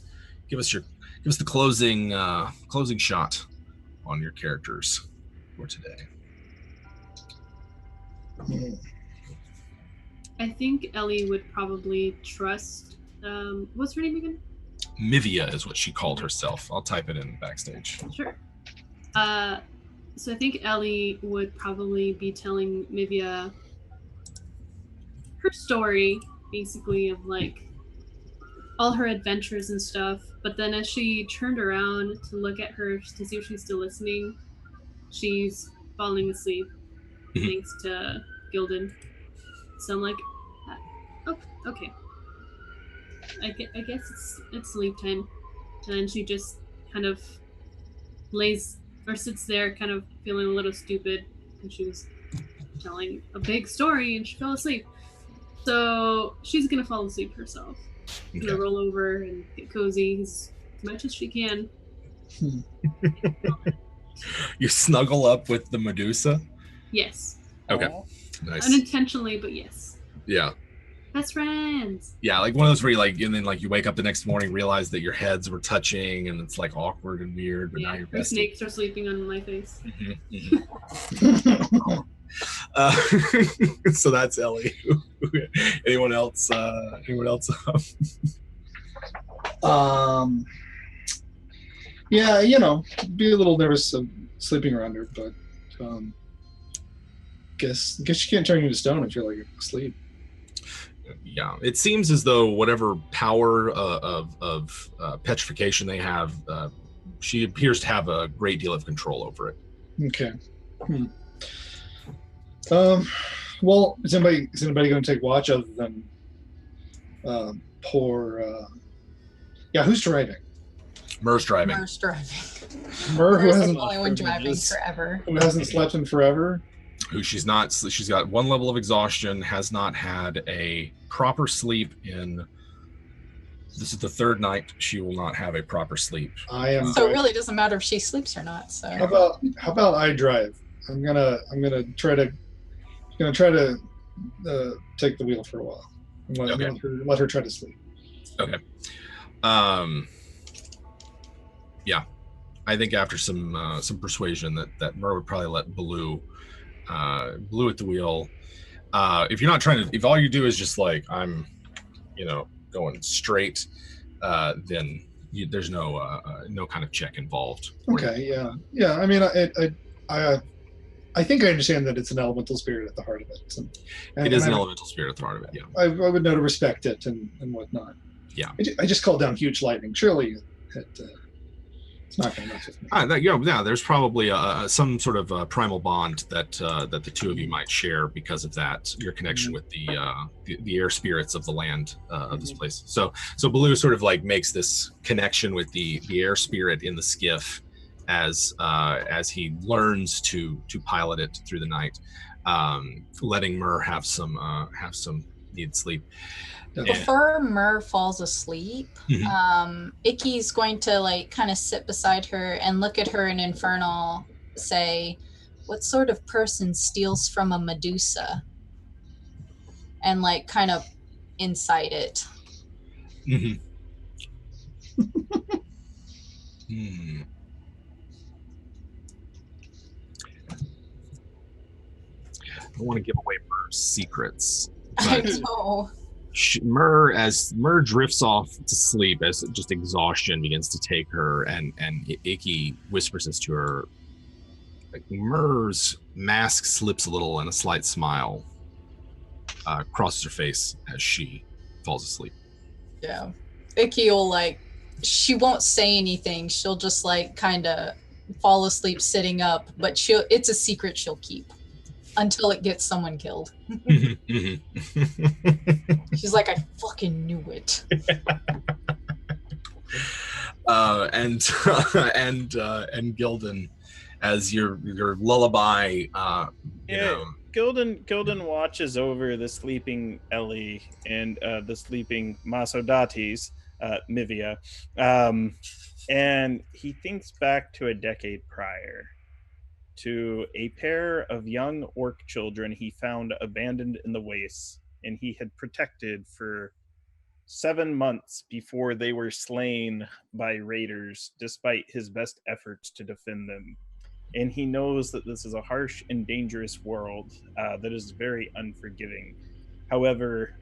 the closing shot on your characters for today. I think Ellie would probably trust. What's her name again? Mivia is what she called herself. I'll type it in backstage. Sure. So I think Ellie would probably be telling Mivia her story, basically, of like all her adventures and stuff. But then as she turned around to look at her to see if she's still listening, she's falling asleep thanks to Gildan. So I'm like, oh, okay. I guess it's sleep time. And then she just kind of sits there kind of feeling a little stupid, and she was telling a big story and she fell asleep. So she's gonna fall asleep herself. Okay. Gonna roll over and get cozy as much as she can. You snuggle up with the Medusa? Yes. Okay. Nice. Unintentionally, but yes. Yeah. Best friends. Yeah, like one of those where you like, and then like you wake up the next morning, realize that your heads were touching, and it's like awkward and weird. But now you're besties. Snakes are sleeping on my face. So that's Ellie. Anyone else? Yeah, be a little nervous of sleeping around her, but guess you can't turn you to stone if you're like asleep. Yeah, it seems as though whatever power of petrification they have, she appears to have a great deal of control over it. Okay. Well, is anybody going to take watch other than who's driving? Myrrh's driving. Myrrh, who Myrrh's hasn't the only one driving forever. Who hasn't slept in forever? She's got one level of exhaustion, has not had a proper sleep this is the third night she will not have a proper sleep. So it really doesn't matter if she sleeps or not. So how about I drive? I'm gonna try to take the wheel for a while and let her try to sleep. Okay. Yeah, I think after some persuasion that Myrrh would probably let Blue at the wheel. If all you do is just like I'm, going straight, then there's no kind of check involved. Okay. Yeah. I mean, I think I understand that it's an elemental spirit at the heart of it. And It is and an I, elemental spirit at the heart of it. Yeah. I would know to respect it and whatnot. Yeah. I just called down huge lightning. Surely it's not going to mess with me. There's probably some sort of primal bond that the two of you might share because of that. Your connection with the air spirits of the land of this place. So Baloo sort of like makes this connection with the air spirit in the skiff as he learns to pilot it through the night, letting Myrrh have some needed sleep. Before Myrrh falls asleep, Icky's going to like kind of sit beside her and look at her in Infernal, say, "What sort of person steals from a Medusa?" And like kind of incite it. I don't want to give away Myrrh's secrets. I know. As Myrrh drifts off to sleep, as just exhaustion begins to take her, and Icky whispers this to her, like, Myrrh's mask slips a little and a slight smile crosses her face as she falls asleep. Yeah. Icky will she won't say anything. She'll just kind of fall asleep sitting up, but it's a secret she'll keep until it gets someone killed. She's like, I fucking knew it. And Gildan, as your lullaby, Gildan watches over the sleeping Ellie and the sleeping Masodates, Mivia, and he thinks back to a decade prior, to a pair of young orc children he found abandoned in the wastes, and he had protected for 7 months before they were slain by raiders, despite his best efforts to defend them. And he knows that this is a harsh and dangerous world that is very unforgiving. However,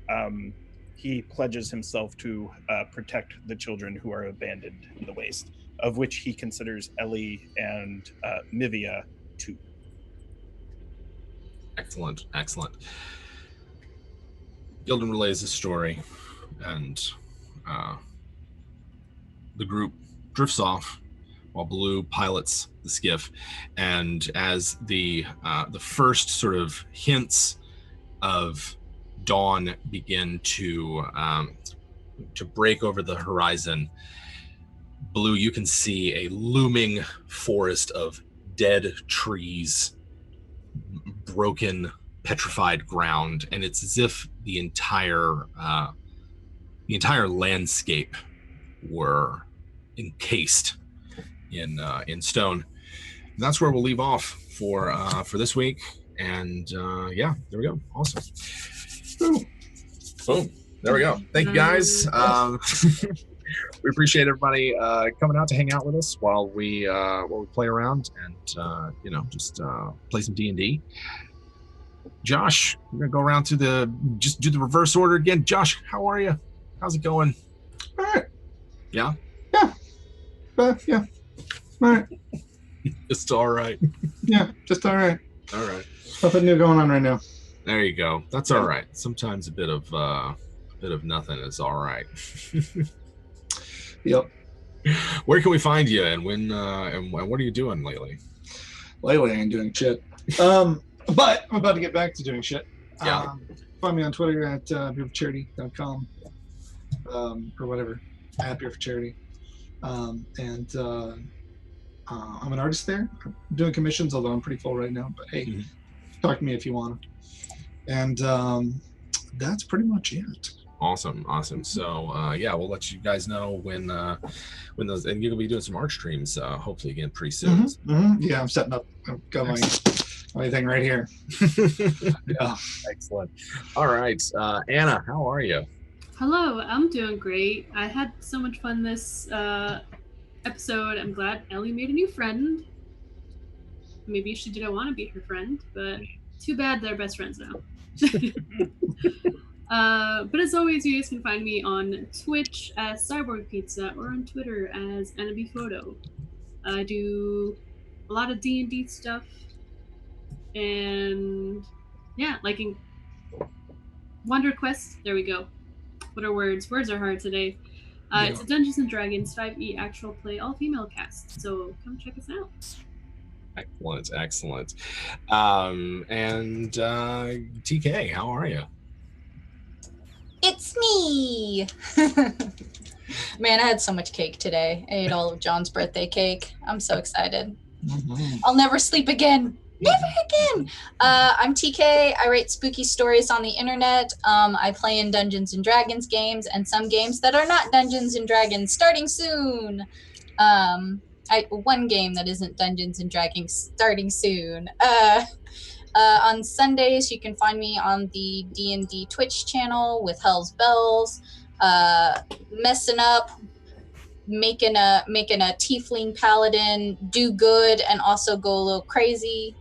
he pledges himself to protect the children who are abandoned in the waste, of which he considers Ellie and Mivia too. Excellent. Gildan relays his story, and the group drifts off while Baloo pilots the skiff. And as the first sort of hints of dawn begin to break over the horizon, Baloo, you can see a looming forest of dead trees, broken, petrified ground, and it's as if the entire landscape were encased in stone. And that's where we'll leave off for this week. And there we go. Awesome. Boom. There we go. Thank you, guys. We appreciate everybody coming out to hang out with us while we play around and just play some D&D. Josh, we're gonna go around to do the reverse order again. Josh, how are you? How's it going? All right. Yeah. Yeah. Yeah. All right. Just all right. Yeah, just all right. All right. Nothing new going on right now. There you go. That's all right. Sometimes a bit of nothing is all right. Yep. Where can we find you, and when and what are you doing lately? Lately, I ain't doing shit. But I'm about to get back to doing shit. Yeah. Find me on Twitter at beerforcharity.com or whatever, at beerforcharity. I'm an artist there. I'm doing commissions, although I'm pretty full right now. But hey, talk to me if you want. And that's pretty much it. Awesome. So we'll let you guys know when those, and you're gonna be doing some art streams hopefully again pretty soon. Yeah, I'm setting up. I've got my thing right here. Yeah. Excellent. All right, Anna, how are you? Hello, I'm doing great. I had so much fun this episode. I'm glad Ellie made a new friend. Maybe she didn't want to be her friend, but too bad they're best friends now. But as always, you guys can find me on Twitch as Cyborg Pizza or on Twitter as AnnaBPhoto. I do a lot of D&D stuff. And yeah, liking Wonder Quest. There we go. What are words? Words are hard today. It's a Dungeons and Dragons 5e actual play all-female cast. So come check us out. Excellent. And TK, how are you? It's me. Man, I had so much cake today. I ate all of John's birthday cake. I'm so excited. I'll never sleep again. Never again. I'm TK. I write spooky stories on the internet. I play in Dungeons and Dragons games and some games that are not Dungeons and Dragons starting soon. One game that isn't Dungeons and Dragons starting soon. On Sundays, you can find me on the D&D Twitch channel with Hell's Bells, messing up, making a tiefling paladin do good and also go a little crazy.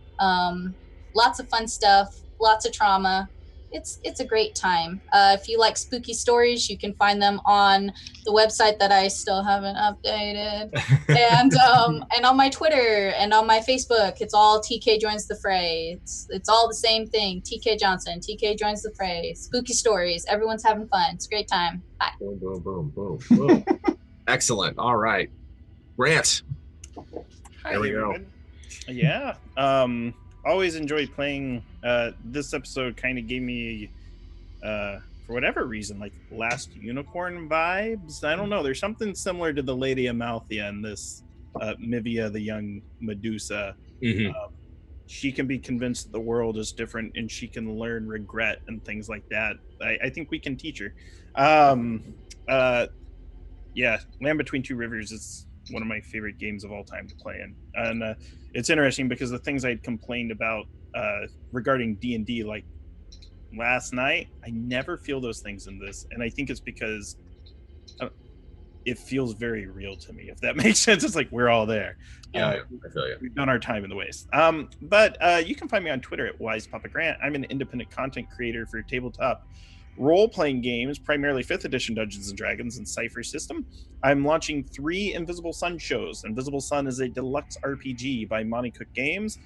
Lots of fun stuff, lots of trauma. It's a great time. If you like spooky stories, you can find them on the website that I still haven't updated, and on my Twitter and on my Facebook. It's all TK Joins the Fray. It's all the same thing. TK Johnson. TK Joins the Fray. Spooky stories. Everyone's having fun. It's a great time. Bye. Boom. Excellent. All right, Grant. Hi, there we go. everyone. Yeah. Always enjoyed playing. This episode kind of gave me, for whatever reason, like Last Unicorn vibes. I don't know. There's something similar to the Lady Amalthea in this Mivia, the young Medusa. She can be convinced that the world is different, and she can learn regret and things like that. I think we can teach her. Yeah, Land Between Two Rivers is one of my favorite games of all time to play in, and it's interesting because the things I'd complained about regarding D&D, like last night, I never feel those things in this, and I think it's because it feels very real to me, if that makes sense. It's like we're all there. I feel you. We've done our time in the waste. But you can find me on Twitter at WisePapaGrant. I'm an independent content creator for tabletop role-playing games, primarily 5th edition Dungeons and Dragons and Cypher system. I'm launching 3 Invisible Sun shows. Invisible Sun is a deluxe RPG by Monty Cook Games.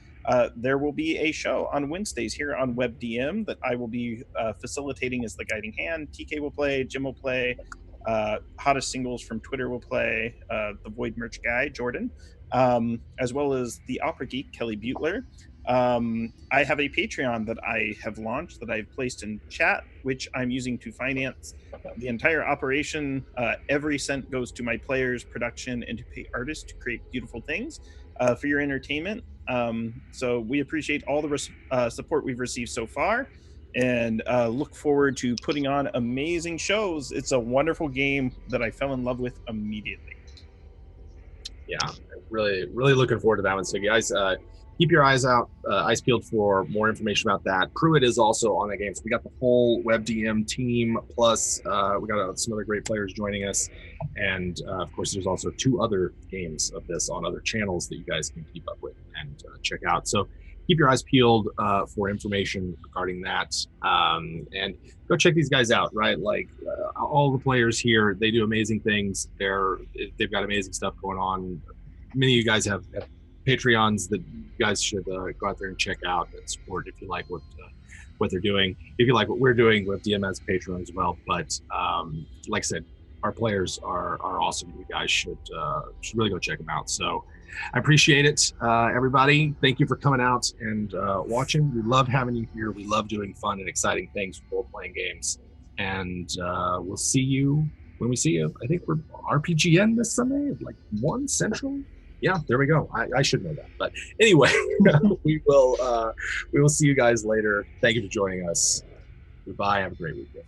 There will be a show on Wednesdays here on WebDM that I will be facilitating as the guiding hand. TK will play, Jim will play, Hottest Singles from Twitter will play, the Void merch guy, Jordan, as well as the Opera Geek, Kelly Butler. I have a Patreon that I have launched that I've placed in chat, which I'm using to finance the entire operation. Every cent goes to my players, production, and to pay artists to create beautiful things for your entertainment. So we appreciate all the support we've received so far, and look forward to putting on amazing shows. It's a wonderful game that I fell in love with immediately. Yeah, really looking forward to that one. So guys, keep your eyes peeled for more information about that. Pruitt is also on that game. So we got the whole WebDM team, plus we got some other great players joining us. And of course, there's also 2 other games of this on other channels that you guys can keep up with and check out. So keep your eyes peeled for information regarding that. And go check these guys out, right? Like all the players here, they do amazing things. They've got amazing stuff going on. Many of you guys have Patreons that you guys should go out there and check out and support if you like what they're doing. If you like what we're doing, WebDM as a Patreon as well. But like I said, our players are awesome. You guys should really go check them out. So I appreciate it, everybody. Thank you for coming out and watching. We love having you here. We love doing fun and exciting things with role-playing games. And we'll see you when we see you. I think we're RPGN this Sunday at like 1 Central. Yeah, there we go. I should know that. But anyway, we will see you guys later. Thank you for joining us. Goodbye. Have a great weekend.